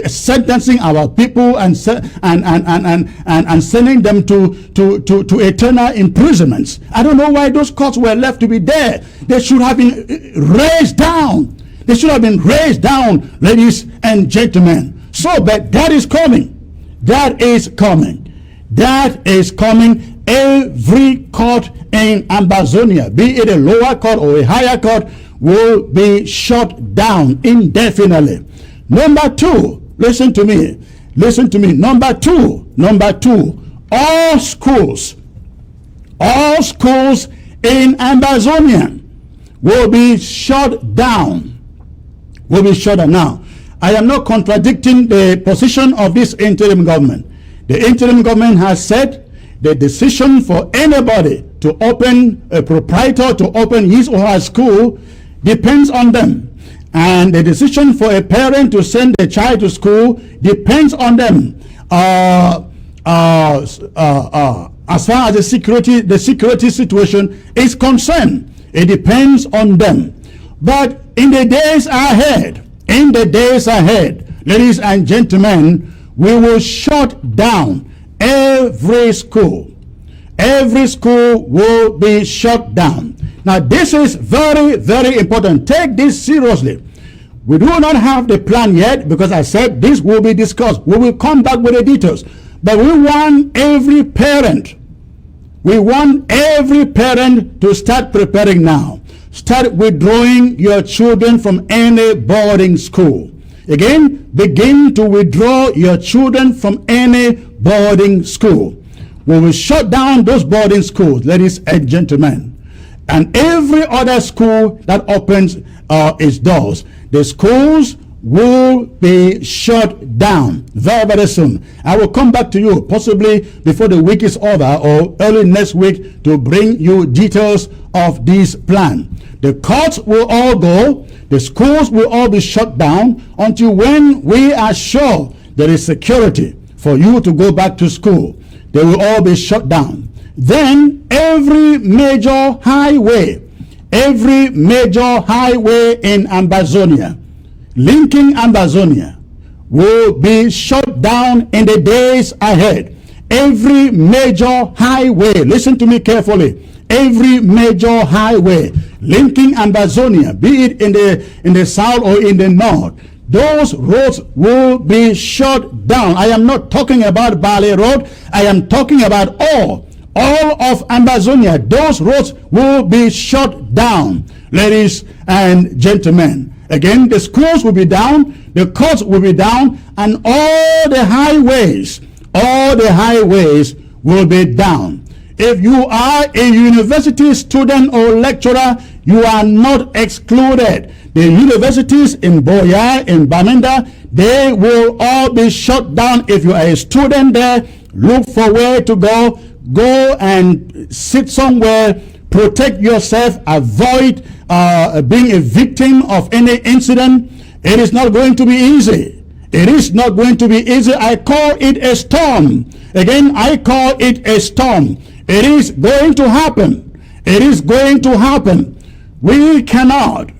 sentencing our people and sending them to eternal imprisonments. I don't know why those courts were left to be there. They should have been raised down. They should have been raised down, ladies and gentlemen. So, but that is coming. That is coming. That is coming. Every court in Ambazonia, be it a lower court or a higher court, will be shut down indefinitely. Number two, listen to me. Listen to me. Number two, all schools in Ambazonia will be shut down. Will be shut down. Now, I am not contradicting the position of this interim government. The interim government has said the decision for anybody to open, a proprietor to open his or her school, depends on them. And the decision for a parent to send a child to school depends on them. As far as the security situation is concerned, it depends on them. But in the days ahead, ladies and gentlemen, we will shut down every school. Every school will be shut down. Now, this is very, very important. Take this seriously. We do not have the plan yet because I said this will be discussed. We will come back with the details. But we want every parent to start preparing now. Start withdrawing your children from any boarding school. Again, begin to withdraw your children from any boarding school. We will shut down those boarding schools, ladies and gentlemen. And every other school that opens its doors, the schools will be shut down very, very soon. I will come back to you possibly before the week is over or early next week to bring you details of this plan. The courts will all go. The schools will all be shut down until when we are sure there is security for you to go back to school. They will all be shut down. Then every major highway in Ambazonia, linking Ambazonia, will be shut down in the days ahead. Every major highway, listen to me carefully, every major highway linking Ambazonia, be it in the south or in the north, those roads will be shut down. I am not talking about Bale Road. I am talking about all of Ambazonia. Those roads will be shut down, ladies and gentlemen. Again, the schools will be down, the courts will be down, and all the highways will be down. If you are a university student or lecturer, you are not excluded. The universities in Boya, in Bamenda, they will all be shut down. If you are a student there, look for where to go. Go and sit somewhere, protect yourself, avoid being a victim of any incident. It is not going to be easy. It is not going to be easy. I call it a storm. Again, I call it a storm. It is going to happen. It is going to happen. We cannot,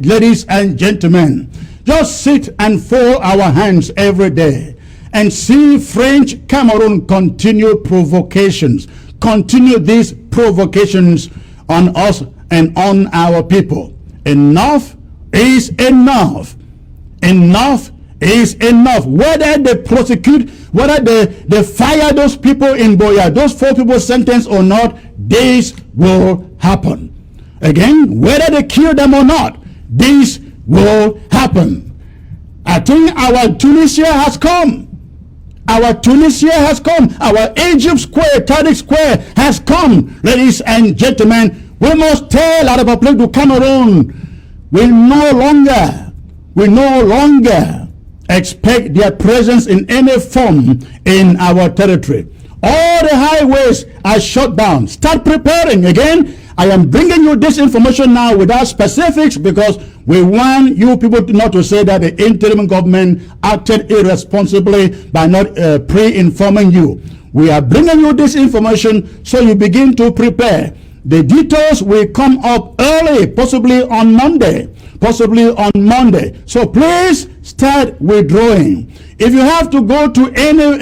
ladies and gentlemen, just sit and fold our hands every day and see French Cameroon continue these provocations on us and on our people. Enough is enough. Enough is enough. Whether they prosecute, whether they fire those people in Boya, those 4 people sentenced or not, this will happen. Again, whether they kill them or not, this will happen. I think our Tunisia has come. Our Tunisia has come. Our Egypt Square, Tariq Square has come. Ladies and gentlemen, we must tell our Republic of Cameroon, we no longer expect their presence in any form in our territory. All the highways are shut down. Start preparing. Again, I am bringing you this information now without specifics because we want you people not to say that the interim government acted irresponsibly by not pre-informing you. We are bringing you this information so you begin to prepare. The details will come up early, possibly on Monday. possibly on Monday. So please start withdrawing. If you have to go to any,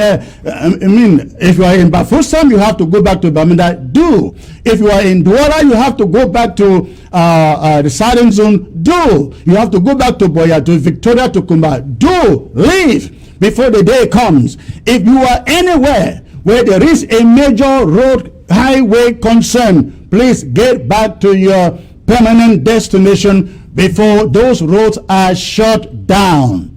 if you are in Bafoussam, you have to go back to Bamenda, do. If you are in Douala, you have to go back to the Southern Zone, do. You have to go back to Boya, to Victoria, to Kumba, do. Leave before the day comes. If you are anywhere where there is a major road highway concern, please get back to your permanent destination before those roads are shut down.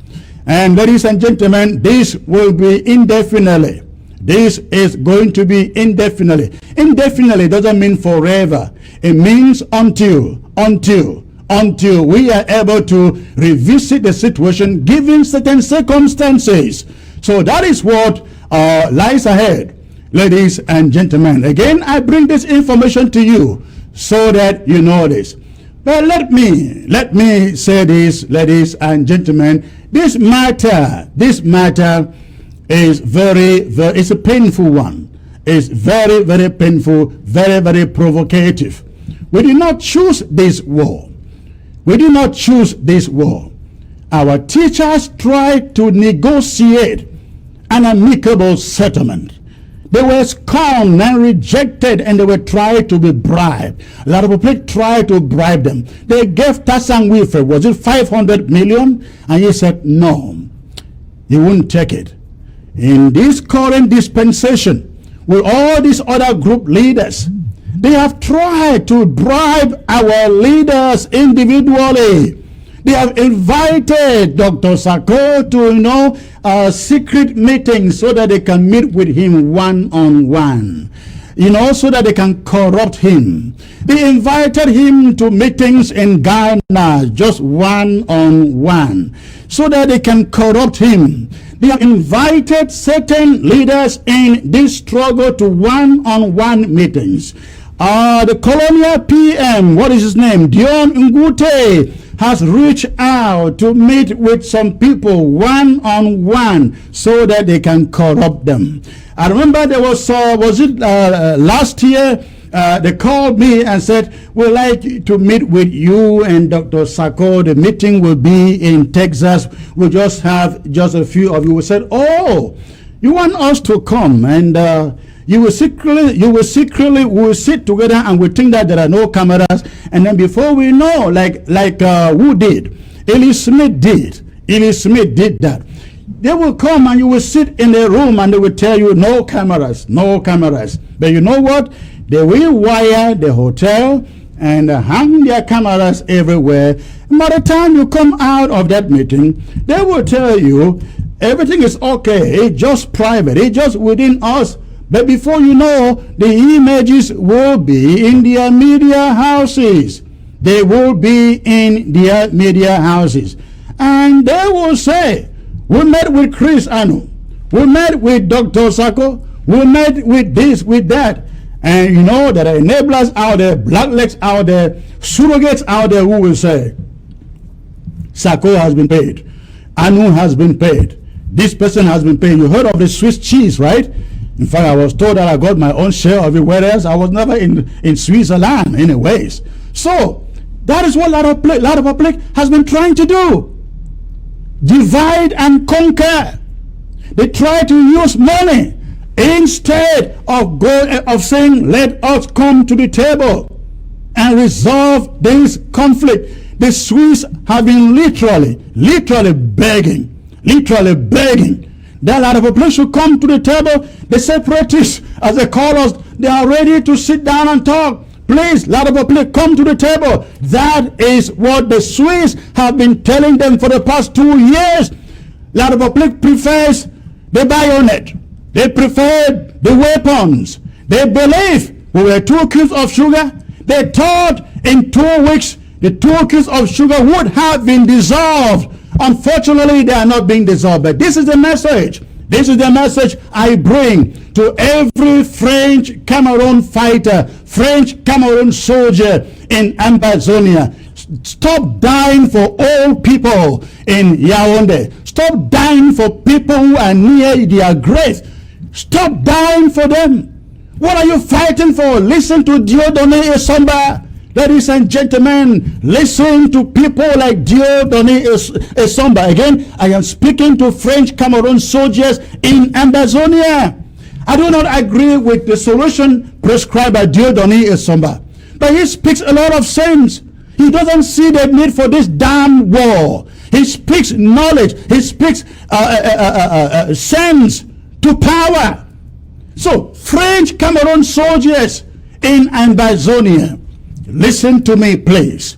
And ladies and gentlemen, this will be indefinitely. This is going to be indefinitely. Indefinitely doesn't mean forever. It means until we are able to revisit the situation given certain circumstances. So that is what lies ahead, ladies and gentlemen. Again, I bring this information to you so that you know this. But let me say this, ladies and gentlemen. This matter is it's a painful one. It's very, very painful, very, very provocative. We did not choose this war. We did not choose this war. Our teachers tried to negotiate an amicable settlement. They were scorned and rejected, and they were trying to be bribed. A lot of people tried to bribe them. They gave Tassan Wilfred, was it 500 million? And he said, no, he wouldn't take it. In this current dispensation, with all these other group leaders, they have tried to bribe our leaders individually. They have invited Dr. Sako to, secret meetings so that they can meet with him one-on-one. So that they can corrupt him. They invited him to meetings in Ghana, just one-on-one, so that they can corrupt him. They have invited certain leaders in this struggle to one-on-one meetings. The colonial PM, what is his name? Dion Ngute, has reached out to meet with some people one-on-one so that they can corrupt them. I remember there was last year, they called me and said, we'd like to meet with you and Dr. Sako. The meeting will be in Texas. We'll just have just a few of you. We said, oh, you want us to come and we will sit together and we think that there are no cameras, and then before we know, who did? Eli Smith did that. They will come and you will sit in a room and they will tell you no cameras. But you know what? They will wire the hotel and hang their cameras everywhere. And by the time you come out of that meeting, they will tell you everything is okay. It's just private. It's just within us. But before you know, the images will be in their media houses. They will be in their media houses. And they will say, we met with Chris Anu. We met with Dr. Sako. We met with this, with that. And you know, there are enablers out there, blacklegs out there, surrogates out there who will say, Sako has been paid. Anu has been paid. This person has been paid. You heard of the Swiss cheese, right? In fact, I was told that I got my own share of it, whereas I was never in Switzerland anyways. So, that is what a lot of public has been trying to do. Divide and conquer. They try to use money instead of saying, let us come to the table and resolve this conflict. The Swiss have been literally begging. There are a lot of people who come to the table. The separatists, as they call us, they are ready to sit down and talk. Please, a lot of people come to the table. That is what the Swiss have been telling them for the past 2 years. A lot of people prefers the bayonet. They prefer the weapons. They believe we were 2 cubes of sugar. They thought in 2 weeks the 2 cubes of sugar would have been dissolved. Unfortunately, they are not being dissolved. But this is the message. This is the message I bring to every French Cameroon fighter, French Cameroon soldier in Amazonia. Stop dying for old people in Yaoundé. Stop dying for people who are near their graves. Stop dying for them. What are you fighting for? Listen to Dieudonné Essomba. Ladies and gentlemen, listen to people like Dieudonné Essomba. Again, I am speaking to French Cameroon soldiers in Ambazonia. I do not agree with the solution prescribed by Dieudonné Essomba, but he speaks a lot of sense. He doesn't see the need for this damn war. He speaks knowledge. He speaks sense to power. So, French Cameroon soldiers in Ambazonia, listen to me, please.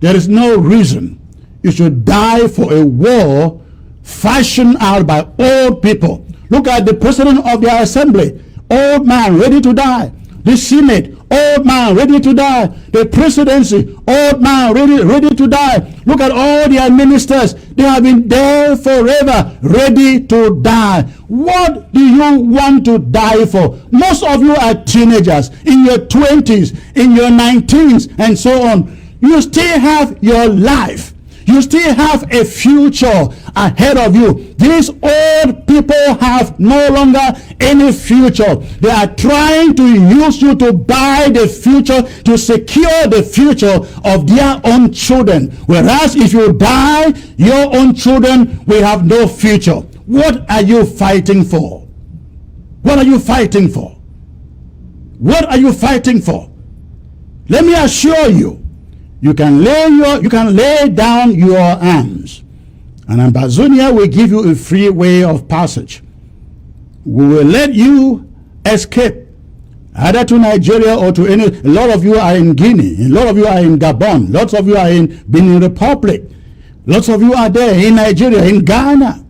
There is no reason you should die for a war fashioned out by old people. Look at the president of their assembly, old man ready to die. The Senate, old man ready to die. The presidency, old man ready to die. Look at all their ministers. They have been there forever, ready to die. What do you want to die for? Most of you are teenagers, in your 20s, in your 19s, and so on. You still have your life. You still have a future ahead of you. These old people have no longer any future. They are trying to use you to buy the future, to secure the future of their own children. Whereas if you die, your own children will have no future. What are you fighting for? What are you fighting for? What are you fighting for? Let me assure you, you can lay down your arms, and Ambazonia will give you a free way of passage. We will let you escape either to Nigeria or to any. A lot of you are in Guinea, a lot of you are in Gabon, lots of you are in Benin Republic, lots of you are there in Nigeria, in Ghana,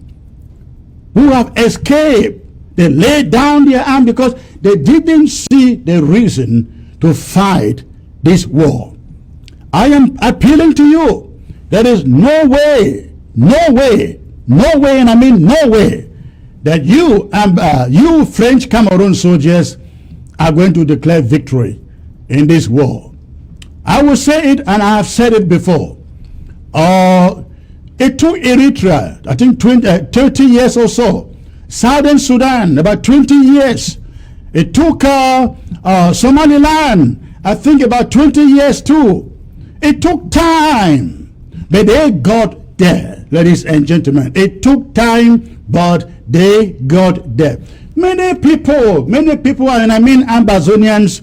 who have escaped. They laid down their arms because they didn't see the reason to fight this war. I am appealing to you. There is no way, and I mean no way, that you French Cameroon soldiers are going to declare victory in this war. I will say it, and I have said it before. It took Eritrea, I think 30 years or so. Southern Sudan, about 20 years. It took Somaliland, I think about 20 years too. It took time, but they got there, ladies and gentlemen. It took time, but they got there. Many people, and I mean Ambazonians,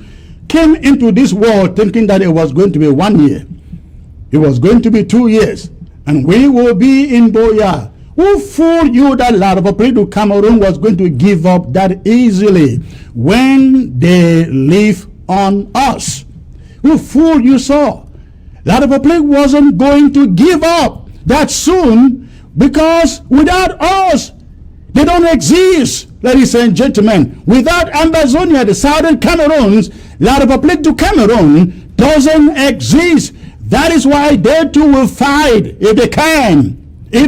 came into this war thinking that it was going to be 1 year. It was going to be 2 years, and we will be in Buea. Who fooled you that Laropoplidu Cameroon was going to give up that easily when they live on us? Who fooled you so? Laropoplidu wasn't going to give up that soon, because without us, they don't exist, ladies and gentlemen. Without Ambazonia, the southern Cameroons, Laropoplidu Cameroon doesn't exist. That is why they too will fight if they can, to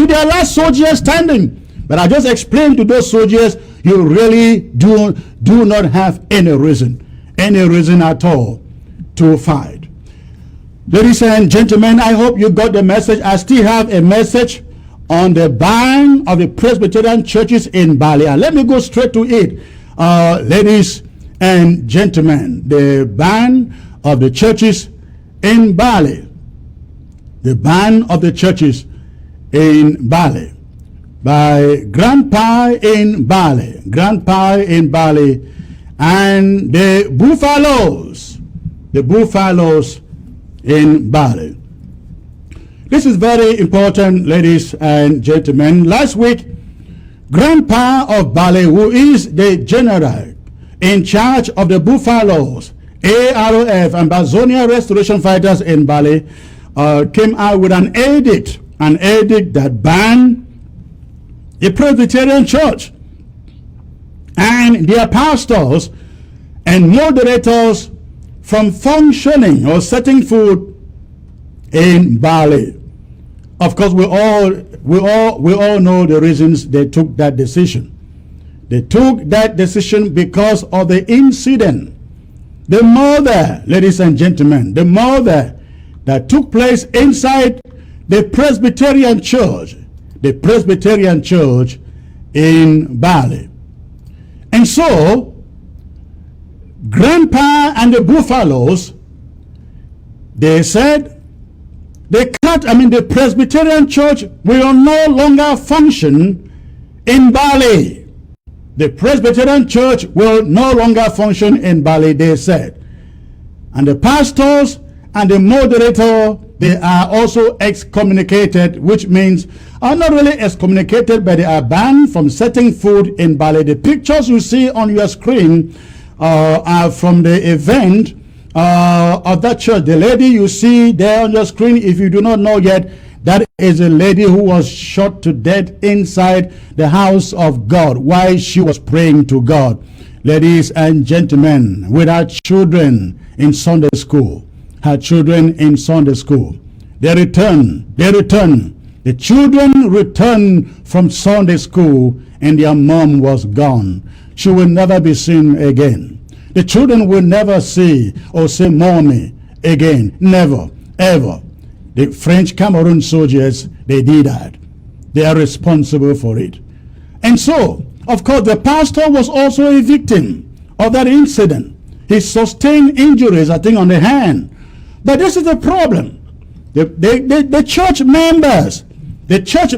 their last soldier standing. But I just explained to those soldiers, you really do not have any reason at all to fight. Ladies and gentlemen, I hope you got the message. I still have a message on the ban of the Presbyterian churches in Bali. And let me go straight to it. Ladies and gentlemen, the ban of the churches in Bali. The ban of the churches in Bali by Grandpa in Bali, and the Buffaloes in Bali. This is very important, ladies and gentlemen. Last week, Grandpa of Bali, who is the general in charge of the Buffaloes, AROF, Ambazonia Restoration Fighters in Bali, came out with an edict that banned the Presbyterian Church and their pastors and moderators from functioning or setting foot in Bali. Of course, we all know the reasons they took that decision. They took that decision because of the incident. The murder, ladies and gentlemen, the murder that took place inside the Presbyterian Church in Bali. And so, Grandpa and the Buffaloes They said the Presbyterian Church will no longer function in Bali. The Presbyterian Church will no longer function in Bali, they said. And the pastors and the moderator, they are also excommunicated, which means are not really excommunicated, but they are banned from setting foot in Bali. The pictures you see on your screen are from the event of that church. The lady you see there on your screen, if you do not know yet, that is a lady who was shot to death inside the house of God while she was praying to God. Ladies and gentlemen, with her children in Sunday school, they return. The children returned from Sunday school and their mom was gone. She will never be seen again. The children will never see or say mommy again. Never, ever. The French Cameroon soldiers, they did that. They are responsible for it. And so, of course, the pastor was also a victim of that incident. He sustained injuries, I think, on the hand. But this is the problem. The church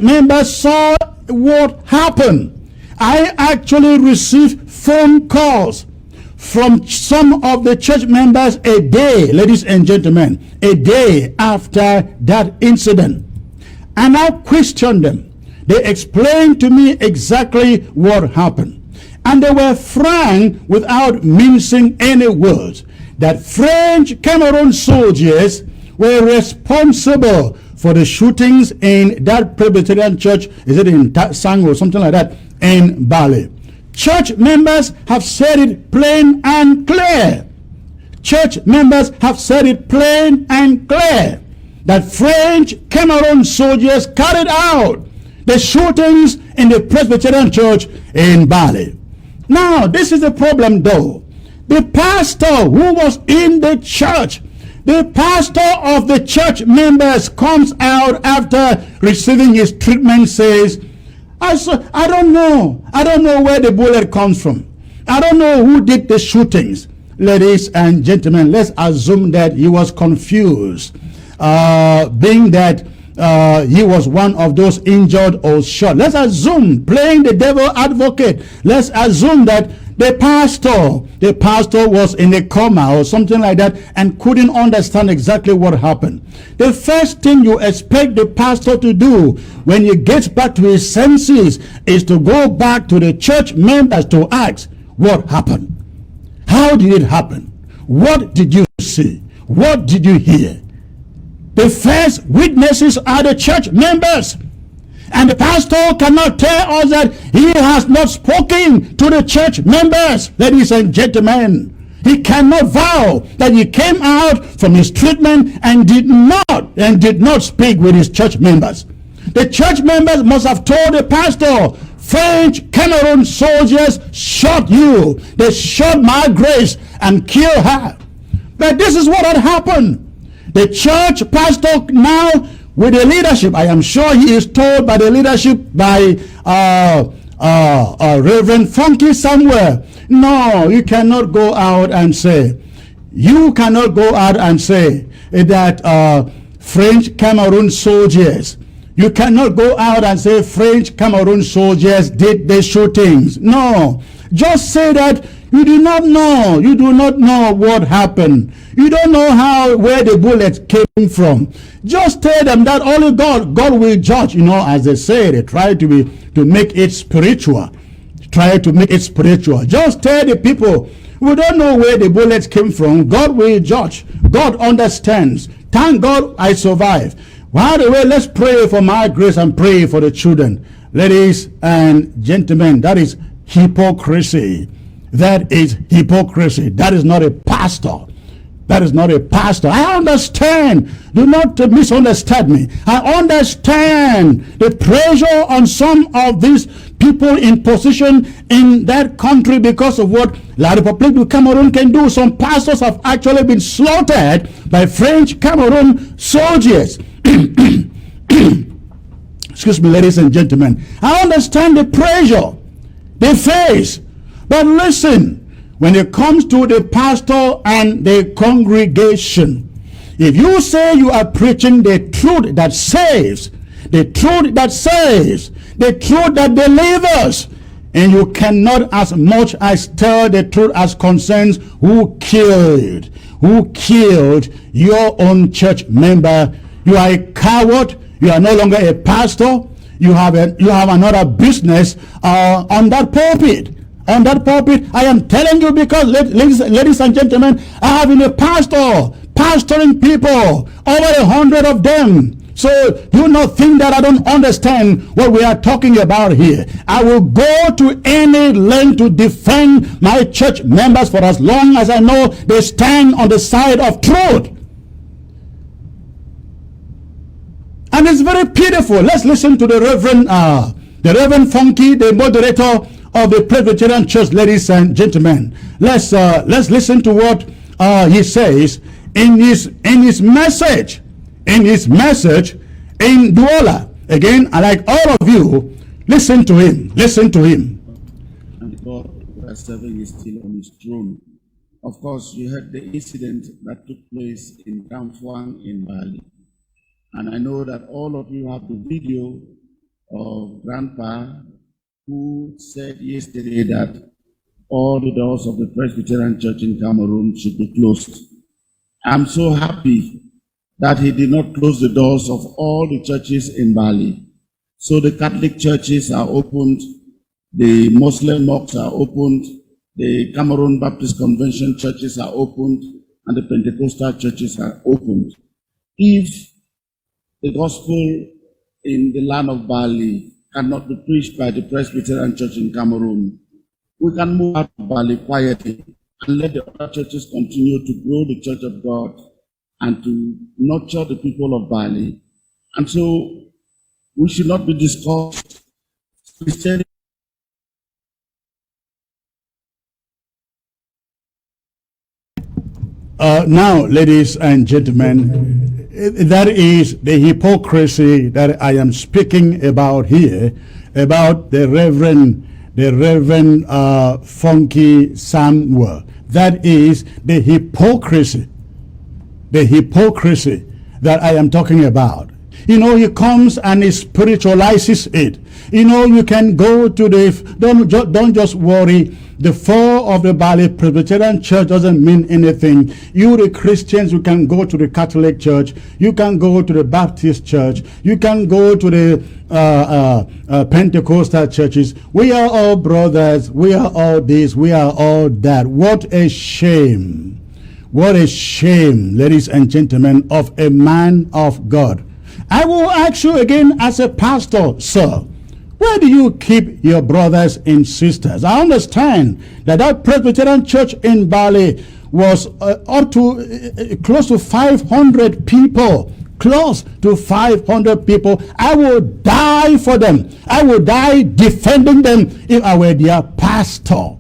members saw what happened. I actually received phone calls from some of the church members a day, ladies and gentlemen, a day after that incident. And I questioned them. They explained to me exactly what happened. And they were frank without mincing any words that French Cameroon soldiers were responsible for the shootings in that Presbyterian church, is it in Sang or something like that, in Bali. Church members have said it plain and clear. Church members have said it plain and clear that French Cameroon soldiers carried out the shootings in the Presbyterian church in Bali. Now, this is the problem though. The pastor who was in the church, the pastor of the church members comes out after receiving his treatment, says, I don't know where the bullet comes from. I don't know who did the shootings. Ladies and gentlemen, let's assume that he was confused, being that he was one of those injured or shot. Let's assume, playing the devil advocate, let's assume that the pastor was in a coma or something like that and couldn't understand exactly what happened. The first thing you expect the pastor to do when he gets back to his senses is to go back to the church members to ask, what happened? How did it happen? What did you see? What did you hear? The first witnesses are the church members. And the pastor cannot tell us that he has not spoken to the church members. Ladies and gentlemen, he cannot vow that he came out from his treatment and did not speak with his church members. The church members must have told the pastor, French Cameroon soldiers shot you. They shot my grace and killed her. But this is what had happened. The church pastor now, with the leadership, I am sure he is told by the leadership, by Reverend Funky somewhere, no, you cannot go out and say that French Cameroon soldiers, you cannot go out and say French Cameroon soldiers did the shootings. No, just say that you do not know what happened. You don't know where the bullets came from. Just tell them that only God will judge. As they say, they try to make it spiritual. Just tell the people, we don't know where the bullets came from. God will judge. God understands. Thank God I survived. By the way, let's pray for my grace and pray for the children. Ladies and gentlemen, that is hypocrisy. That is hypocrisy. That is not a pastor. That is not a pastor. I understand. Do not misunderstand me. I understand the pressure on some of these people in position in that country because of what La République du Cameroon can do. Some pastors have actually been slaughtered by French Cameroon soldiers. Excuse me, ladies and gentlemen. I understand the pressure they face. But listen, when it comes to the pastor and the congregation, If you say you are preaching the truth that saves, the truth that saves, the truth that delivers, and you cannot as much as tell the truth as concerns who killed your own church member, you are a coward. You are no longer a pastor. You have another business on that pulpit. On that pulpit, I am telling you, because ladies and gentlemen, I have been a pastor, pastoring people, over 100 of them. So do not think that I don't understand what we are talking about here. I will go to any length to defend my church members for as long as I know they stand on the side of truth. And it's very pitiful. Let's listen to the Reverend Funky, the moderator of the Presbyterian Church, ladies and gentlemen. Let's listen to what he says in his message. In his message in Douala. Again, I like all of you, listen to him. Listen to him. And God who is serving is still on his throne. Of course, you heard the incident that took place in Damfuang in Bali. And I know that all of you have the video of Grandpa, who said yesterday that all the doors of the Presbyterian Church in Cameroon should be closed. I'm so happy that he did not close the doors of all the churches in Bali. So the Catholic churches are opened, the Muslim mosques are opened, the Cameroon Baptist Convention churches are opened, and the Pentecostal churches are opened. If the gospel in the land of Bali cannot be preached by the Presbyterian Church in Cameroon, we can move out of Bali quietly and let the other churches continue to grow the Church of God and to nurture the people of Bali. And so we should not be discouraged. Now, ladies and gentlemen, that is the hypocrisy that I am speaking about here, about the Reverend Funky Samuel. That is the hypocrisy that I am talking about. You know, he comes and he spiritualizes it. You know, you can go to don't just worry. The fall of the Bali Presbyterian Church doesn't mean anything. You, the Christians, you can go to the Catholic Church. You can go to the Baptist Church. You can go to the Pentecostal churches. We are all brothers. We are all this. We are all that. What a shame. What a shame, ladies and gentlemen, of a man of God. I will ask you again as a pastor, sir, where do you keep your brothers and sisters? I understand that Presbyterian church in Bali was up to close to 500 people. Close to 500 people. I will die for them. I will die defending them if I were their pastor.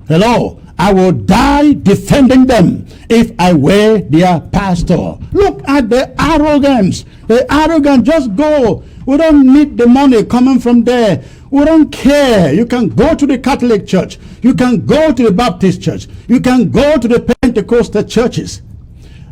Hello? I will die defending them if I were their pastor. Look at the arrogance. The arrogant, just go. We don't need the money coming from there. We don't care. You can go to the Catholic Church. You can go to the Baptist Church. You can go to the Pentecostal churches.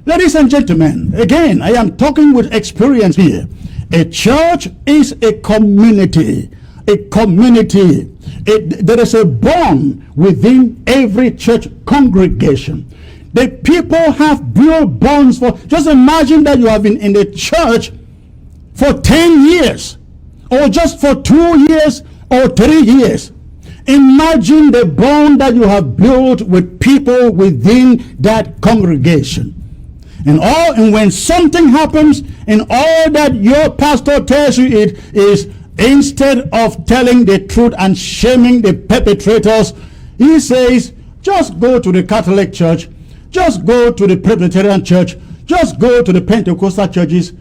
Ladies and gentlemen, again, I am talking with experience here. A church is a community. A community. There is a bond within every church congregation. The people have built bonds for, just imagine that you have been in the church for 10 years, or just for 2 years or 3 years. Imagine the bond that you have built with people within that congregation. And when something happens, and all that your pastor tells you it is, instead of telling the truth and shaming the perpetrators, he says, just go to the Catholic Church, just go to the Presbyterian Church, just go to the Pentecostal churches.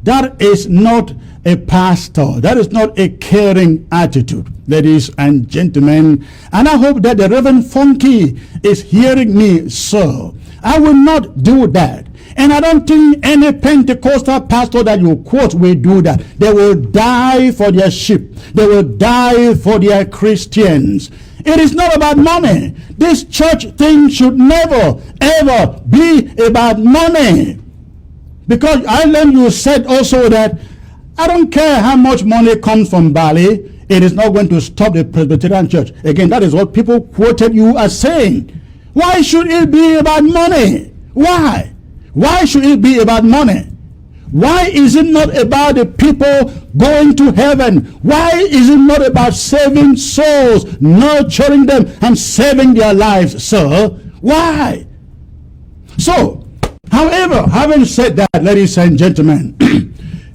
That is not a pastor. That is not a caring attitude, ladies and gentlemen. And I hope that the Reverend Funky is hearing me, sir. I will not do that. And I don't think any Pentecostal pastor that you quote will do that. They will die for their sheep. They will die for their Christians. It is not about money. This church thing should never, ever be about money. Because Ireland, you said also that I don't care how much money comes from Bali, it is not going to stop the Presbyterian Church. Again, that is what people quoted you as saying. Why should it be about money? Why? Why should it be about money? Why is it not about the people going to heaven? Why is it not about saving souls, nurturing them, and saving their lives, sir? Why? So, however, having said that, ladies and gentlemen,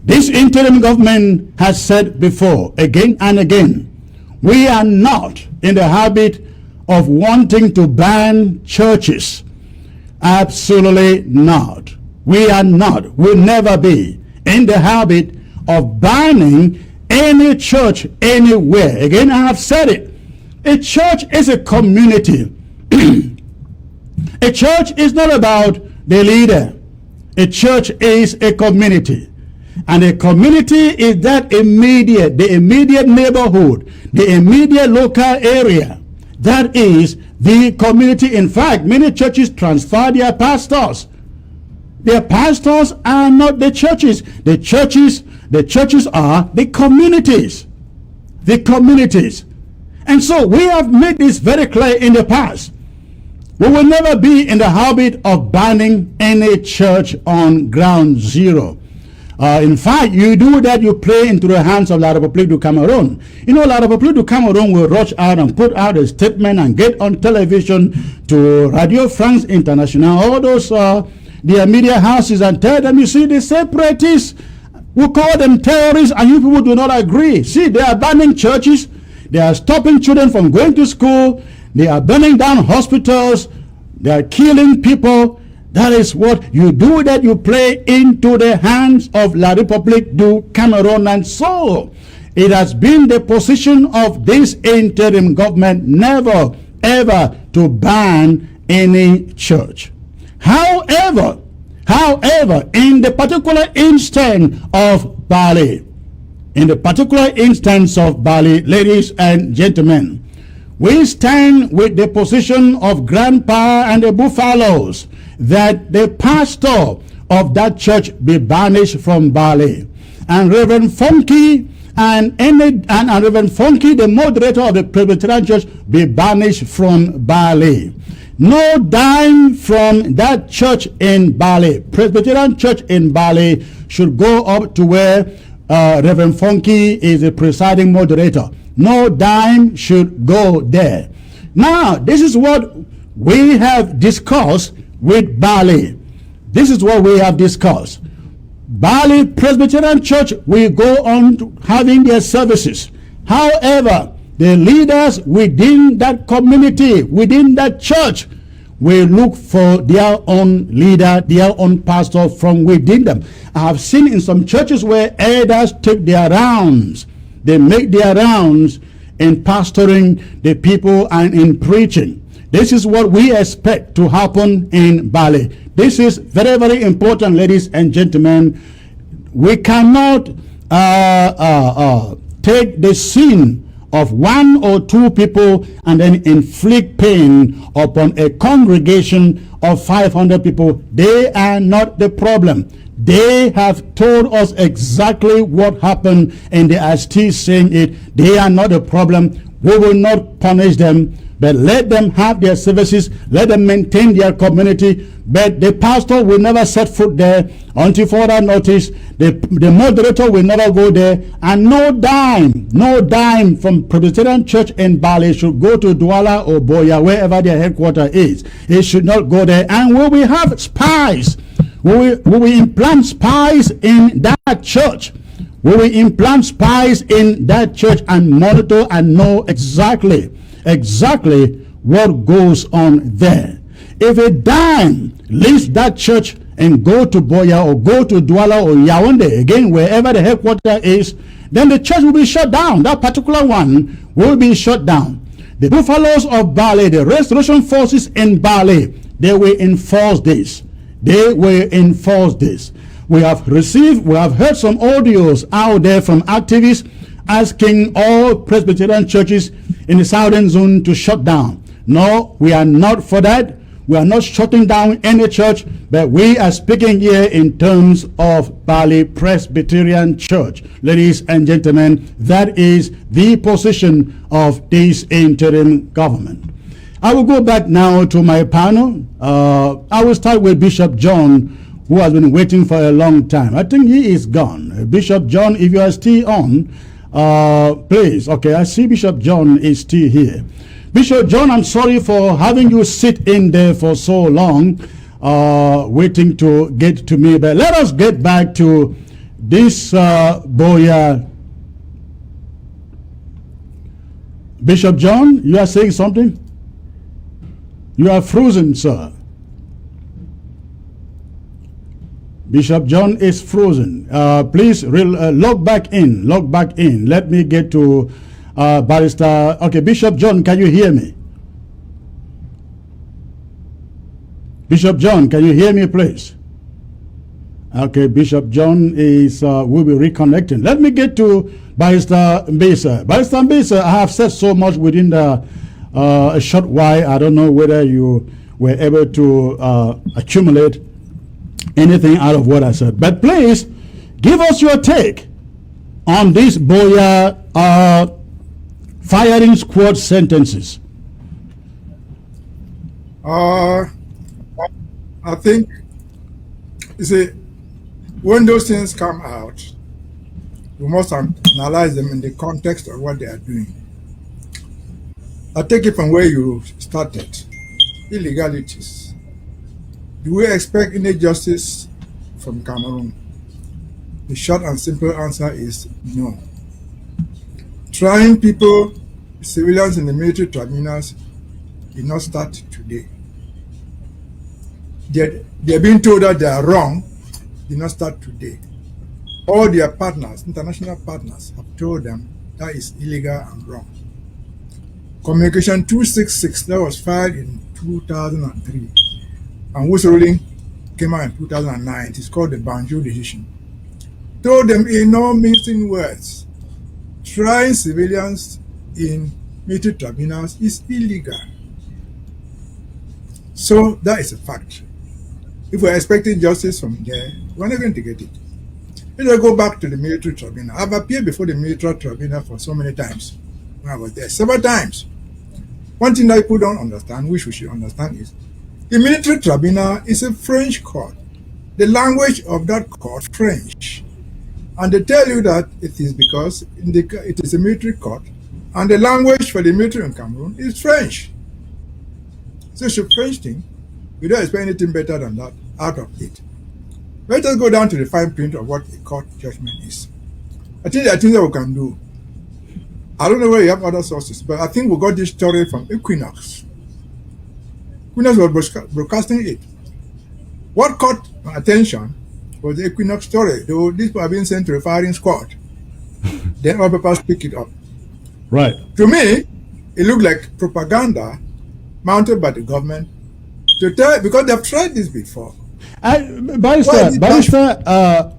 this interim government has said before, again and again, we are not in the habit of wanting to ban churches. Absolutely not. We are not, will never be in the habit of banning any church anywhere. Again, I have said it. A church is a community. A church is not about the leader. A church is a community. And a community is that immediate, the immediate neighborhood, the immediate local area. That is the community. In fact, many churches transfer their pastors. Their pastors are not the churches. The churches are the communities. The communities. And so we have made this very clear in the past. We will never be in the habit of banning any church on ground zero. In fact, you do that, you play into the hands of La République du Cameroon. You know, La République du Cameroon will rush out and put out a statement and get on television to Radio France International, all those their media houses, and tell them, you see, the separatists, we call them terrorists, and you people do not agree. See, they are banning churches, they are stopping children from going to school, they are burning down hospitals, they are killing people. That is what you do, that you play into the hands of La République du Cameroon. And so it has been the position of this interim government never ever to ban any church. However, in the particular instance of Bali, ladies and gentlemen, we stand with the position of Grandpa and the Buffaloes that the pastor of that church be banished from Bali, and Reverend Funky and Reverend Funky, the moderator of the Presbyterian Church, be banished from Bali. No dime from that church in Bali, Presbyterian Church in Bali, should go up to where Reverend Funky is the presiding moderator. No dime should go there. Now, this is what we have discussed with Bali. This is what we have discussed. Bali Presbyterian Church will go on to having their services. However, the leaders within that community, within that church, will look for their own leader, their own pastor from within them. I have seen in some churches where elders take their rounds. They make their rounds in pastoring the people and in preaching. This is what we expect to happen in Bali. This is very, very important, ladies and gentlemen. We cannot take the sin of one or two people and then inflict pain upon a congregation of 500 people. They are not the problem. They have told us exactly what happened, and they are still saying it. They are not the problem. We will not punish them, but let them have their services, let them maintain their community. But the pastor will never set foot there until further notice. The moderator will never go there, and no dime from Presbyterian Church in Bali should go to Douala or Boya, wherever their headquarters is. It should not go there. And we will have spies. We will implant spies in that church. We will implant spies in that church and monitor and know exactly what goes on there. If a dime leaves that church and go to Boya or go to Douala or Yaoundé, again, wherever the headquarters is, then the church will be shut down. That particular one will be shut down. The Buffaloes of Bali, the restoration forces in Bali, they will enforce this. They will enforce this. We have heard some audios out there from activists asking all Presbyterian churches in the southern zone to shut down. No, we are not for that. We are not shutting down any church, but we are speaking here in terms of Bali Presbyterian Church. Ladies and gentlemen, that is the position of this interim government. I will go back now to my panel. I will start with Bishop John, who has been waiting for a long time. I think he is gone. Bishop John, if you are still on, please. Okay, I see Bishop John is still here. Bishop John, I'm sorry for having you sit in there for so long, waiting to get to me. But let us get back to this Boya. Bishop John, you are saying something? You are frozen, sir. Bishop John is frozen. Please log back in. Log back in. Let me get to Barrister. Okay, Bishop John, can you hear me? Bishop John, can you hear me, please? Okay, Bishop John is will be reconnecting. Let me get to Barrister Mbisa. Barrister Mbisa, I have said so much within the a short while. I don't know whether you were able to accumulate anything out of what I said. But please, give us your take on these Boya firing squad sentences. I think, you see, when those things come out, we must analyze them in the context of what they are doing. I take it from where you started. Illegalities. Do we expect any justice from Cameroon? The short and simple answer is no. Trying people, civilians in the military tribunals, did not start today. They're being told that they are wrong, did not start today. All their partners, international partners, have told them that is illegal and wrong. Communication 266 that was filed in 2003 and whose ruling came out in 2009, it is called the Banjul decision, told them in no mincing words, trying civilians in military tribunals is illegal. So that is a fact. If we're expecting justice from there, we're not going to get it. Let's go back to the military tribunal. I've appeared before the military tribunal for so many times. When I was there, several times. One thing that people don't understand, which we should understand, is the military tribunal is a French court. The language of that court, French. And they tell you that it is because it is a military court, and the language for the military in Cameroon is French. So it's a French thing. We don't expect anything better than that out of it. Let us go down to the fine print of what a court judgment is. I think there are things that we can do. I don't know where you have other sources, but I think we got this story from Equinox. Equinox was broadcasting it. What caught my attention was the Equinox story, though this was being sent to a firing squad. Then other people pick it up. Right. To me, it looked like propaganda mounted by the government to tell, because they've tried this before. Barrister,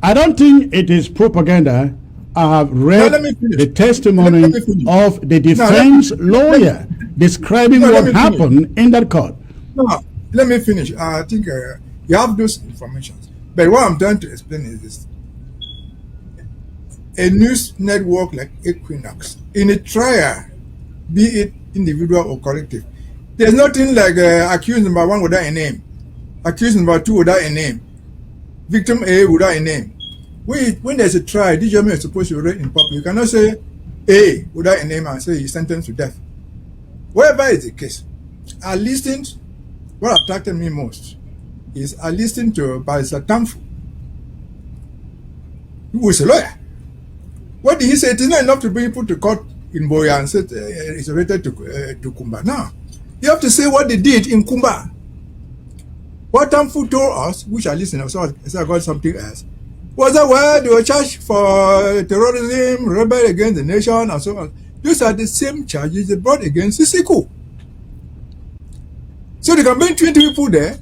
I don't think it is propaganda. I have read the testimony of the defense lawyer describing what happened in that court. No, let me finish. I think you have those information. But what I'm trying to explain is this. A news network like Equinox, in a trial, be it individual or collective, there's nothing like accused number 1 without a name, accused number 2 without a name, victim A without a name. When there's a trial, this gentleman is supposed to read in public. You cannot say A without a name and say he's sentenced to death. Whatever is the case, I listened. What attracted me most is I listened to Barrister Tamfu, who is a lawyer. What did he say? It is not enough to bring people to court in Boya and say it's related to Kumba. No, you have to say what they did in Kumba. What Tamfu told us, which I listened, so I got something else, was that where they were charged for terrorism, rebel against the nation, and so on. Those are the same charges they brought against Sisiku. So they can bring 20 people there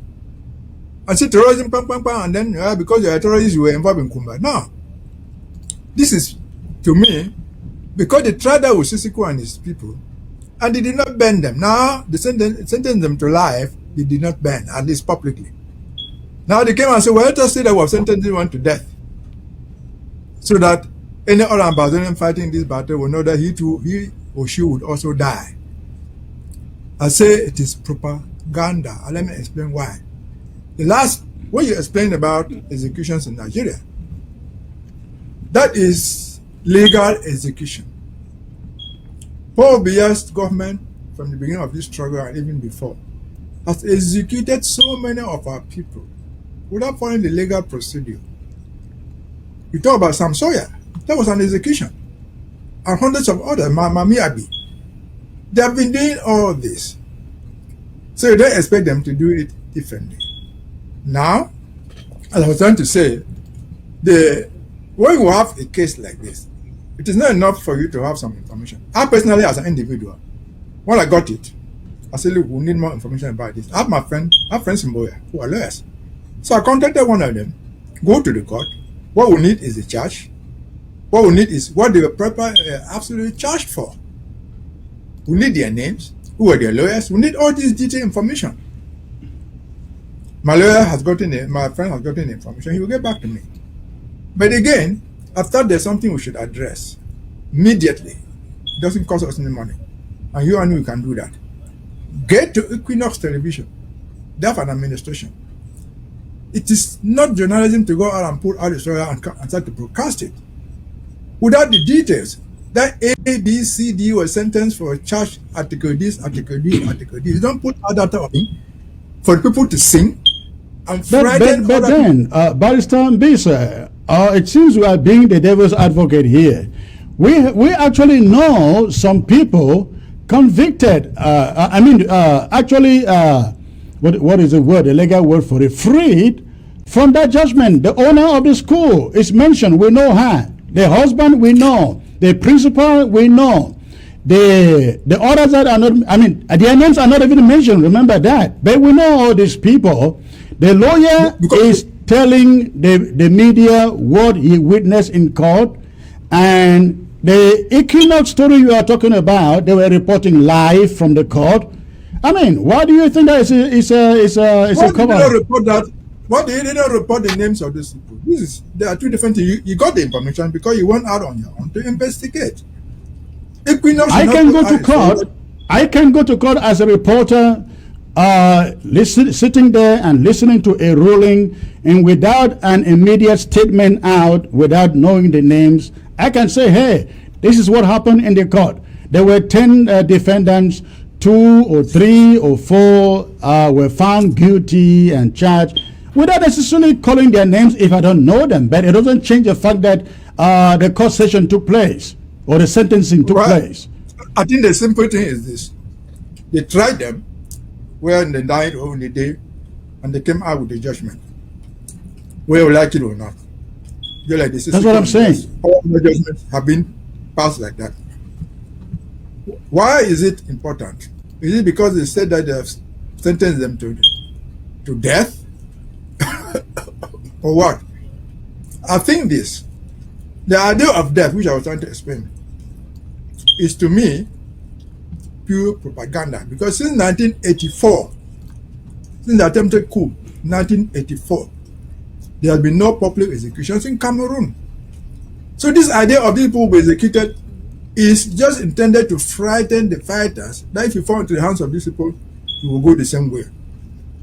and say terrorism, and then because you are terrorists, you were involved in Kumba. No. This is, to me, because they tried that with Sisiku and his people, and they did not bend them. Now, they sentenced them to life he did not burn, at least publicly. Now they came and said, well, let us say that we have sentenced one to death, so that any other Ambazonian fighting this battle will know that he or she would also die. I say it is propaganda, and let me explain why. When you explained about executions in Nigeria, that is legal execution. Paul Biya's government, from the beginning of this struggle and even before, has executed so many of our people without following the legal procedure. You talk about Sam Sawyer, that was an execution. And hundreds of others, Mami Abi. They have been doing all this. So you don't expect them to do it differently. Now, as I was trying to say, when you have a case like this, it is not enough for you to have some information. I personally, as an individual, when I got it, I said, look, we need more information about this. I have friends in Boya who are lawyers. So I contacted one of them, go to the court. What we need is the charge. What we need is what they were absolutely charged for. We need their names, who are their lawyers. We need all this detailed information. My friend has gotten the information. He will get back to me. But again, I thought there's something we should address immediately. It doesn't cost us any money. And you and we can do that. Get to Equinox Television. They have an administration. It is not journalism to go out and put out the story and start to broadcast it without the details. That A, B, C, D was sentenced for a charge, article this, article D, article D. You don't put out that type of thing for people to sing and frighten. But then, Barrister Mbisa, it seems we are being the devil's advocate here. We actually know some people convicted. What is the word? The legal word for it? Freed from that judgment. The owner of the school is mentioned. We know her. The husband, we know. The principal, we know. The others that are not, their names are not even mentioned. Remember that. But we know all these people. The lawyer is telling the media what he witnessed in court, and the Equinox story you are talking about, they were reporting live from the court. Why do you think that is a cover? Why did they not report the names of these people? There are two different things. You got the information because you went out on your own to investigate. Equinox I can go to court. I can go to court as a reporter, sitting there and listening to a ruling, and without an immediate statement out, without knowing the names, I can say, hey, this is what happened in the court. There were 10 defendants. 2 or 3 or 4 were found guilty and charged without necessarily calling their names if I don't know them. But it doesn't change the fact that the court session took place or the sentencing took place. I think the simple thing is this. They tried them when they died or on the day, and they came out with the judgment. Whether we like it or not. Like this. That's what I'm saying. All the judgments have been passed like that. Why is it important? Is it because they said that they have sentenced them to death? Or what? I think the idea of death, which I was trying to explain, is to me pure propaganda. Because since 1984, since the attempted coup, 1984, there has been no public executions in Cameroon. So this idea of people who were executed is just intended to frighten the fighters that if you fall into the hands of these people, you will go the same way.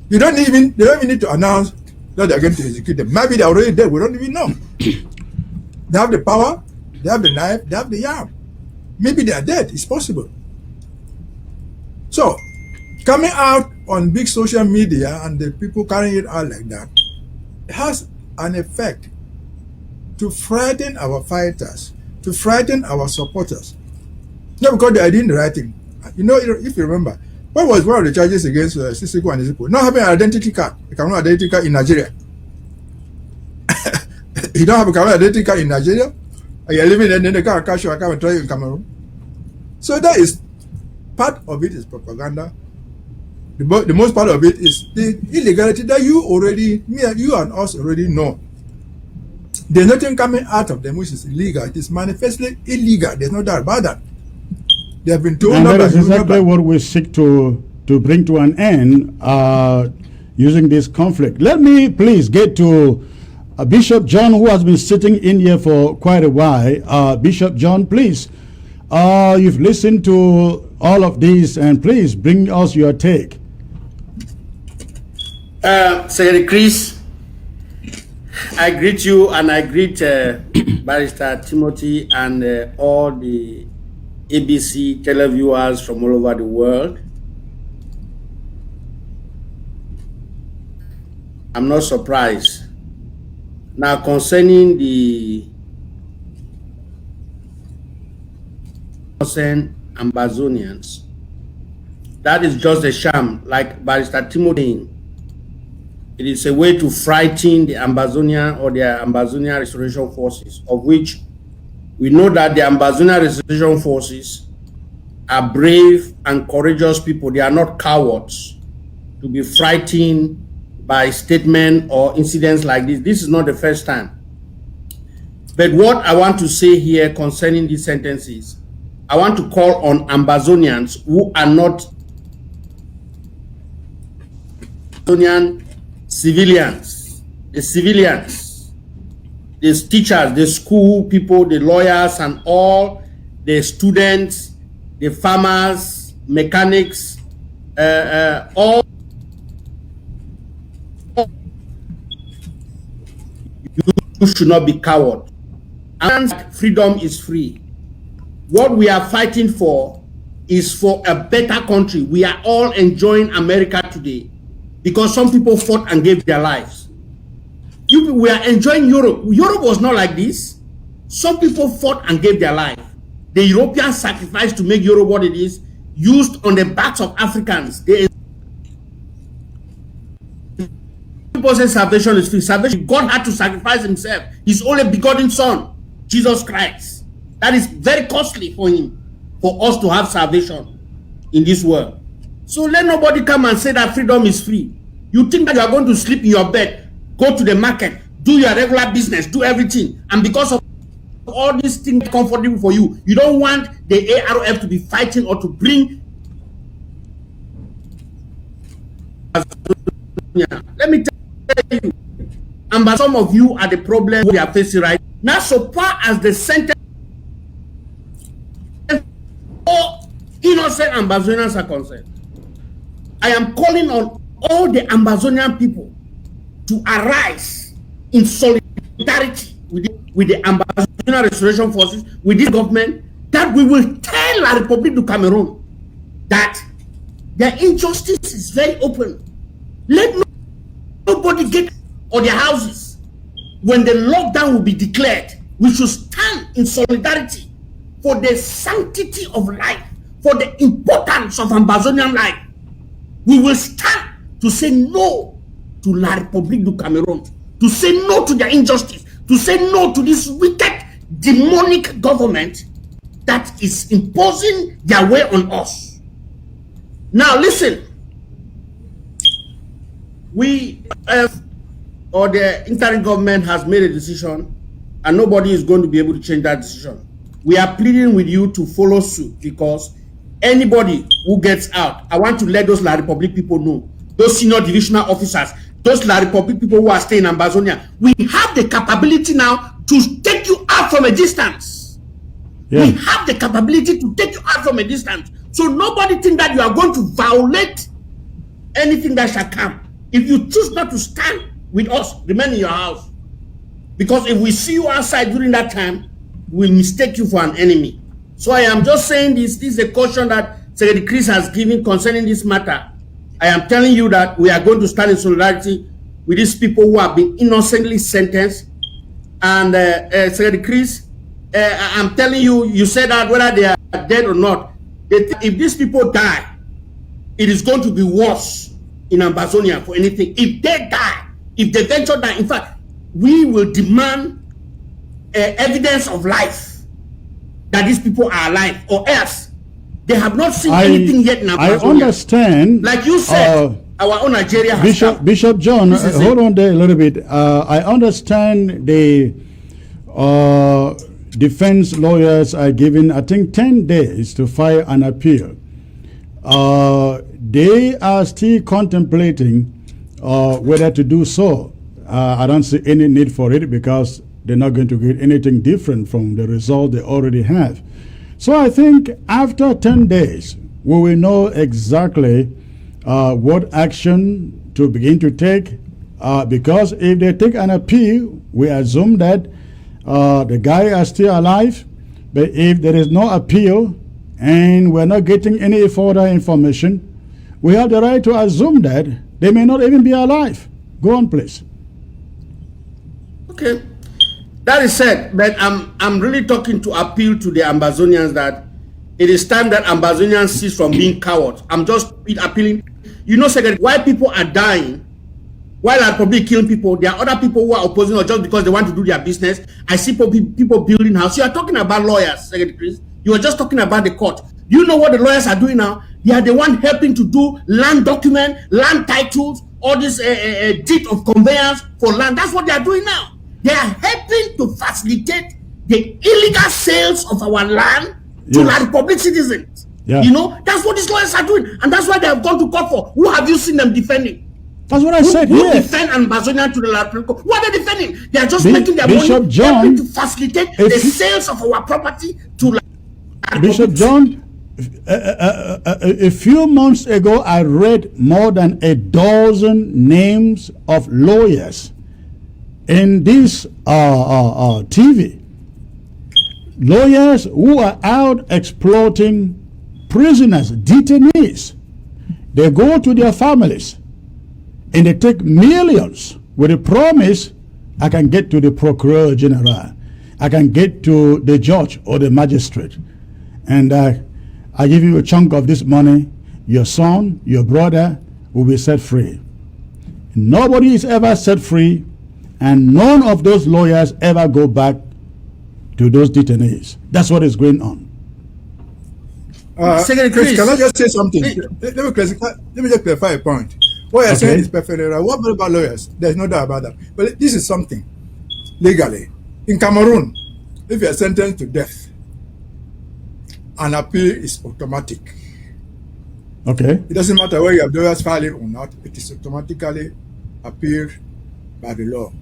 They don't even need to announce that they're going to execute them. Maybe they're already dead, we don't even know. They have the power, they have the knife, they have the arm. Maybe they are dead, it's possible. So, coming out on big social media and the people carrying it out like that has an effect to frighten our fighters, to frighten our supporters. Not because they are doing the right thing. You know, if you remember, what was one of the charges against Sisiku and Ezekiel? Not having an identity card, a Cameroon identity card in Nigeria. You don't have a Cameroon identity card in Nigeria, and you're living in the car, cash your account and try you in Cameroon. So that is, part of it is propaganda. The most part of it is the illegality that you and us already know. There's nothing coming out of them which is illegal. It is manifestly illegal. There's no doubt about that. They have been told. And that is exactly what we seek to to bring to an end using this conflict. Let me please get to Bishop John, who has been sitting in here for quite a while. Bishop John, please, you've listened to all of this, and please bring us your take. Secretary Chris, I greet you, and I greet Barrister Timothy and all the ABC televiewers from all over the world. I'm not surprised. Now, concerning the Ambazonians, that is just a sham, like Barrister Timothy. It is a way to frighten the Ambazonian or the Ambazonian Restoration Forces, of which we know that the Ambazonian Restoration Forces are brave and courageous people. They are not cowards to be frightened by statements or incidents like this. This is not the first time. But what I want to say here concerning these sentences, I want to call on Ambazonians who are not Ambazonian civilians, the teachers, the school people, the lawyers, and all the students, the farmers, mechanics, all. You should not be coward. And freedom is free. What we are fighting for is for a better country. We are all enjoying America today because some people fought and gave their lives. We are enjoying Europe. Europe was not like this. Some people fought and gave their life. The Europeans sacrificed to make Europe what it is, used on the backs of Africans. People say salvation is free. Salvation, God had to sacrifice himself, his only begotten son, Jesus Christ. That is very costly for him, for us to have salvation in this world. So let nobody come and say that freedom is free. You think that you are going to sleep in your bed, go to the market, do your regular business, do everything, and because of all these things comfortable for you, you don't want the ARF to be fighting or to bring. Let me tell you, and some of you are the problem we are facing right now. So far as the sentence for innocent Ambazonians are concerned, I am calling on all the Ambazonian people to arise in solidarity with the Ambazonian Restoration Forces, with this government, that we will tell La République du Cameroon that their injustice is very open. Let nobody get on their houses. When the lockdown will be declared, we should stand in solidarity for the sanctity of life, for the importance of Ambazonian life. We will stand to say no to La République du Cameroon, to say no to their injustice, to say no to this wicked, demonic government that is imposing their way on us. Now listen, we or the interim government has made a decision, and nobody is going to be able to change that decision. We are pleading with you to follow suit, because anybody who gets out, I want to let those La République people know, those senior divisional officers, those La République people who are staying in Ambazonia, we have the capability now to take you out from a distance. Yeah. We have the capability to take you out from a distance. So nobody think that you are going to violate anything that shall come. If you choose not to stand with us, remain in your house. Because if we see you outside during that time, we'll mistake you for an enemy. So I am just saying this is a caution that Secretary Chris has given concerning this matter. I am telling you that we are going to stand in solidarity with these people who have been innocently sentenced. And Secretary Chris, I'm telling you, you said that whether they are dead or not, if these people die, it is going to be worse in Ambazonia for anything. If they die, if they venture die, in fact, we will demand evidence of life that these people are alive, or else they have not seen anything yet in Ambazonia. I understand. Like you said, our own Nigeria has Bishop John, hold on there a little bit. I understand the defense lawyers are given, I think, 10 days to file an appeal. they are still contemplating whether to do so. I don't see any need for it because they're not going to get anything different from the result they already have. So I think after 10 days, we will know exactly what action to begin to take. Because if they take an appeal, we assume that the guy is still alive. But if there is no appeal and we're not getting any further information, we have the right to assume that they may not even be alive. Go on, please. Okay. That is said, but I'm really talking to appeal to the Ambazonians that it is time that Ambazonians cease from being cowards. I'm just appealing. You know, Secretary, why people are dying, while I'm probably killing people, there are other people who are opposing or just because they want to do their business. I see people building houses. You are talking about lawyers, Secretary Chris. You were just talking about the court. Do you know what the lawyers are doing now? They are the one helping to do land document, land titles, all this deed of conveyance for land. That's what they are doing now. They are helping to facilitate the illegal sales of our land to the public citizens. Yeah. You know, that's what these lawyers are doing. And that's why they have gone to court for. Who have you seen them defending? That's what I said. Who defend Ambazonia to the Supreme Court? What are they defending? They are just making their Bishop money John, to facilitate the sales of our property to Bishop John, a few months ago, I read more than a dozen names of lawyers in this TV. Lawyers who are out exploiting prisoners, detainees. They go to their families and they take millions with a promise, I can get to the Procureur General, I can get to the judge or the magistrate, and I give you a chunk of this money, your son, your brother will be set free. Nobody is ever set free, and none of those lawyers ever go back to those detainees. That's what is going on. Chris, can I just say something? Let me just clarify a point. What you're saying is perfectly right. What about lawyers? There's no doubt about that. But this is something legally. In Cameroon, if you are sentenced to death, an appeal is automatic. Okay. It doesn't matter whether you have lawyers filing or not, it is automatically appealed by the law.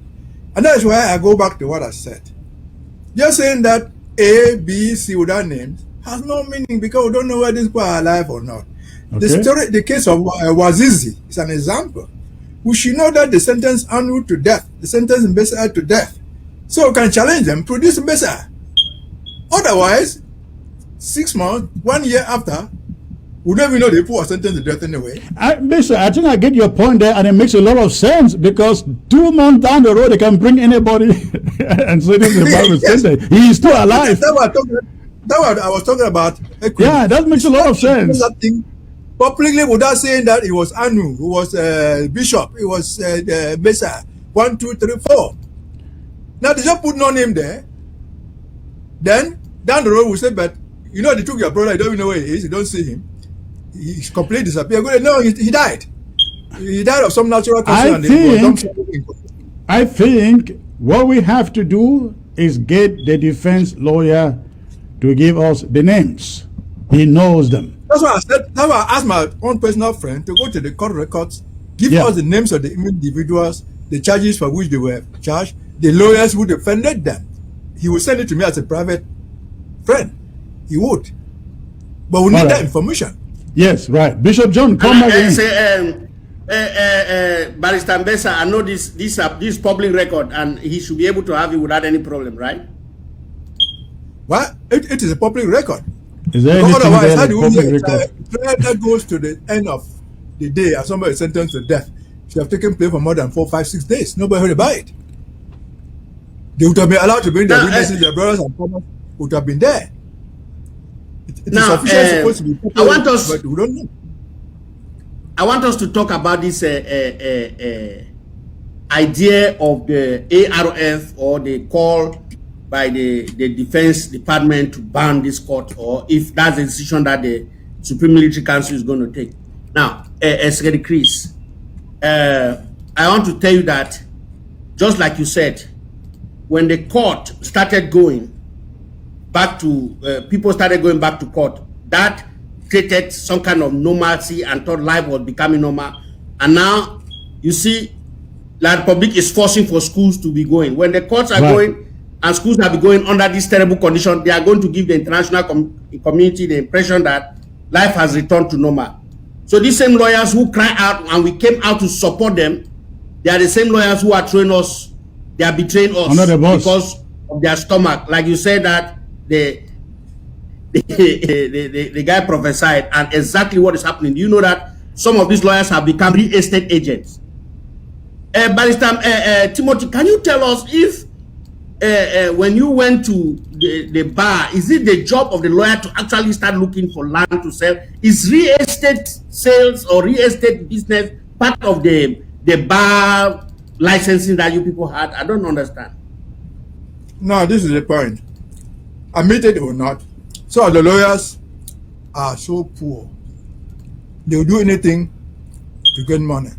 And that's why I go back to what I said. Just saying that A, B, C without names has no meaning because we don't know whether these people are alive or not. Okay. The case of Wazizi is an example. We should know that the sentence Anu to death, the sentence Mbesa to death. So we can challenge them, produce Mbesa. Otherwise, 6 months, 1 year after, we don't even know the people are sentenced to death anyway. I think I get your point there, and it makes a lot of sense because 2 months down the road, they can bring anybody and say this is the Bible sentence. He is still alive. That's what I was talking about. Yeah, that makes a lot of sense. Publicly, without saying that it was Anu, it was Bishop, it was Mesa, 1, 2, 3, 4. Now they just put no name there. Then down the road we say, but you know they took your brother, you don't even know where he is, you don't see him. He's completely disappeared. No, he died. He died of some natural cause. I think what we have to do is get the defense lawyer to give us the names. He knows them. That's why I said. That's why I asked my own personal friend to go to the court records, give us the names of the individuals, the charges for which they were charged, the lawyers who defended them. He would send it to me as a private friend. He would, but we need that information. Yes, right. Bishop John, come again. Barrister Mbesa, I know this public record, and he should be able to have it without any problem, right? Well, it is a public record. Is there otherwise, how do we that goes to the end of the day and somebody is sentenced to death? She have taken place for more than 4, 5, 6 days. Nobody heard about it. They would have been allowed to bring their witnesses, their brothers and fathers would have been there. It is officially supposed to be popular, but we don't know. I want us to talk about this idea of the ARF or the call by the Defense Department to ban this court, or if that's a decision that the Supreme Military Council is going to take. Now, Secretary Chris, I want to tell you that, just like you said, when the court started going back to, people started going back to court, that created some kind of normalcy and thought life was becoming normal. And now, you see, La Republic is forcing for schools to be going. When the courts are going and schools are going under this terrible condition, they are going to give the international community the impression that life has returned to normal. So these same lawyers who cry out and we came out to support them, they are the same lawyers who are throwing us, they are betraying us because of their stomach. Like you said that the guy prophesied, and exactly what is happening. You know that some of these lawyers have become real estate agents. Barrister Timothy, can you tell us if when you went to the bar, is it the job of the lawyer to actually start looking for land to sell? Is real estate sales or real estate business part of the bar licensing that you people had? I don't understand. No, this is the point. Admit it or not, some of the lawyers are so poor. They will do anything to get money.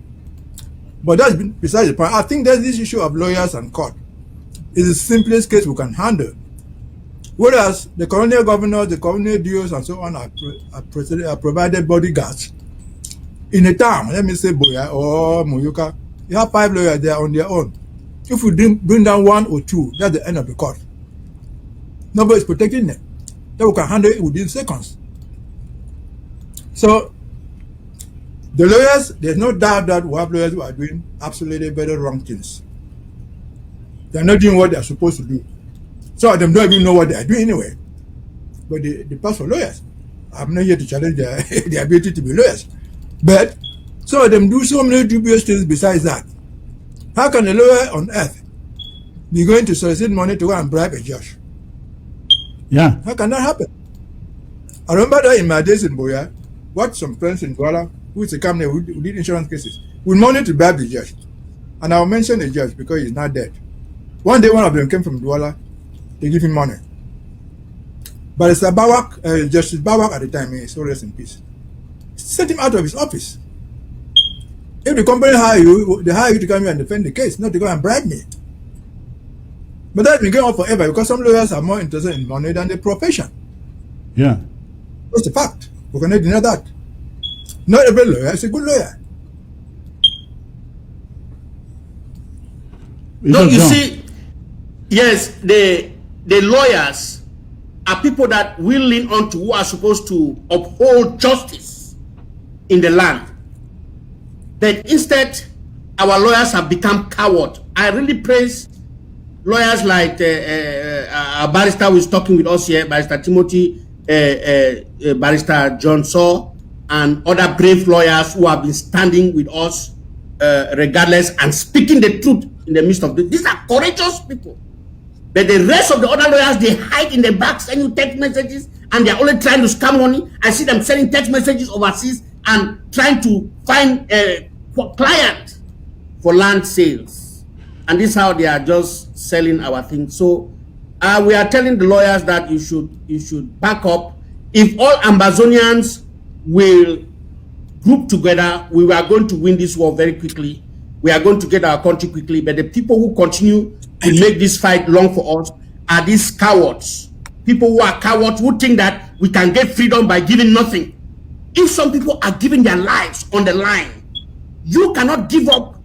But that's besides the point. I think that this issue of lawyers and court is the simplest case we can handle. Whereas the colonial governors, the colonial duos, and so on are provided bodyguards. In a town, let me say Boya or Muyuka, you have 5 lawyers there on their own. If you bring down 1 or 2, that's the end of the court. Nobody is protecting them. Then we can handle it within seconds. So, the lawyers, there's no doubt that we have lawyers who are doing absolutely very wrong things. They're not doing what they're supposed to do. Some of them don't even know what they are doing anyway. But they pass for lawyers. I'm not here to challenge their, their ability to be lawyers. But some of them do so many dubious things besides that. How can a lawyer on earth be going to solicit money to go and bribe a judge? Yeah. How can that happen? I remember that in my days in Boya, what some friends in Douala, who is a company who did insurance cases, with money to bribe the judge. And I'll mention the judge because he's not dead. One day, one of them came from Douala, they give him money. But it's Justice Bawak at the time, he so rest in peace, sent him out of his office. If the company hire you, they hire you to come here and defend the case, not to go and bribe me. But that's been going on forever because some lawyers are more interested in money than the profession. Yeah. That's the fact. We cannot deny that. Not every lawyer is a good lawyer. No, you see, yes, the lawyers are people that we lean on to, who are supposed to uphold justice in the land. But instead, our lawyers have become cowards. I really praise lawyers like a barrister who is talking with us here, Barrister Timothy, Barrister John Saw, and other brave lawyers who have been standing with us regardless and speaking the truth in the midst of this. These are courageous people. But the rest of the other lawyers, they hide in the back, sending text messages, and they're only trying to scam money. I see them sending text messages overseas and trying to find a client for land sales. And this is how they are just selling our things. So we are telling the lawyers that you should back up. If all Ambazonians will group together, we are going to win this war very quickly. We are going to get our country quickly. But the people who continue to make this fight long for us are these cowards. People who are cowards, who think that we can get freedom by giving nothing. If some people are giving their lives on the line, you cannot give up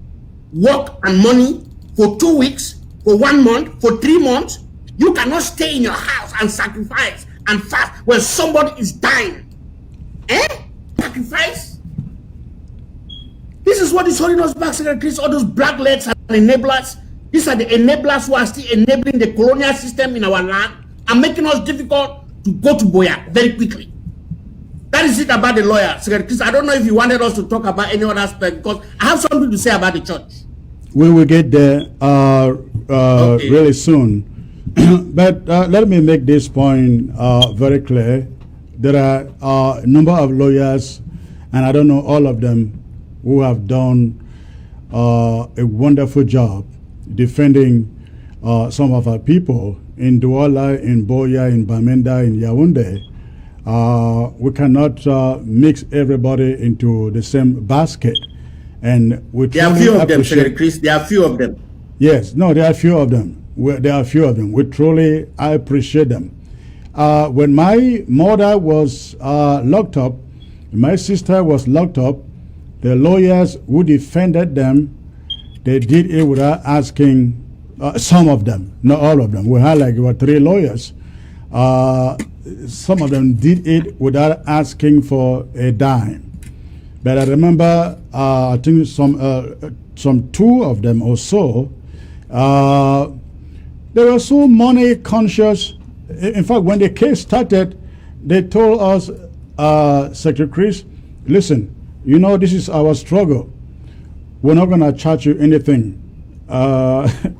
work and money for 2 weeks, for 1 month, for 3 months. You cannot stay in your house and sacrifice and fast when somebody is dying. Sacrifice? This is what is holding us back, Secretary. All those blacklegs and enablers. These are the enablers who are still enabling the colonial system in our land and making us difficult to go to Boya very quickly. That is it about the lawyer, Secretary. I don't know if you wanted us to talk about any other aspect, because I have something to say about the church. We will get there really soon. But let me make this point very clear. There are a number of lawyers, and I don't know all of them, who have done a wonderful job defending some of our people in Douala, in Boya, in Bamenda, in Yaoundé. We cannot mix everybody into the same basket. And we there are few of them, Secretary Chris. There are few of them. Yes, no, there are few of them. There are few of them. We truly, I appreciate them. when my mother was locked up, my sister was locked up, the lawyers who defended them, they did it without asking, some of them, not all of them. We had like about 3 lawyers. Some of them did it without asking for a dime. But I remember, I think some 2 of them or so, they were so money conscious. In fact, when the case started, they told us, Secretary Chris, listen, you know, this is our struggle. We're not going to charge you anything.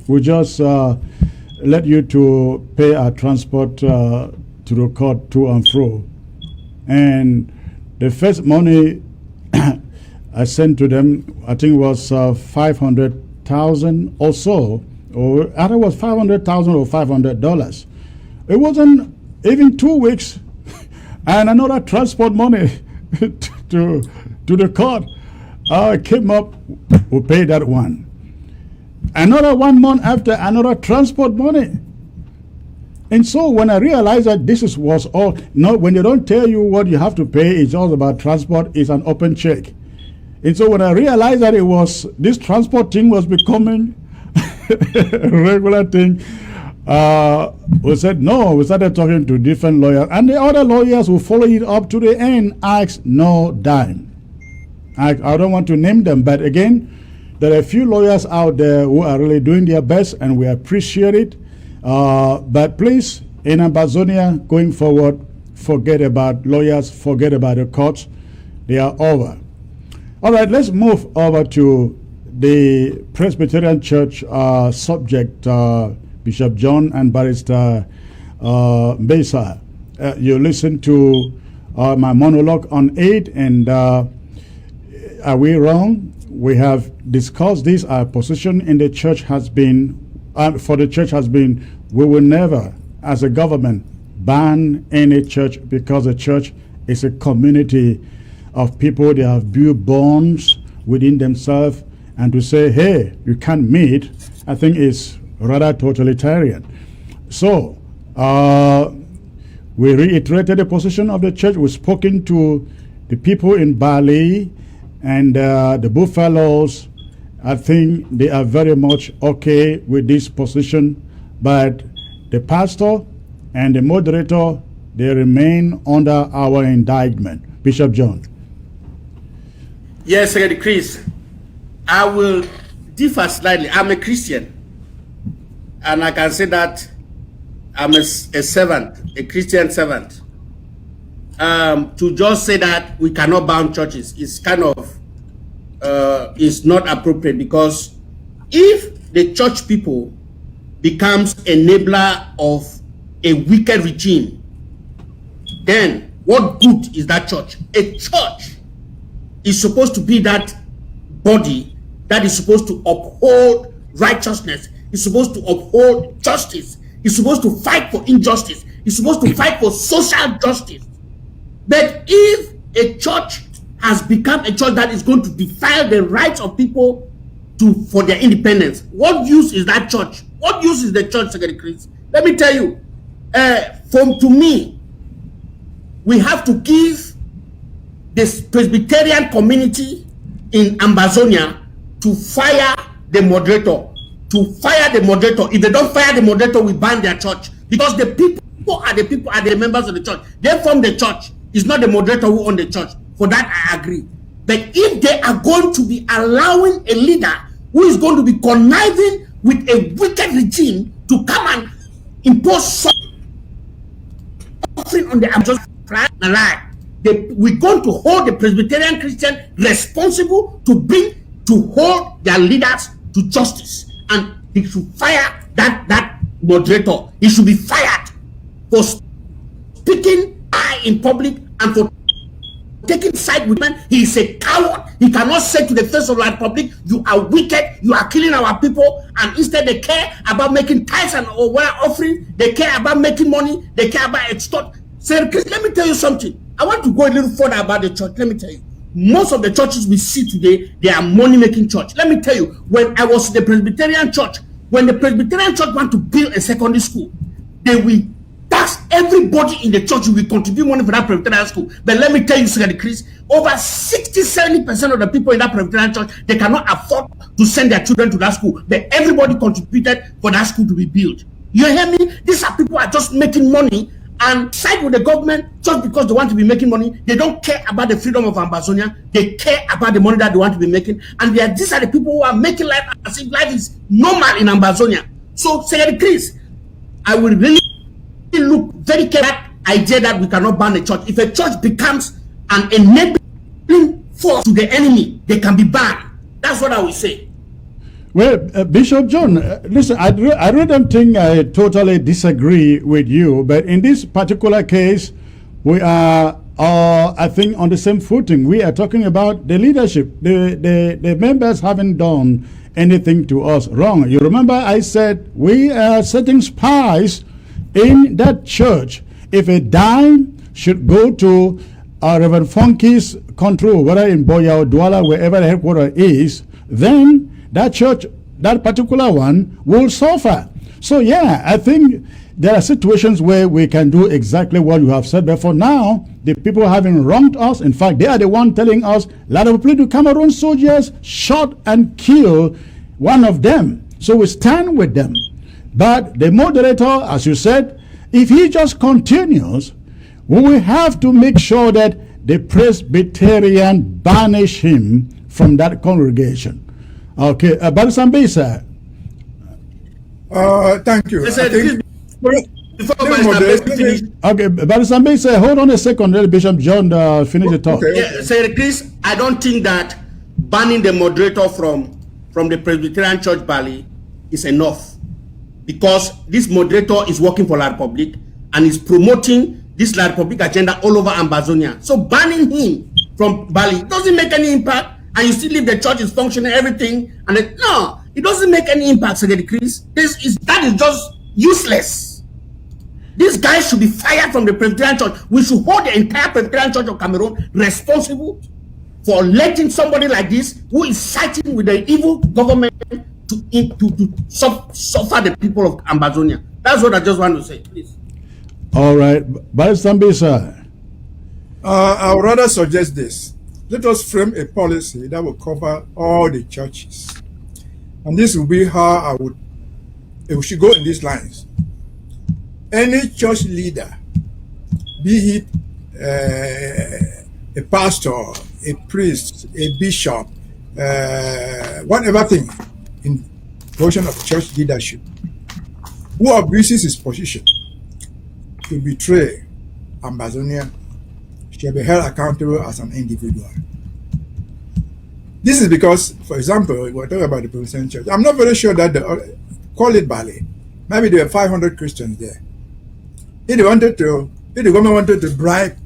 We just let you to pay our transport to the court to and fro. And the first money I sent to them, I think was 500,000 or so, or I think it was 500,000 or $500. It wasn't even 2 weeks, and another transport money to the court came up. We paid that one. Another 1 month after, another transport money. And so when I realized that was all, no, when they don't tell you what you have to pay, it's all about transport, it's an open check. And so when I realized that this transport thing was becoming a regular thing, we said no. We started talking to different lawyers, and the other lawyers who follow it up to the end asked no dime. I don't want to name them, but again, there are a few lawyers out there who are really doing their best, and we appreciate it. But please, in Ambazonia, going forward, forget about lawyers, forget about the courts. They are over. All right, let's move over to the Presbyterian Church subject, Bishop John and Barrister Mensah. You listened to my monologue on aid, and are we wrong? We have discussed this. Our position in the church has been, for the church has been, we will never, as a government, ban any church, because the church is a community of people. They have built bonds within themselves, and to say, hey, you can't meet, I think is rather totalitarian. So, we reiterated the position of the church. We've spoken to the people in Bali and the Buffaloes. I think they are very much okay with this position, but the pastor and the moderator, they remain under our indictment. Bishop John. Yes, Secretary Chris, I will differ slightly. I'm a Christian, and I can say that I'm a servant, a Christian servant. To just say that we cannot ban churches is kind of is not appropriate, because if the church people becomes enabler of a wicked regime, then what good is that church? A church is supposed to be that body that is supposed to uphold righteousness, is supposed to uphold justice, is supposed to fight for injustice, is supposed to fight for social justice. But if a church has become a church that is going to defile the rights of people for their independence, what use is that church? What use is the church, Secretary Chris? Let me tell you, to me, we have to give this Presbyterian community in Ambazonia to fire the moderator. To fire the moderator. If they don't fire the moderator, we ban their church. Because the people are the members of the church. They form the church. It's not the moderator who owns the church. For that, I agree. But if they are going to be allowing a leader who is going to be conniving with a wicked regime to come and impose suffering on the Amazon alive, we're going to hold the Presbyterian Christian responsible to hold their leaders to justice, and they should fire that moderator. He should be fired for speaking in public and for taking side with men. He is a coward. He cannot say to the face of the public, you are wicked, you are killing our people, and instead they care about making tithes and offering. They care about making money. They care about extort. Sir, let me tell you something. I want to go a little further about the church. Let me tell you, most of the churches we see today, they are money-making church. Let me tell you, when I was in the Presbyterian church, when the Presbyterian church want to build a secondary school, they will ask everybody in the church who will contribute money for that Presbyterian school. But let me tell you, Secretary Chris, over 60-70% of the people in that Presbyterian church, they cannot afford to send their children to that school. But everybody contributed for that school to be built. You hear me? These are people who are just making money and side with the government just because they want to be making money. They don't care about the freedom of Ambazonia. They care about the money that they want to be making. And these are the people who are making life as if life is normal in Ambazonia. So, Secretary Chris, I will really look very careful at that idea that we cannot ban a church. If a church becomes an enabling force to the enemy, they can be banned. That's what I will say. Well, Bishop John, listen, I really don't think I totally disagree with you, but in this particular case, we are, I think, on the same footing. We are talking about the leadership. The members haven't done anything to us wrong. You remember I said we are setting spies in that church. If a dime should go to Reverend Funky's control, whether in Boya or Douala, wherever the headquarters is, then that church, that particular one, will suffer. So yeah, I think there are situations where we can do exactly what you have said. But for now, the people having wronged us, in fact, they are the one telling us, a lot of people, Cameroon soldiers shot and killed one of them. So we stand with them. But the moderator, as you said, if he just continues, we will have to make sure that the Presbyterian banish him from that congregation. Okay, Balisambisa. Thank you. Okay, Balisambisa, hold on a second, let Bishop John finish the talk. Okay. Yeah, Senator Chris, I don't think that banning the moderator from the Presbyterian Church Bali is enough, because this moderator is working for La Republic and is promoting this La Republic agenda all over Ambazonia. So banning him from Bali doesn't make any impact. And you still leave the church is functioning, everything, and no, it doesn't make any impact, Secretary Chris. That is just useless. This guy should be fired from the Presbyterian Church. We should hold the entire Presbyterian Church of Cameroon responsible for letting somebody like this, who is siding with the evil government, to suffer the people of Ambazonia. That's what I just want to say, please. All right, Balisambisa. I would rather suggest this. Let us frame a policy that will cover all the churches. And this will be how we should go in these lines. Any church leader, be he a pastor, a priest, a bishop, whatever thing in portion of church leadership, who abuses his position to betray Ambazonia, shall be held accountable as an individual. This is because, for example, we're talking about the Presbyterian Church. I'm not very sure that call it Bali. Maybe there were 500 Christians there. If the government wanted to bribe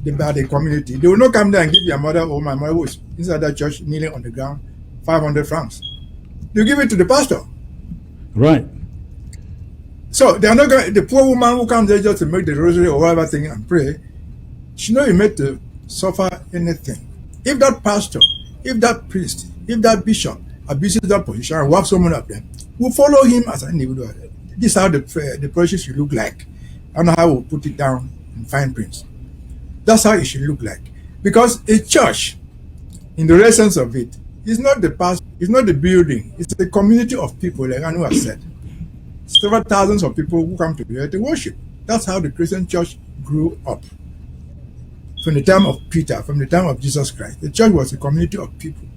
the Bali community, they will not come there and give your mother or my mother who is inside that church kneeling on the ground 500 francs. You give it to the pastor. Right. So they are not going. The poor woman who comes there just to make the rosary or whatever thing and pray, she not made to suffer anything. If that pastor, if that priest, if that bishop abuses that position and works someone up there, we'll follow him as an individual. This is how the process should look like. I don't know how we'll put it down in fine print. That's how it should look like. Because a church, in the essence of it, is not the pastor, it's not the building, it's the community of people, like Anu has said. Several thousands of people who come together to worship. That's how the Christian church grew up. From the time of Peter, from the time of Jesus Christ, the church was a community of people.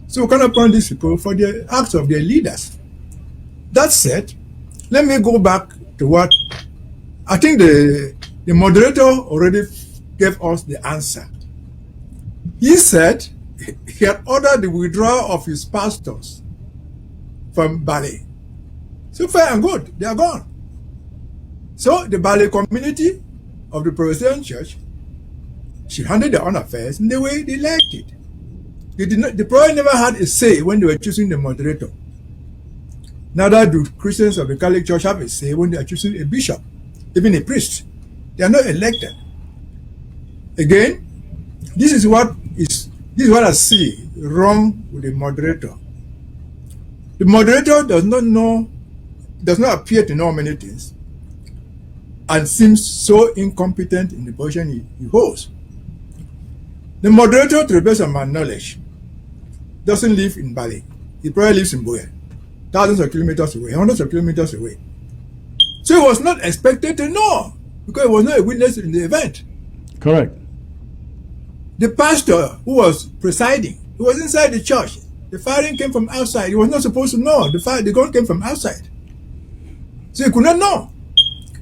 So we cannot punish these people for the acts of their leaders. That said, let me go back to what I think the moderator already gave us the answer. He said he had ordered the withdrawal of his pastors from Bali. So fair and good, they are gone. So the Bali community of the Presbyterian Church should handle their own affairs in the way they liked it. They probably never had a say when they were choosing the moderator. Neither do Christians of the Catholic Church have a say when they are choosing a bishop, even a priest. They are not elected. Again, this is what I see wrong with the moderator. The moderator does not appear to know many things. and seems so incompetent in the position he holds. The moderator, to the best of my knowledge, doesn't live in Bali. He probably lives in Buea, thousands of kilometers away, hundreds of kilometers away. So he was not expected to know because he was not a witness in the event. Correct. The pastor who was presiding, he was inside the church. The firing came from outside. He was not supposed to know. The gun came from outside. So he could not know.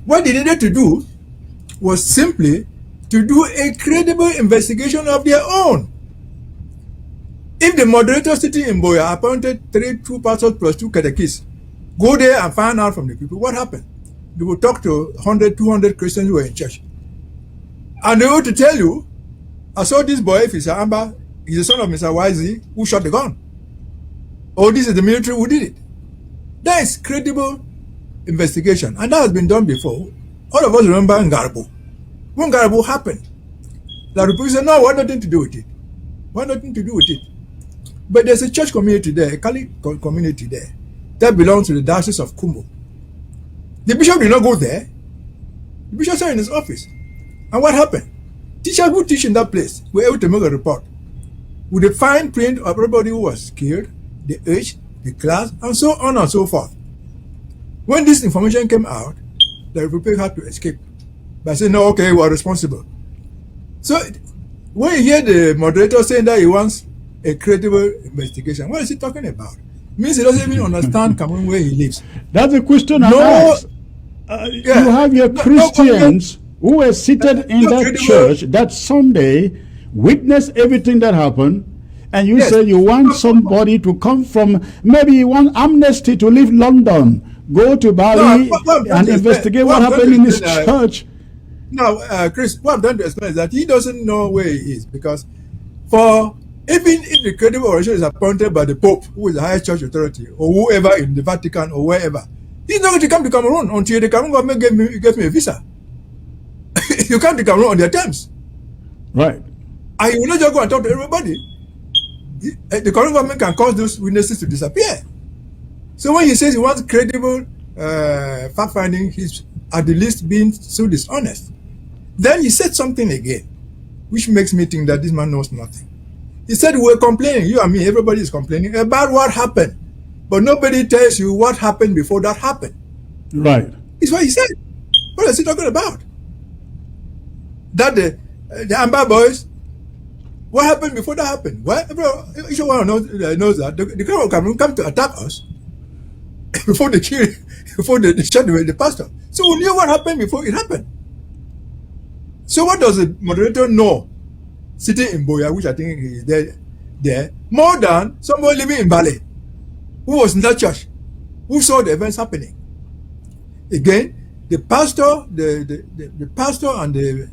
What they needed to do was simply to do a credible investigation of their own. If the moderator sitting in Buea appointed 2 pastors plus 2 catechists, go there and find out from the people what happened. They will talk to 100, 200 Christians who were in church. And they will to tell you, I saw this boy, if he's Amba, he's the son of Mr. YZ, who shot the gun. Or this is the military who did it. That is credible investigation. And that has been done before. All of us remember Ngarbo. When Ngarbo happened, the people said, no, what nothing to do with it. What nothing to do with it. But there's a church community there, a Catholic community there, that belongs to the Diocese of Kumbo. The bishop did not go there. The bishop sat in his office. And what happened? Teachers who teach in that place were able to make a report with a fine print of everybody who was killed, the age, the class, and so on and so forth. When this information came out, the people had to escape by saying, no, okay, we are responsible. So when you hear the moderator saying that he wants a credible investigation, what is he talking about? It means he doesn't even understand Cameroon where he lives. That's a question I asked. You have your Christians who were seated in that church that Sunday, witnessed everything that happened, and you say you want somebody to come from, maybe you want Amnesty to leave London, go to Bali and investigate what happened in his church. Now, Chris, what I'm trying to explain is that he doesn't know where he is, because even if the credible oration is appointed by the Pope, who is the highest church authority, or whoever in the Vatican or wherever, he's not going to come to Cameroon until the Cameroon government gave me a visa. You come to Cameroon on their terms. Right. And you will not just go and talk to everybody. The Cameroon government can cause those witnesses to disappear. So when he says he wants credible fact-finding, he's at the least being so dishonest. Then he said something again, which makes me think that this man knows nothing. He said, we're complaining, you and me, everybody is complaining about what happened. But nobody tells you what happened before that happened. Right. It's what he said. What is he talking about? That the Amba boys, what happened before that happened? Well, each one knows that the Cameroon come to attack us before they kill, before they shot the pastor. So we knew what happened before it happened. So what does the moderator know sitting in Buea, which I think is there, more than somebody living in Bali, who was in that church, who saw the events happening? Again, the pastor, the pastor and the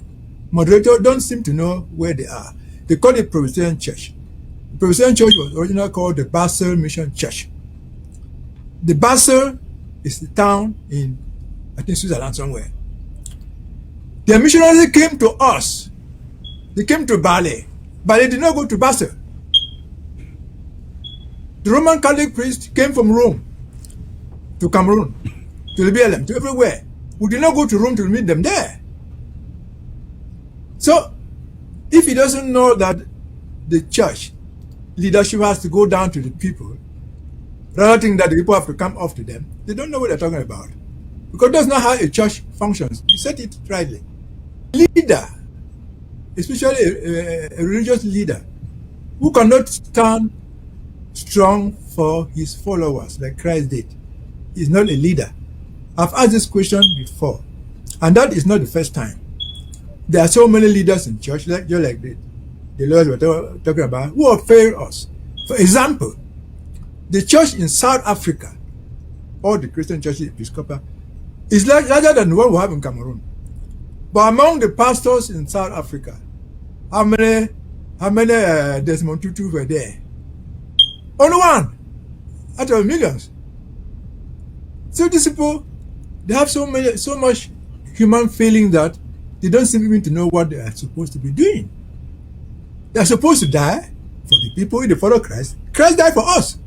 moderator don't seem to know where they are. They call it Presbyterian Church. The Presbyterian Church was originally called the Basel Mission Church. The Basel is the town in, I think, Switzerland somewhere. The missionaries came to us. They came to Bali, but they did not go to Basel. The Roman Catholic priest came from Rome to Cameroon, to Libya, to everywhere. We did not go to Rome to meet them there. So, if he doesn't know that the church leadership has to go down to the people, rather than that the people have to come off to them, they don't know what they're talking about. Because that's not how a church functions. You said it rightly. Leader, especially a religious leader, who cannot stand strong for his followers like Christ did, is not a leader. I've asked this question before, and that is not the first time. There are so many leaders in church, like the lawyers were talking about, who have failed us. For example, the church in South Africa, or the Christian church Episcopal, is larger than the one we have in Cameroon. But among the pastors in South Africa, how many Desmond Tutu were there? Only one out of millions. So these people, they have so much human feeling that they don't seem even to know what they are supposed to be doing. They are supposed to die for the people in the follow Christ. Christ died for us.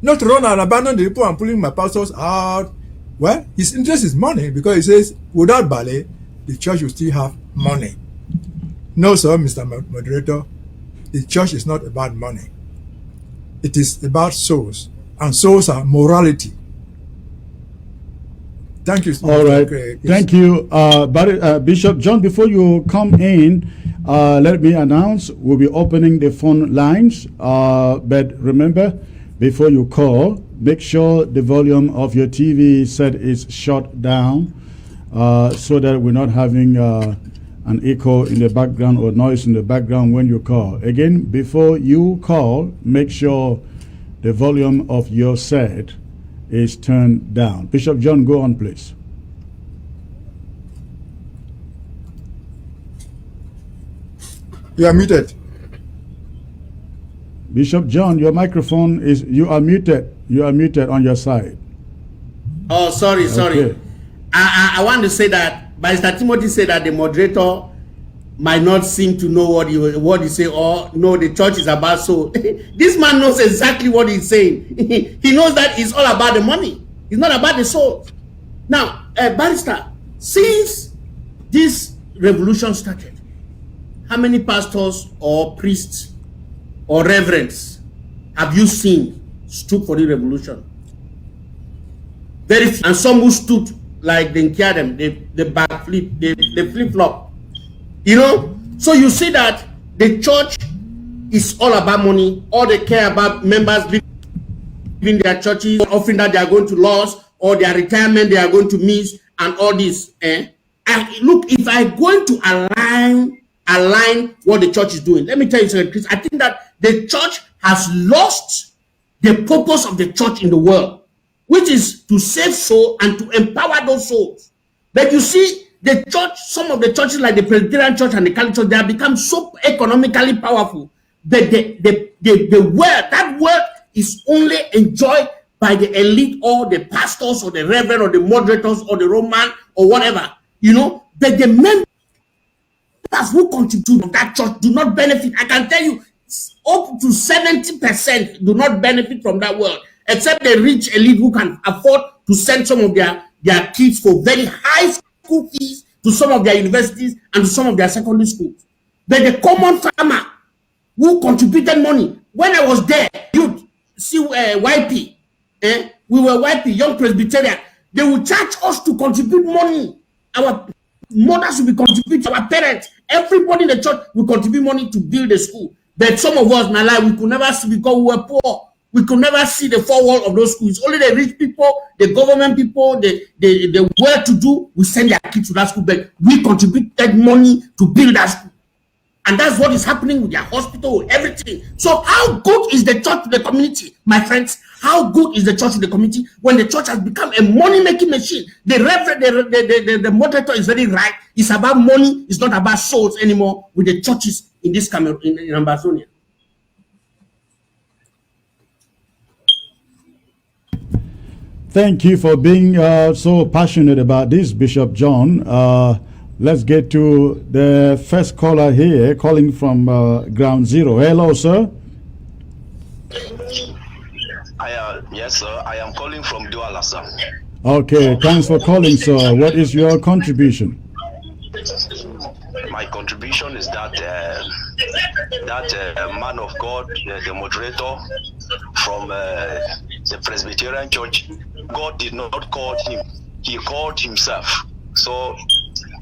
Not to run and abandon the people and pulling my pastors out Well, his interest is money because he says without ballet, the church will still have money. No, sir, Mr. Moderator, the church is not about money. It is about souls, and souls are morality. Thank you. All right. Thank you. Bishop John, before you come in, let me announce we'll be opening the phone lines. But remember, before you call, make sure the volume of your TV set is shut down so that we're not having an echo in the background or noise in the background when you call. Again, before you call, make sure the volume of your set is turned down. Bishop John, go on, please. You are muted. Bishop John, your microphone is, you are muted. You are muted on your side. Oh, sorry. Okay. I want to say that Mr. Timothy said that the moderator might not seem to know what he say, or no, the church is about soul. This man knows exactly what he's saying. He knows that it's all about the money. It's not about the soul. Now, Barrister, since this revolution started, how many pastors or priests or reverends have you seen stood for the revolution? Very few. And some who stood like the Nkiadem, the backflip, the flip-flop. You know, so you see that the church is all about money. All they care about members leaving their churches, offering that they are going to lose, or their retirement they are going to miss, and all this. And look, if I'm going to align what the church is doing, let me tell you something, Chris. I think that the church has lost the purpose of the church in the world, which is to save souls and to empower those souls. But you see, the church, some of the churches like the Presbyterian Church and the Catholic Church, they have become so economically powerful that the wealth, that wealth is only enjoyed by the elite or the pastors or the reverend or the moderators or the Roman or whatever, you know. But the members who contribute to that church do not benefit. I can tell you, up to 70% do not benefit from that wealth, except the rich elite who can afford to send some of their kids for very high school fees to some of their universities and to some of their secondary schools. But the common farmer who contributed money, when I was there, you'd see YP, we were YP, Young Presbyterian, they would charge us to contribute money. Our mothers will be contributing, our parents, everybody in the church will contribute money to build a school. But some of us, Nala, we could never see because we were poor. We could never see the four walls of those schools. Only the rich people, the government people, the well-to-do, we send their kids to that school. But we contributed money to build that school. And that's what is happening with their hospital, everything. So how good is the church to the community, my friends? How good is the church to the community when the church has become a money-making machine? The reverend, the moderator is very right. It's about money. It's not about souls anymore with the churches in this Cameroon, in Amazonia. Thank you for being so passionate about this, Bishop John. Let's get to the first caller here, calling from Ground Zero. Hello, sir. Yes, sir. I am calling from Douala, sir. Okay, thanks for calling, sir. What is your contribution? My contribution is that man of God, the moderator from the Presbyterian Church, God did not call him; he called himself. So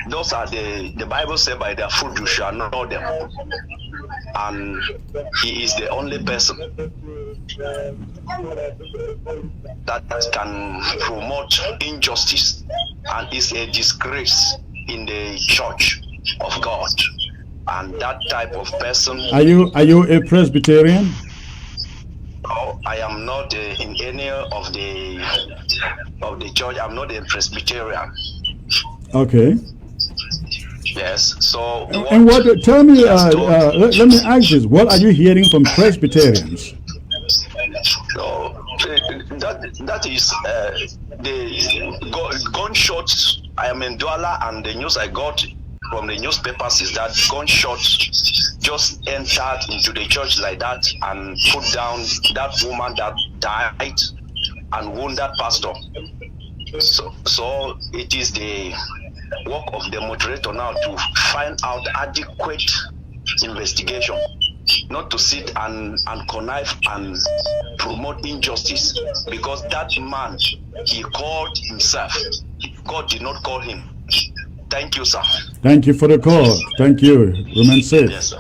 those are the Bible said, by their fruit you shall know them, and he is the only person that can promote injustice and is a disgrace in the church of God. And that type of person. Are you a Presbyterian? No, I am not in any of the church. I'm not a Presbyterian. Okay. Yes. So. And what? Tell me. Let me ask this: what are you hearing from Presbyterians? So that is the gunshots. I am in Douala, and the news I got from the newspapers is that gunshots just entered into the church like that and put down that woman that died and wounded that pastor. So it is the work of the moderator now to find out adequate investigation, not to sit and connive and promote injustice, because that man, he called himself. God did not call him. Thank you, sir. Thank you for the call. Thank you. Remain safe. Yes, sir.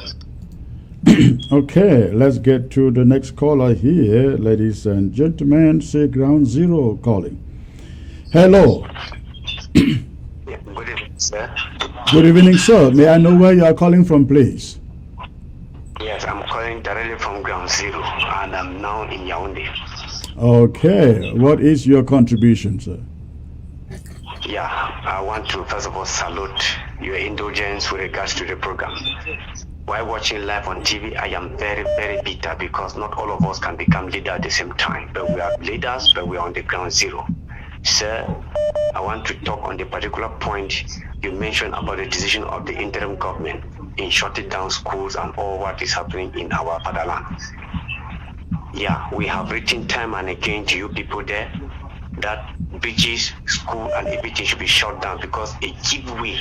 Okay, let's get to the next caller here, ladies and gentlemen. See Ground Zero calling. Hello. Good evening, sir. Good evening, sir. May I know where you are calling from, please? Yes, I'm calling directly from Ground Zero, and I'm now in Yaoundé. Okay, what is your contribution, sir? Yeah, I want to first of all salute your indulgence with regards to the program. While watching live on TV, I am very, very bitter because not all of us can become leaders at the same time. But we are leaders, but we are on the Ground Zero. Sir, I want to talk on the particular point you mentioned about the decision of the interim government in shutting down schools and all what is happening in our fatherland. Yeah, we have written time and again to you people there that beaches, school, and everything should be shut down because it gives way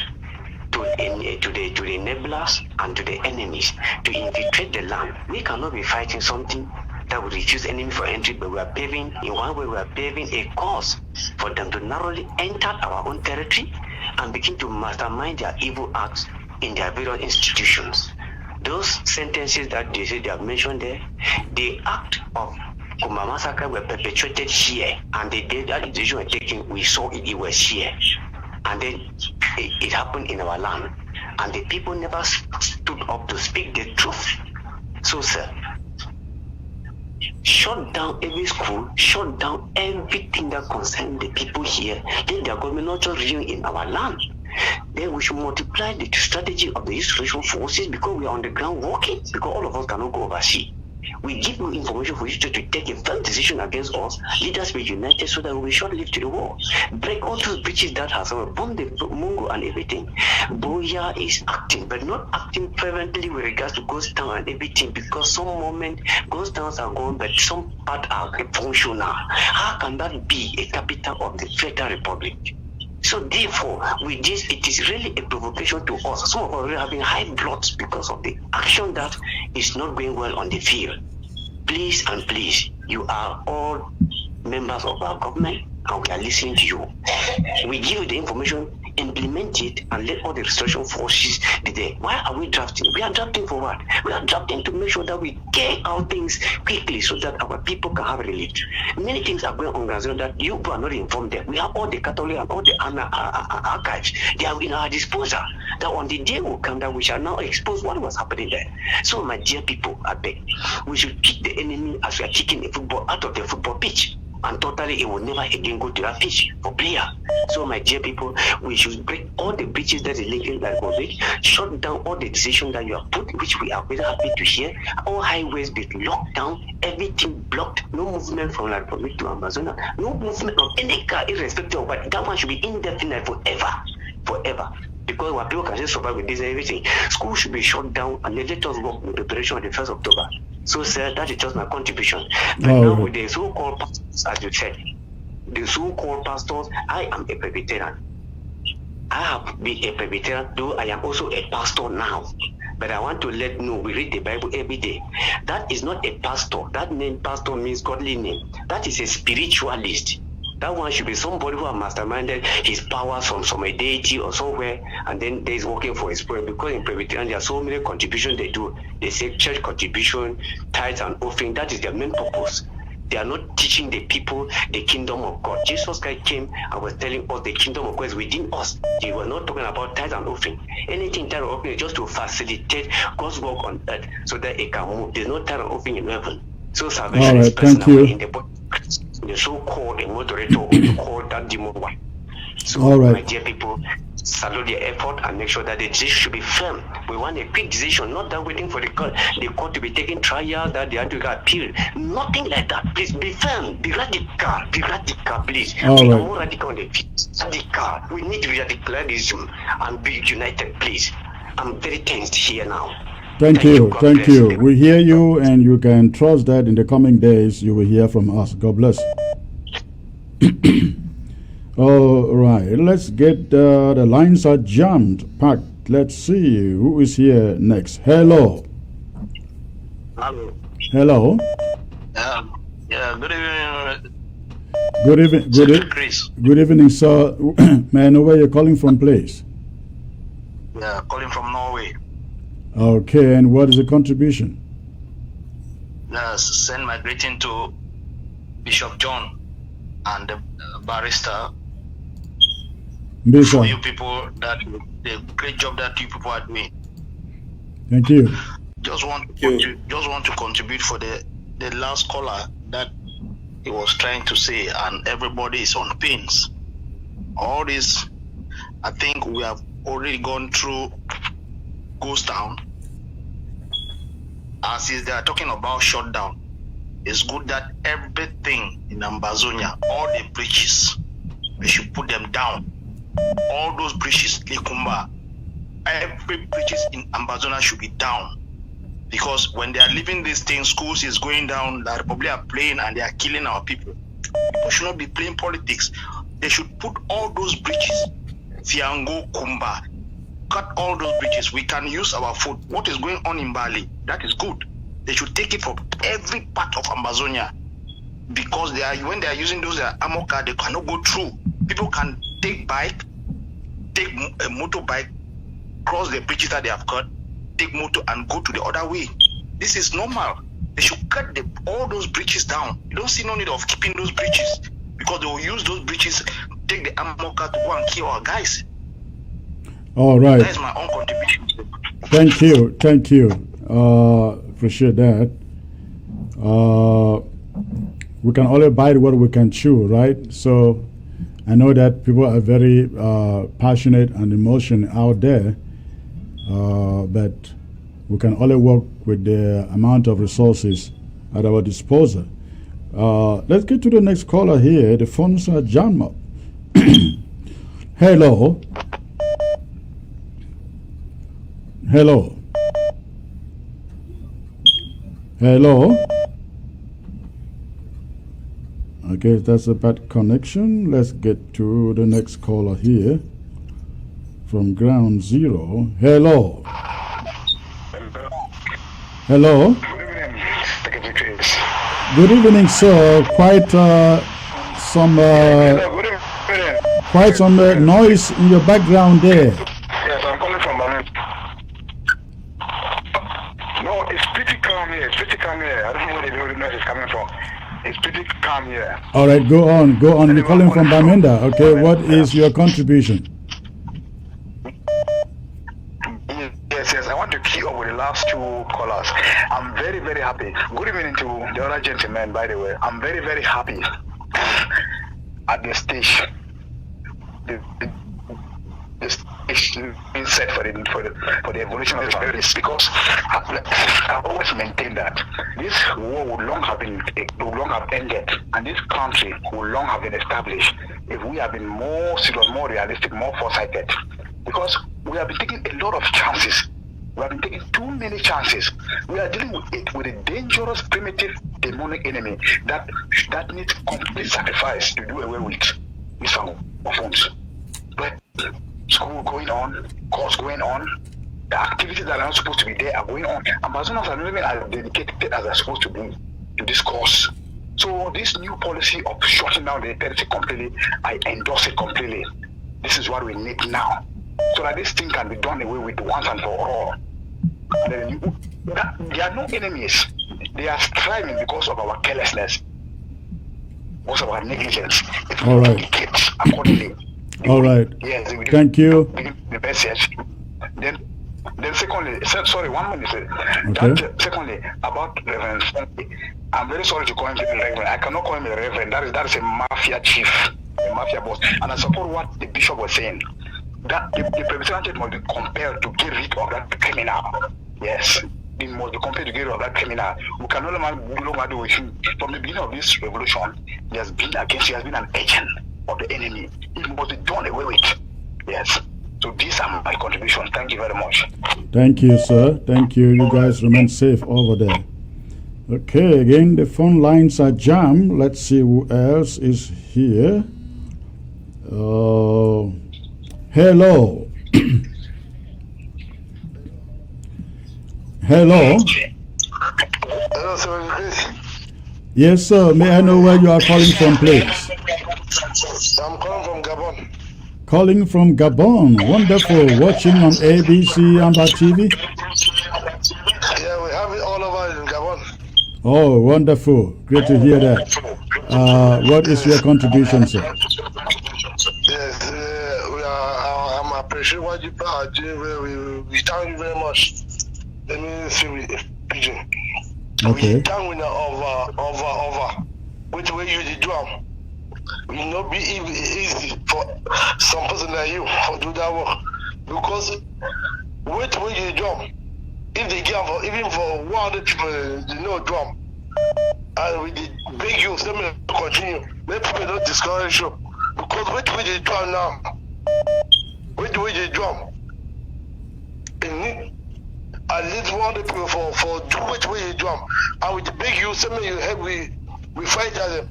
to the enablers and to the enemies to infiltrate the land. We cannot be fighting something that will refuse enemy for entry, but we are paving, in one way, we are paving a course for them to narrowly enter our own territory and begin to mastermind their evil acts in their various institutions. Those sentences that they say they have mentioned there, the act of Kuma massacre were perpetrated here, and the day that decision was taken, we saw it was here. And then it happened in our land, and the people never stood up to speak the truth. So, sir, shut down every school, shut down everything that concerns the people here. Then their government not just real in our land. Then we should multiply the strategy of the institutional forces because we are on the ground working, because all of us cannot go overseas. We give you information for you to take a firm decision against us. Leaders be united so that we will short-lived to the war. Break all those breaches that have bombed the Mungo and everything. Boya is acting, but not acting fervently with regards to ghost town and everything, because some moment ghost towns are gone, but some part are functional. How can that be a capital of the Federal Republic? So therefore, with this, it is really a provocation to us. Some of us are having high bloods because of the action that is not going well on the field. Please and please, you are all members of our government and we are listening to you. We give you the information, implement it, and let all the restoration forces be there. Why are we drafting? We are drafting for what? We are drafting to make sure that we get out things quickly so that our people can have relief. Many things are going on that you are not informed there. We have all the Catholic and all the archives. They are in our disposal. That on the day will come that we shall now expose what was happening there. So my dear people, I beg, we should kick the enemy as we are kicking the football out of the football pitch. And totally it will never again go to that pitch for player. So my dear people, we should break all the breaches that is linking that COVID, shut down all the decisions that you have put, which we are very happy to hear. All highways be locked down, everything blocked, no movement from La Republic to Amazonia, no movement of any car irrespective of what. That one should be indefinite forever. Because our people can just survive with this and everything. School should be shut down and let us work with preparation on the 1st October. So, sir, that is just my contribution. But now with the so-called pastors, as you said, the so-called pastors, I am a Presbyterian. I have been a Presbyterian, though I am also a pastor now. But I want to let know, we read the Bible every day. That is not a pastor. That name, pastor, means godly name. That is a spiritualist. That one should be somebody who has masterminded his powers from some deity or somewhere, and then there is working for his spirit. Because in Presbyterian, there are so many contributions they do. They say church contribution, tithes and offering. That is their main purpose. They are not teaching the people the kingdom of God. Jesus Christ came and was telling us the kingdom of God is within us. They were not talking about tithes and offering. Anything tithe and offering is just to facilitate God's work on earth so that it can move. There's no tithe and offering in heaven. So salvation is personal in the body. The so-called moderator or you call that demon one. So my dear people, salute their effort and make sure that the decision should be firm. We want a quick decision, not that waiting for the court to be taking trial, that they have to appeal. Nothing like that. Please be firm, be radical, please. We are more radical on the feet. Radical. We need radicalism and be united, please. I'm very tensed here now. Thank you. We hear you, and you can trust that in the coming days you will hear from us. God bless. All right, let's get the lines are jammed, packed. Let's see who is here next. Hello. Hello. Hello. Yeah, good evening. Good evening. Chris. Good evening, sir. May I know where you're calling from, please? Yeah, calling from Norway. Okay, and what is the contribution? Yes, send my greeting to Bishop John and the barrister. Bishop. For you people, that the great job that you people are doing. Thank you. Just want to contribute for the last caller that he was trying to say, and everybody is on pains. All this, I think we have already gone through Ghost Town. As is they are talking about shutdown, it's good that everything in Ambazonia, all the bridges, we should put them down. All those bridges, Lekumba, every bridges in Ambazonia should be down. Because when they are leaving these things, schools is going down, the Republic are playing and they are killing our people. People should not be playing politics. They should put all those bridges, Fiango, Kumba, cut all those bridges. We can use our food. What is going on in Bali, that is good. They should take it from every part of Ambazonia. Because when they are using those ammo cars, they cannot go through. People can take a motorbike, cross the bridges that they have cut, take motor and go to the other way. This is normal. They should cut all those bridges down. You don't see no need of keeping those bridges because they will use those bridges, take the ammo car to go and kill our guys. All right. That is my own contribution. Thank you. Appreciate that. We can only bite what we can chew, right? So I know that people are very passionate and emotional out there, but we can only work with the amount of resources at our disposal. Let's get to the next caller here. The phones are jammed up. Hello. Hello. Hello. Okay, that's a bad connection. Let's get to the next caller here from Ground Zero. Hello. Hello. Good evening, sir. Quite some noise in your background there. Yes, I'm calling from Berlin. No, it's pretty calm here. It's pretty calm here. I don't know where the noise is coming from. It's pretty calm here. All right, go on. You're calling from Bamenda. Okay, what is your contribution? Yes, I want to key up with the last two callers. I'm very, very happy. Good evening to the other gentlemen, by the way. I'm very, very happy at the stage. The stage being set for the evolution of the spirit, because I've always maintained that this war would long have ended, and this country would long have been established if we have been more serious, more realistic, more foresighted. Because we have been taking a lot of chances. We have been taking too many chances. We are dealing with a dangerous, primitive, demonic enemy that needs complete sacrifice to do away with these phones. But school going on, course going on, the activities that are not supposed to be there are going on. Ambazonas are not even as dedicated as they're supposed to be to this course. So this new policy of shutting down the territory completely, I endorse it completely. This is what we need now, so that this thing can be done away with once and for all. There are no enemies. They are striving because of our carelessness, because of our negligence. If we communicate accordingly. All right. Yes, thank you. The message. Then secondly, sorry, 1 minute. Okay. Secondly, about Reverend Sunday, I'm very sorry to call him the Reverend. I cannot call him the Reverend. That is a mafia chief, a mafia boss. And I support what the bishop was saying. That the representative must be compelled to get rid of that criminal. Yes. He must be compelled to get rid of that criminal. We can no longer do with him. From the beginning of this revolution, he has been an agent of the enemy. It must be done away with. Yes. So these are my contributions. Thank you very much. Thank you, sir. Thank you. You guys remain safe over there. Okay, again, the phone lines are jammed. Let's see who else is here. Hello. Hello. Hello, sir. Yes, sir. May I know where you are calling from, please? I'm calling from Gabon. Calling from Gabon. Wonderful. Watching on ABC Amba TV? Yeah, we have it all over in Gabon. Oh, wonderful. Great to hear that. What is your contribution, sir? Yes, I'm appreciating what you are doing. We thank you very much. Let me see with pigeon. Okay. We thank you over. Which way you the drum? It will not be easy for some person like you to do that work. Because which way you drum? If they give for even for 100 people, they know drum. And we beg you, let me continue. Let people not discourage you. Because which way they drum now? Which way they drum? They need at least 100 people for do which way they drum. And we beg you, send me you help we fight at them.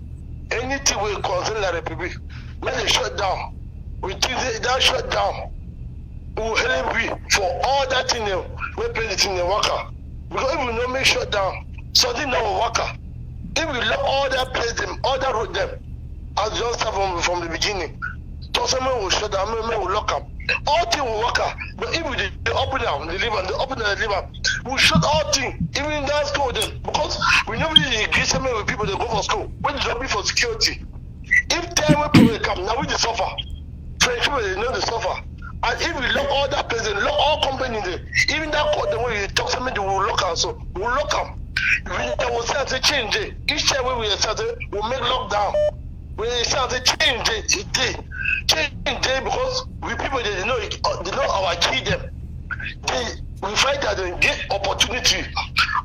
Anything we concern the Republic, let it shut down. We think that shut down will help we for all that thing we play the thing in worker. Because if we don't make shut down, something now will worker. If we let all that place them, all that road them, as just from the beginning, so someone will shut down, someone will lock up. All things will work out. But if we open down, the liver, the open and the liver, we shut all things, even that school then, because we never really agree some with people that go for school. When they be for security. If time when people come, now we suffer. French people they know they suffer. And if we lock all that place, lock all companies there, even that court the way you talk something they will lock us, so we'll lock them. They will start to change it. Each time when we start we'll make lockdown. When they start to change it, change it because we people they know our key them. We fight that they get opportunity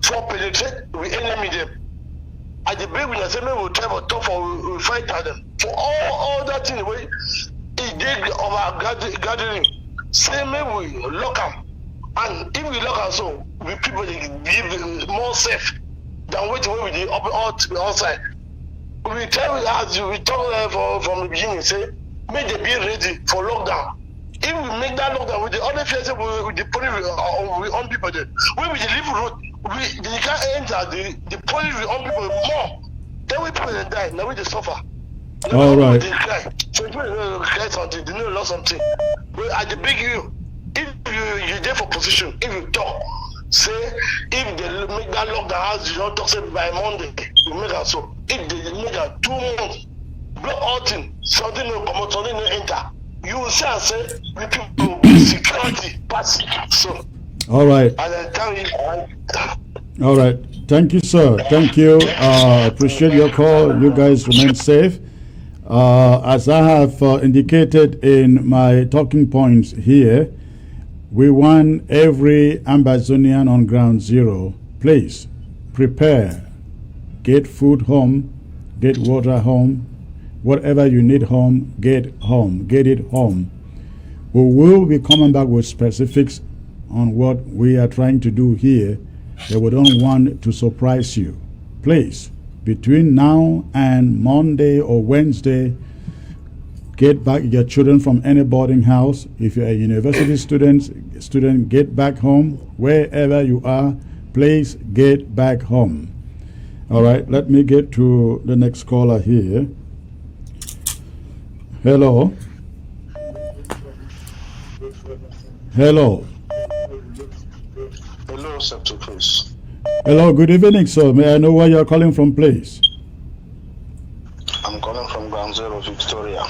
for penetrate we enemy them. At the beginning, I say maybe we'll try to talk for we fight at them. For all that thing way it did of our gathering. Say maybe we lock them. And if we lock them so we people they give more safe than wait when we did open outside. We tell as we talk from the beginning, say make them be ready for lockdown. If we make that lockdown with the other place with the police we on people there, when we leave road, they can't enter the police we on people more. Then we people they die. Now we just suffer. All right. They cry. So people cry something, they know lost something. But at the big you, if you there for position, if you talk, say if they make that lockdown as you don't talk say by Monday, you make it so. If they make it 2 months, block all things, something no come out, something no enter. You will say we people security pass. So all right. And I tell you. All right. Thank you, sir. Thank you. Appreciate your call. You guys remain safe. As I have indicated in my talking points here, we want every Ambazonian on ground zero. Please prepare. Get food home. Get water home. Whatever you need home, get it home. We will be coming back with specifics on what we are trying to do here, that we don't want to surprise you. Please, between now and Monday or Wednesday, get back your children from any boarding house. If you're a university student, get back home. Wherever you are, please get back home. All right, let me get to the next caller here. Hello. Hello. Hello, Septo, please. Hello, good evening, sir. May I know where you're calling from, please? I'm calling from Ground Zero, Victoria.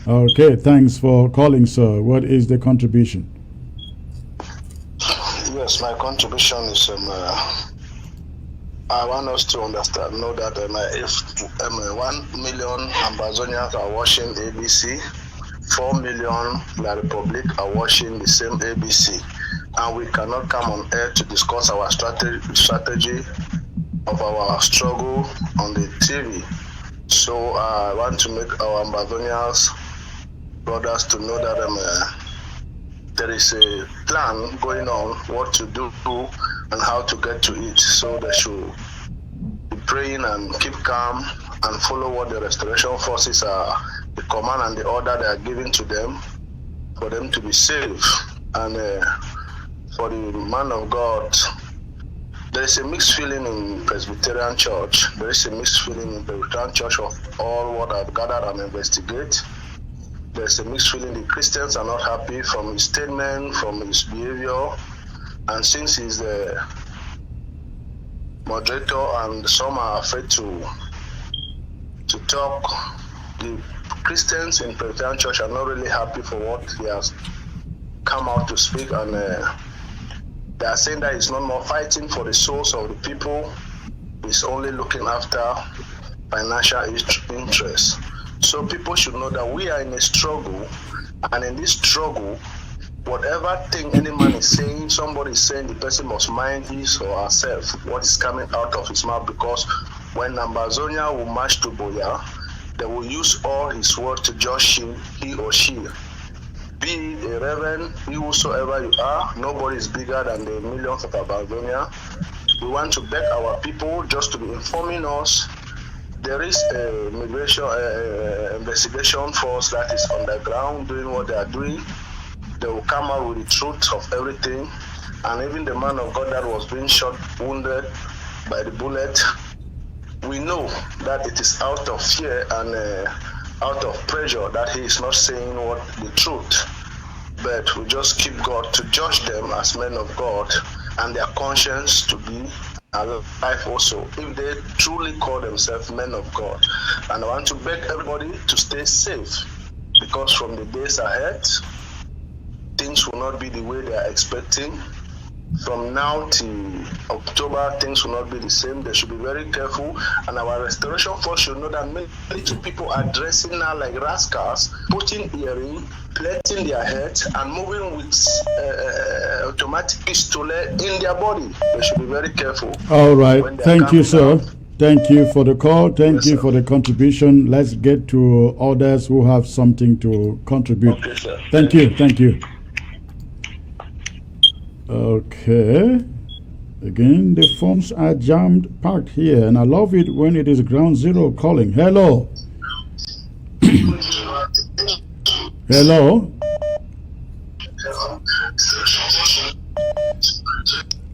Okay, thanks for calling, sir. What is the contribution? Yes, my contribution is I want us to understand, know that if 1 million Ambazonians are watching ABC, 4 million La Republic are watching the same ABC, and we cannot come on air to discuss our strategy of our struggle on the TV. So I want to make our Ambazonians brothers to know that there is a plan going on, what to do and how to get to it. So they should be praying and keep calm and follow what the restoration forces are, the command and the order they are giving to them for them to be saved. And for the man of God, there is a mixed feeling in Presbyterian Church. There is a mixed feeling in Presbyterian Church of all what I've gathered and investigate. There is a mixed feeling. The Christians are not happy from his statement, from his behavior, and since he's the moderator and some are afraid to talk, the Christians in Presbyterian Church are not really happy for what he has come out to speak, and they are saying that he's not more fighting for the souls of the people, he's only looking after financial interests. So people should know that we are in a struggle, and in this struggle, whatever thing any man is saying, somebody is saying, the person must mind his or herself what is coming out of his mouth, because when Ambazonia will march to Boya, they will use all his words to judge him, he or she. Be a reverend, be whosoever you are, nobody is bigger than the millions of Ambazonia. We want to beg our people just to be informing us. There is a immigration investigation force that is on the ground doing what they are doing. They will come out with the truth of everything. And even the man of God that was being shot, wounded by the bullet, we know that it is out of fear and out of pressure that he is not saying what the truth. But we just keep God to judge them as men of God and their conscience to be alive also, if they truly call themselves men of God. And I want to beg everybody to stay safe, because from the days ahead, things will not be the way they are expecting. From now till October, things will not be the same. They should be very careful. And our restoration force should know that many people are dressing now like rascals, putting earrings, plaiting their heads, and moving with automatic pistol in their body. They should be very careful. All right. Thank you, sir. Thank you for the call. Thank you for the contribution. Let's get to others who have something to contribute. Okay, sir. Thank you. Thank you. Okay. Again, the phones are jammed packed here, and I love it when it is Ground Zero calling. Hello. Hello.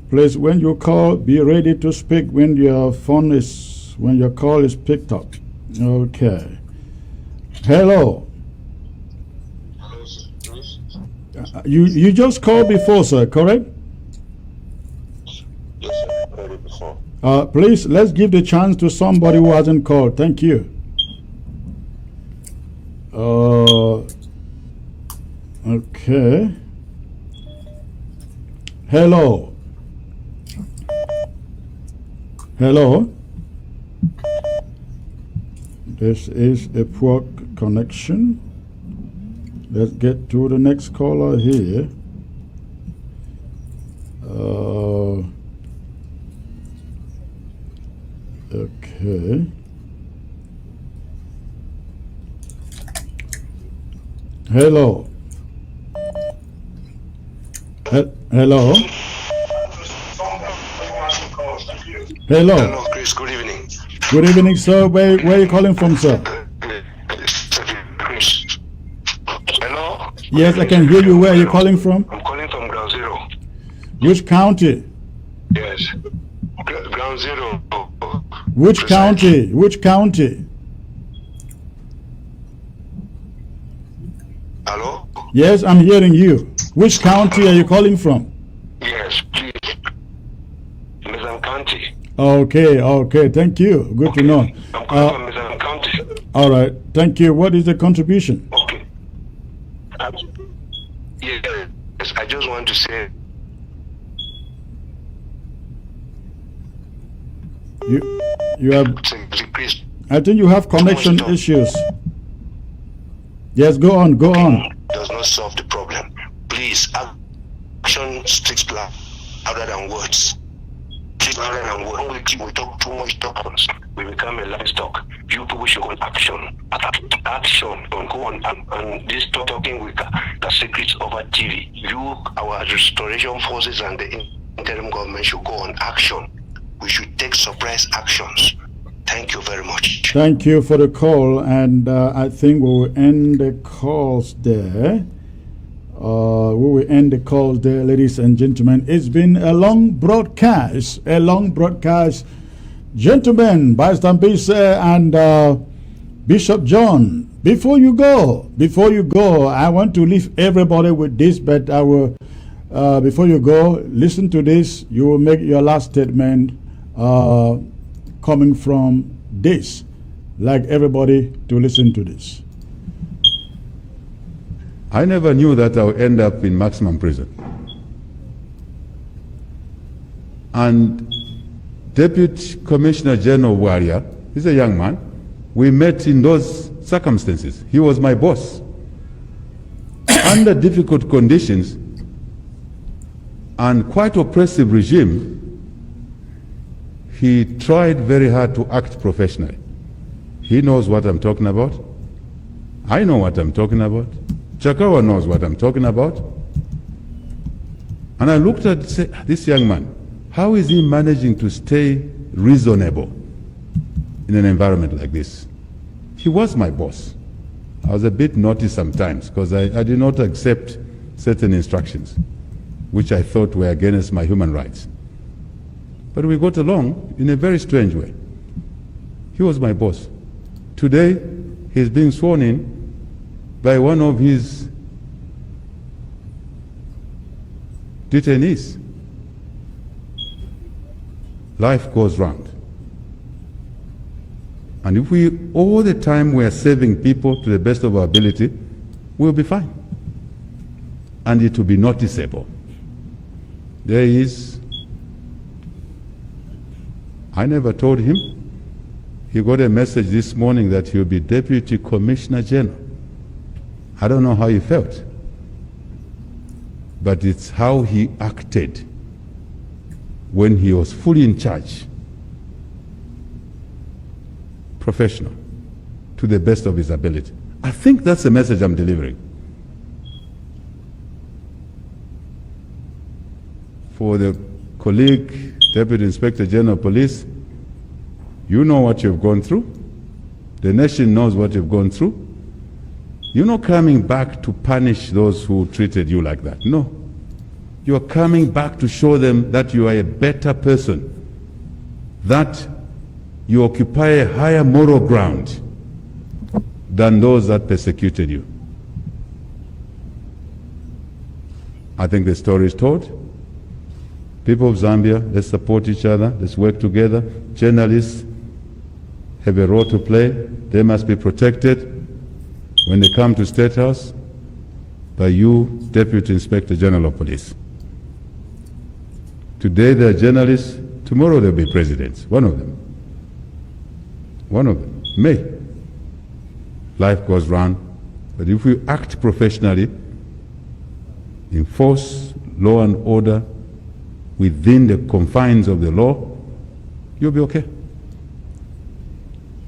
Please, when you call, be ready to speak when your call is picked up. Okay. Hello. You just called before, sir, correct? Yes, sir. I heard it before. Please, let's give the chance to somebody who hasn't called. Thank you. Okay. Hello. Hello. This is a poor connection. Let's get to the next caller here. Okay. Hello. Hello. Hello. Hello, Chris. Good evening. Good evening, sir. Where are you calling from, sir? Hello? Yes, I can hear you. Where are you calling from? I'm calling from Ground Zero. Which county? Yes. Ground Zero. Which county? Which county? Hello? Yes, I'm hearing you. Which county are you calling from? Yes, please. Mizam County. Okay, thank you. Good to know. I'm calling from Mizam County. All right, thank you. What is the contribution? Okay. Yes, I just want to say. You have. I think you have connection issues. Yes, go on. Does not solve the problem. Please, action speaks louder than words. Speaks louder than words. We talk too much talkers. We become a livestock. You people should go on action. Action. Don't go on and this talking with the secrets over TV. You, our restoration forces and the interim government should go on action. We should take surprise actions. Thank you very much. Thank you for the call, and I think we will end the calls there. We will end the calls there, ladies and gentlemen. It's been a long broadcast, Gentlemen, Barrister Mbise and Bishop John, before you go, I want to leave everybody with this, but I will, before you go, listen to this. You will make your last statement coming from this. Like everybody to listen to this. I never knew that I would end up in maximum prison. And Deputy Commissioner General Warrior, he's a young man. We met in those circumstances. He was my boss. Under difficult conditions and quite oppressive regime, he tried very hard to act professionally. He knows what I'm talking about. I know what I'm talking about. Chakawa knows what I'm talking about. And I looked at this young man. How is he managing to stay reasonable in an environment like this? He was my boss. I was a bit naughty sometimes because I did not accept certain instructions, which I thought were against my human rights. But we got along in a very strange way. He was my boss. Today, he's being sworn in by one of his detainees. Life goes round. And if we, all the time we are saving people to the best of our ability, we'll be fine. And it will be noticeable. There is, I never told him. He got a message this morning that he'll be Deputy Commissioner General. I don't know how he felt, but it's how he acted when he was fully in charge. Professional, to the best of his ability. I think that's the message I'm delivering. For the colleague, Deputy Inspector General of Police, you know what you've gone through. The nation knows what you've gone through. You're not coming back to punish those who treated you like that. No. You're coming back to show them that you are a better person, that you occupy a higher moral ground than those that persecuted you. I think the story is told. People of Zambia, let's support each other, let's work together. Journalists have a role to play. They must be protected when they come to State House by you, Deputy Inspector General of Police. Today they are journalists, tomorrow they'll be presidents, one of them. One of them, may. Life goes round, but if we act professionally, enforce law and order within the confines of the law, you'll be okay.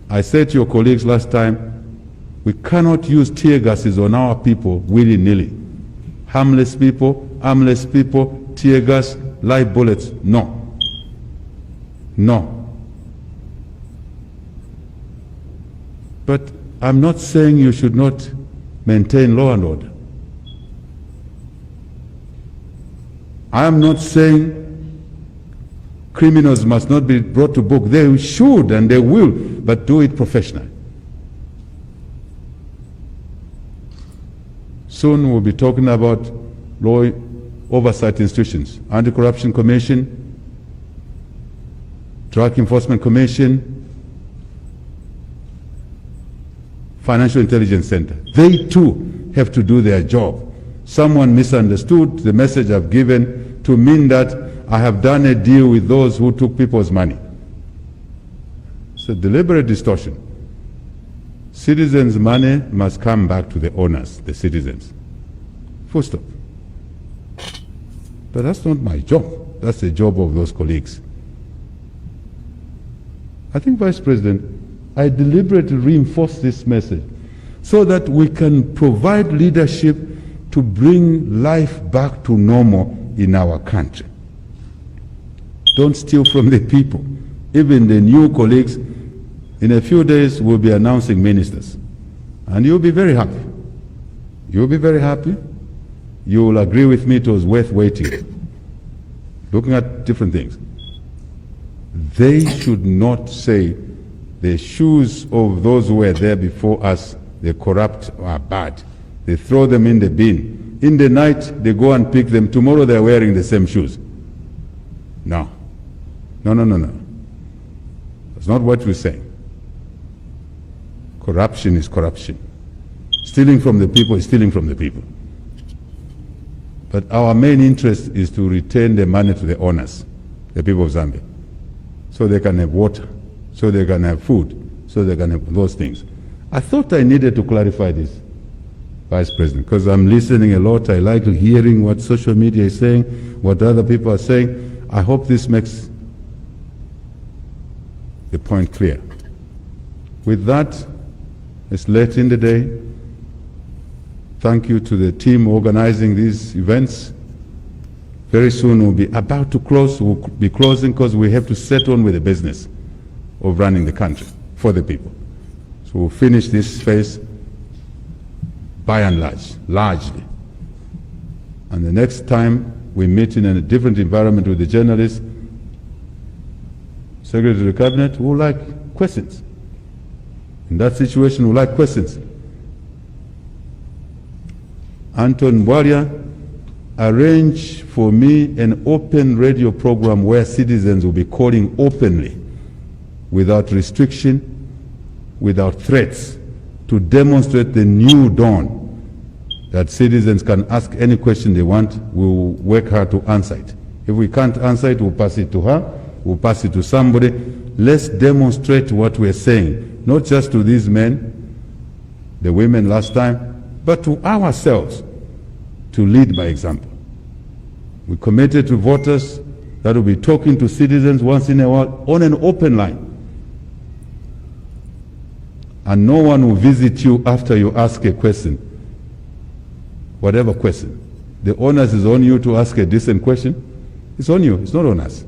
I said to your colleagues last time, we cannot use tear gases on our people willy-nilly. Harmless people, armless people, tear gas, live bullets, no. No. But I'm not saying you should not maintain law and order. I am not saying criminals must not be brought to book. They should and they will, but do it professionally. Soon we'll be talking about law oversight institutions, Anti-Corruption Commission, Drug Enforcement Commission, Financial Intelligence Center. They too have to do their job. Someone misunderstood the message I've given to mean that I have done a deal with those who took people's money. It's a deliberate distortion. Citizens' money must come back to the owners, the citizens. Full stop. But that's not my job. That's the job of those colleagues. I think, Vice President, I deliberately reinforce this message so that we can provide leadership to bring life back to normal in our country. Don't steal from the people. Even the new colleagues, In a few days, we'll be announcing ministers. And you'll be very happy. You'll be very happy. You will agree with me it was worth waiting. Looking at different things. They should not say the shoes of those who were there before us, they're corrupt or are bad. They throw them in the bin. In the night, they go and pick them. Tomorrow, they're wearing the same shoes. No. No, no, no, no. That's not what we're saying. Corruption is corruption. Stealing from the people is stealing from the people. But our main interest is to return the money to the owners, the people of Zambia, so they can have water, so they can have food, so they can have those things. I thought I needed to clarify this, Vice President, because I'm listening a lot. I like hearing what social media is saying, what other people are saying. I hope this makes the point clear. With that, it's late in the day. Thank you to the team organizing these events. Very soon we'll be about to close. We'll be closing because we have to set on with the business of running the country for the people. So we'll finish this phase by and large, largely. And the next time we meet in a different environment with the journalists, Secretary of the Cabinet will like questions. In that situation, we'll like questions. Anton Bwaria, arrange for me an open radio program where citizens will be calling openly, without restriction, without threats, to demonstrate the new dawn that citizens can ask any question they want. We'll work hard to answer it. If we can't answer it, we'll pass it to her, we'll pass it to somebody. Let's demonstrate what we're saying, not just to these men, the women last time, but to ourselves, to lead by example. We committed to voters that will be talking to citizens once in a while on an open line. And no one will visit you after you ask a question, whatever question. The onus is on you to ask a decent question. It's on you, it's not on us.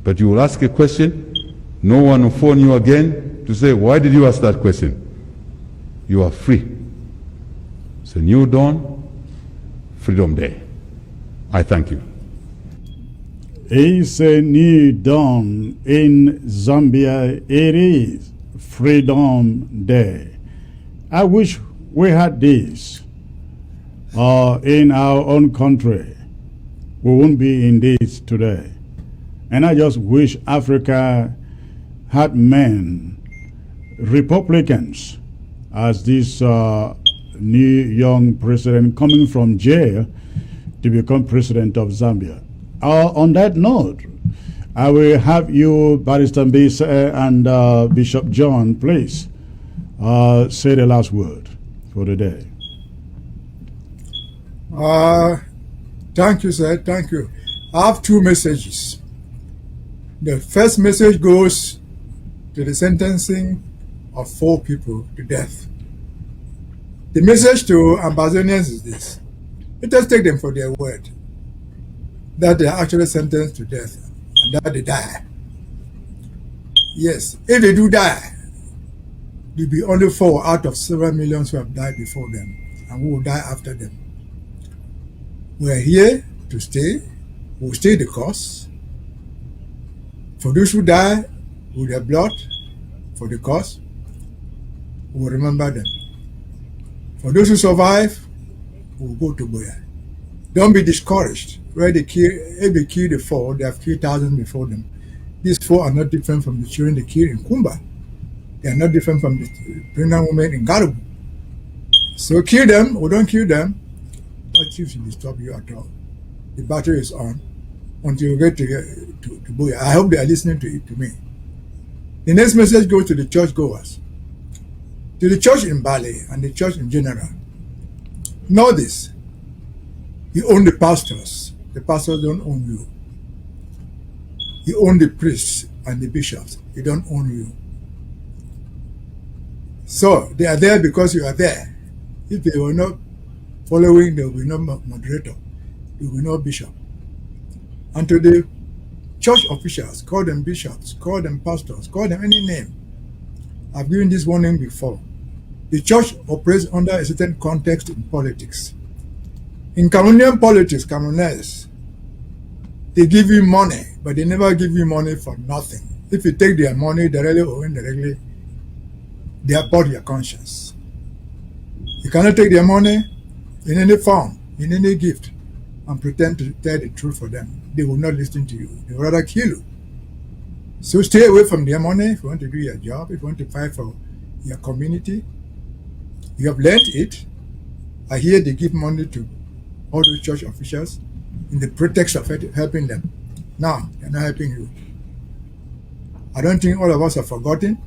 But you will ask a question, no one will phone you again to say, why did you ask that question? You are free. It's a new dawn, Freedom Day. I thank you. It's a new dawn in Zambia. It is Freedom Day. I wish we had this in our own country. We wouldn't be in this today. And I just wish Africa had men, Republicans, as this new young president coming from jail to become president of Zambia. On that note, I will have you, Barrister Mbise and Bishop John, please say the last word for the day. Thank you, sir. Thank you. I have two messages. The first message goes to the sentencing of 4 people to death. The message to Ambazonians is this: let us take them for their word that they are actually sentenced to death and that they die. Yes, if they do die, there will be only 4 out of several millions who have died before them and who will die after them. We are here to stay. We will stay the course. For those who die with their blood for the cause, we will remember them. For those who survive, we will go to Buea. Don't be discouraged. If they kill the 4, they have killed thousands before them. These 4 are not different from the children they killed in Kumba. They are not different from the pregnant women in Garubu. So kill them or don't kill them, no chief should disturb you at all. The battle is on until you get to Buea. I hope they are listening to me. The next message goes to the churchgoers, to the church in Bali and the church in general. Know this: you own the pastors. The pastors don't own you. You own the priests and the bishops. They don't own you. So they are there because you are there. If they were not following, there will be no moderator, there will be no bishop. And to the church officials, call them bishops, call them pastors, call them any name. I've given this warning before. The church operates under a certain context in politics. In Cameroonian politics, Camerooners, they give you money, but they never give you money for nothing. If you take their money directly or indirectly, they abort your conscience. You cannot take their money in any form, in any gift, and pretend to tell the truth for them. They will not listen to you. They will rather kill you. So stay away from their money if you want to do your job, if you want to fight for your community. You have learned it. I hear they give money to all those church officials in the pretext of helping them. Now, they're not helping you. I don't think all of us have forgotten.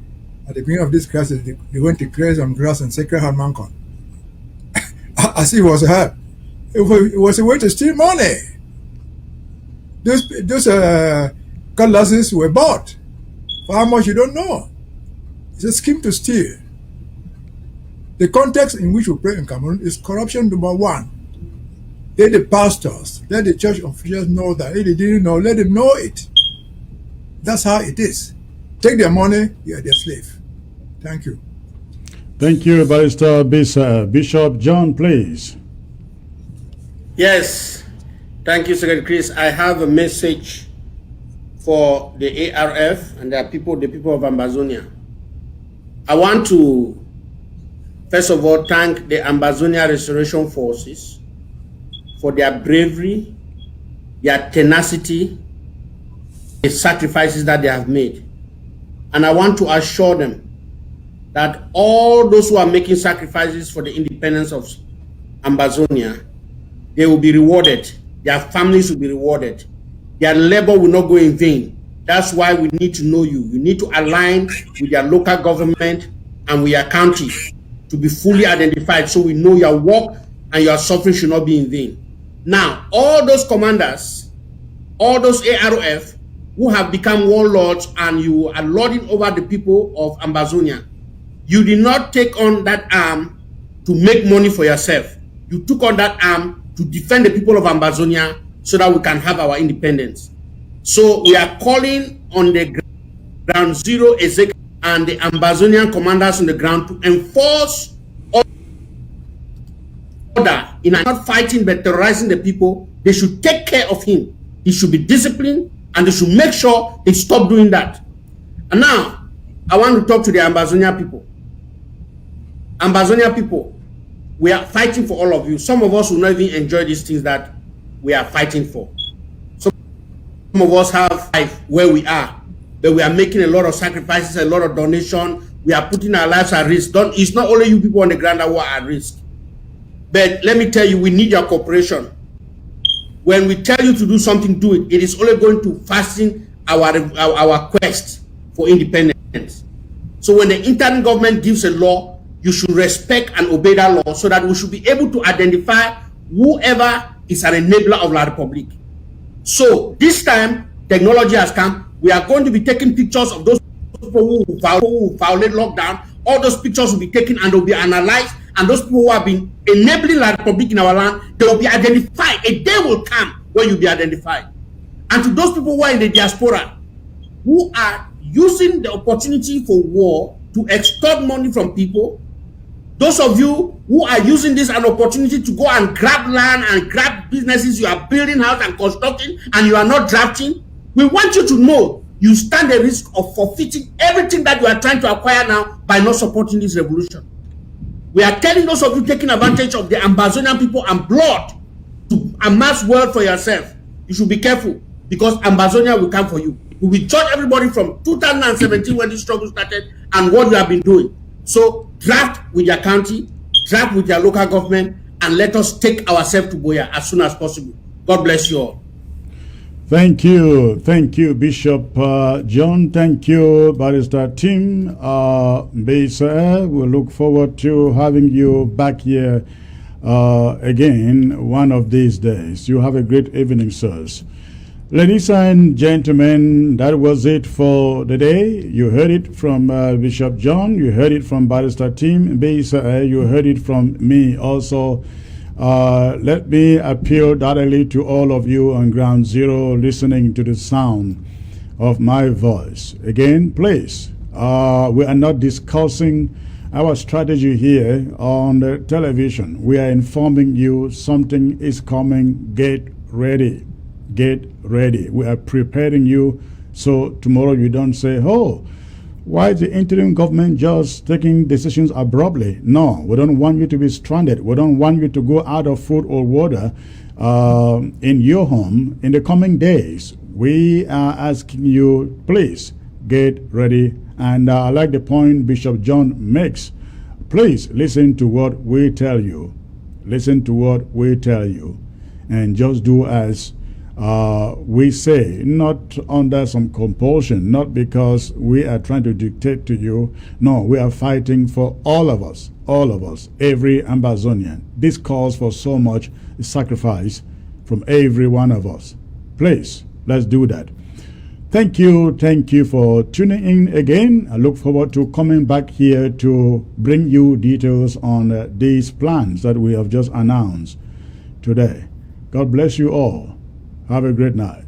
At the beginning of this crisis, they went to clear some grass and Sacred Heart Mancon. As it was help. It was a way to steal money. Those cutlasses were bought. For how much you don't know. It's a scheme to steal. The context in which we pray in Cameroon is corruption number one. Let the pastors, let the church officials know that. If they didn't know, let them know it. That's how it is. Take their money, you are their slave. Thank you. Thank you, Barrister Bishop John, please. Yes. Thank you, Secretary Chris. I have a message for the ARF and the people of Ambazonia. I want to, first of all, thank the Ambazonia Restoration Forces for their bravery, their tenacity, the sacrifices that they have made. And I want to assure them that all those who are making sacrifices for the independence of Ambazonia, they will be rewarded. Their families will be rewarded. Their labor will not go in vain. That's why we need to know you. You need to align with your local government and with your county to be fully identified so we know your work and your suffering should not be in vain. Now, all those commanders, all those ARF who have become warlords and you are lording over the people of Ambazonia, you did not take on that arm to make money for yourself. You took on that arm to defend the people of Ambazonia so that we can have our independence. So we are calling on the ground zero executive and the Ambazonian commanders on the ground to enforce order in not fighting but terrorizing the people. They should take care of him. He should be disciplined and they should make sure they stop doing that. And now I want to talk to the Ambazonia people. Ambazonia people, we are fighting for all of you. Some of us will not even enjoy these things that we are fighting for. Some of us have life where we are, but we are making a lot of sacrifices, a lot of donation. We are putting our lives at risk. It's not only you people on the ground that are at risk. But let me tell you, we need your cooperation. When we tell you to do something, do it. It is only going to fasten our quest for independence. So when the interim government gives a law, you should respect and obey that law so that we should be able to identify whoever is an enabler of La Republic. So this time, technology has come. We are going to be taking pictures of those people who violate lockdown. All those pictures will be taken and will be analyzed. And those people who have been enabling La Republic in our land, they will be identified. A day will come where you'll be identified. And to those people who are in the diaspora, who are using the opportunity for war to extort money from people, those of you who are using this as an opportunity to go and grab land and grab businesses, you are building house and constructing and you are not drafting, we want you to know you stand the risk of forfeiting everything that you are trying to acquire now by not supporting this revolution. We are telling those of you taking advantage of the Ambazonian people and blood to amass wealth for yourself. You should be careful because Ambazonia will come for you. We will judge everybody from 2017 when this struggle started and what you have been doing. So draft with your county, draft with your local government, and let us take ourselves to Buea as soon as possible. God bless you all. Thank you, Bishop John. Thank you, Barrister Tim Bisa. We look forward to having you back here again one of these days. You have a great evening, sirs. Ladies and gentlemen, that was it for the day. You heard it from Bishop John. You heard it from Barrister Tim Bisa. You heard it from me also. Let me appeal directly to all of you on Ground Zero listening to the sound of my voice. Again, please, We are not discussing our strategy here on the television. We are informing you something is coming. Get ready. Get ready. We are preparing you so tomorrow you don't say, oh, why is the interim government just taking decisions abruptly? No, we don't want you to be stranded. We don't want you to go out of food or water in your home in the coming days. We are asking you, please get ready. And I like the point Bishop John makes. Please listen to what we tell you. Listen to what we tell you. And just do as we say, not under some compulsion, not because we are trying to dictate to you. No, we are fighting for all of us, every Ambazonian. This calls for so much sacrifice from every one of us. Please, let's do that. Thank you for tuning in again. I look forward to coming back here to bring you details on these plans that we have just announced today. God bless you all. Have a great night.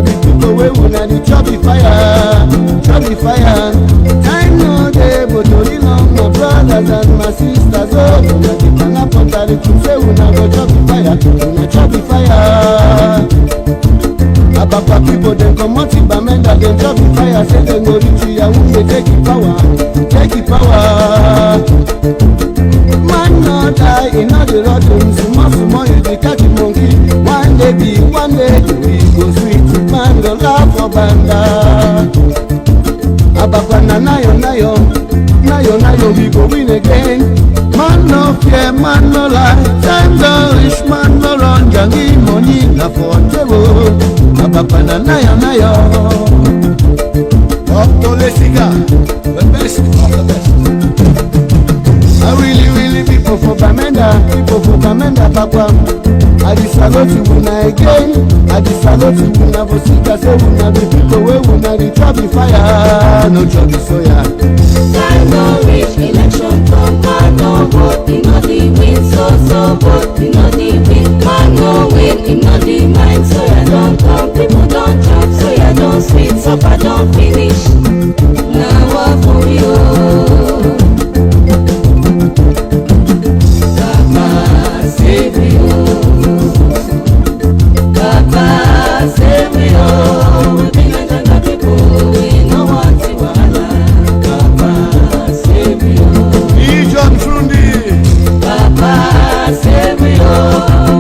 una be people wey una dey chop the fire, chop the fire. Time no dey, but only long my brothers and my sisters. Oh, una dey knack under the truth say una go chop the fire, una chop the fire. Ababa people dem comot in Bamenda, dem chop the fire, say dem go reach Yahoo, take the power, take the power. Man no die, e no dey rot him, small you dey catch the monkey. One day be, one day we go sweet, man go laugh for Banda. Ababa na nayo, we go win again. Man no fear, man no lie, time don reach, man no run, jangi money na for table. Ababa na nayo. Dr. Lesiga, the best of the best. I really people for Bamenda, Papa. I just salute you una again. I just salute you una for sika say una the people wey una dey chop the fire, no chop the soya. Time no reach, election come, man no vote, he no the win, so vote, he no the win, man no win, he no the mind, soya don't come, people don't chop, soya don't sweet, supper don't finish. Now what for you? Papa save me, Papa save me, we be Nigerian people, we no want to wahala. Papa save me, John Trundi. Papa save me,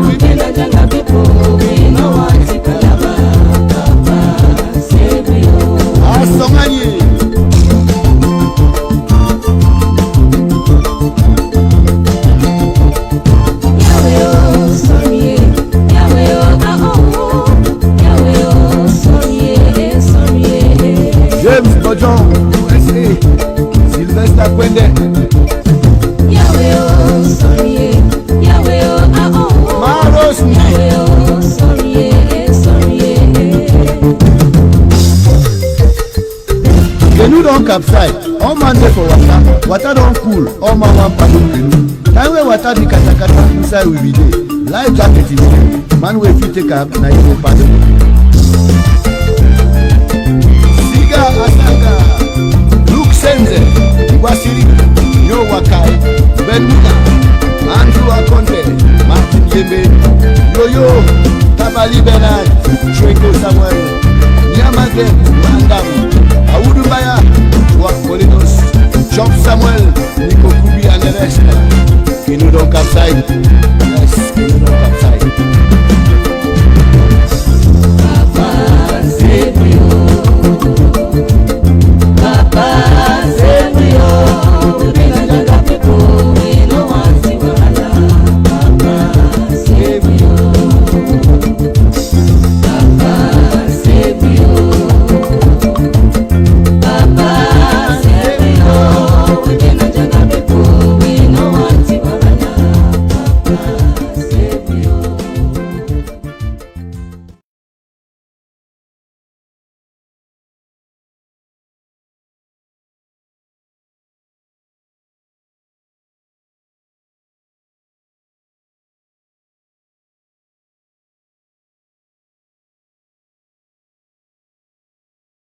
we be Nigerian people, we no want to palava. Papa save me, Asongani. James Bojon, USA, Sylvester Kwende. Yahweh, oh, sorry, Yahweh, oh, Maros, Yahweh, oh, sorry. Canoe don capsize, all man dey for water don cool, all man wan paddle canoe. Time wey water be katakata inside we be dey, life jacket is there, man wey fit take am na him go paddle. Siga Asanga, Luke Senze, Iwasiri, Yo Wakai, Ben Muga, Andrew Akonte, Martin Yebe, Yo-Yo, Tabali Bernard, Treko Samuel, Yamage, Mandam, Awudubaya, Joak Polinos, Chop Samuel, Nico Kubi and the rest. Canoe don capsize. Yes, canoe don capsize.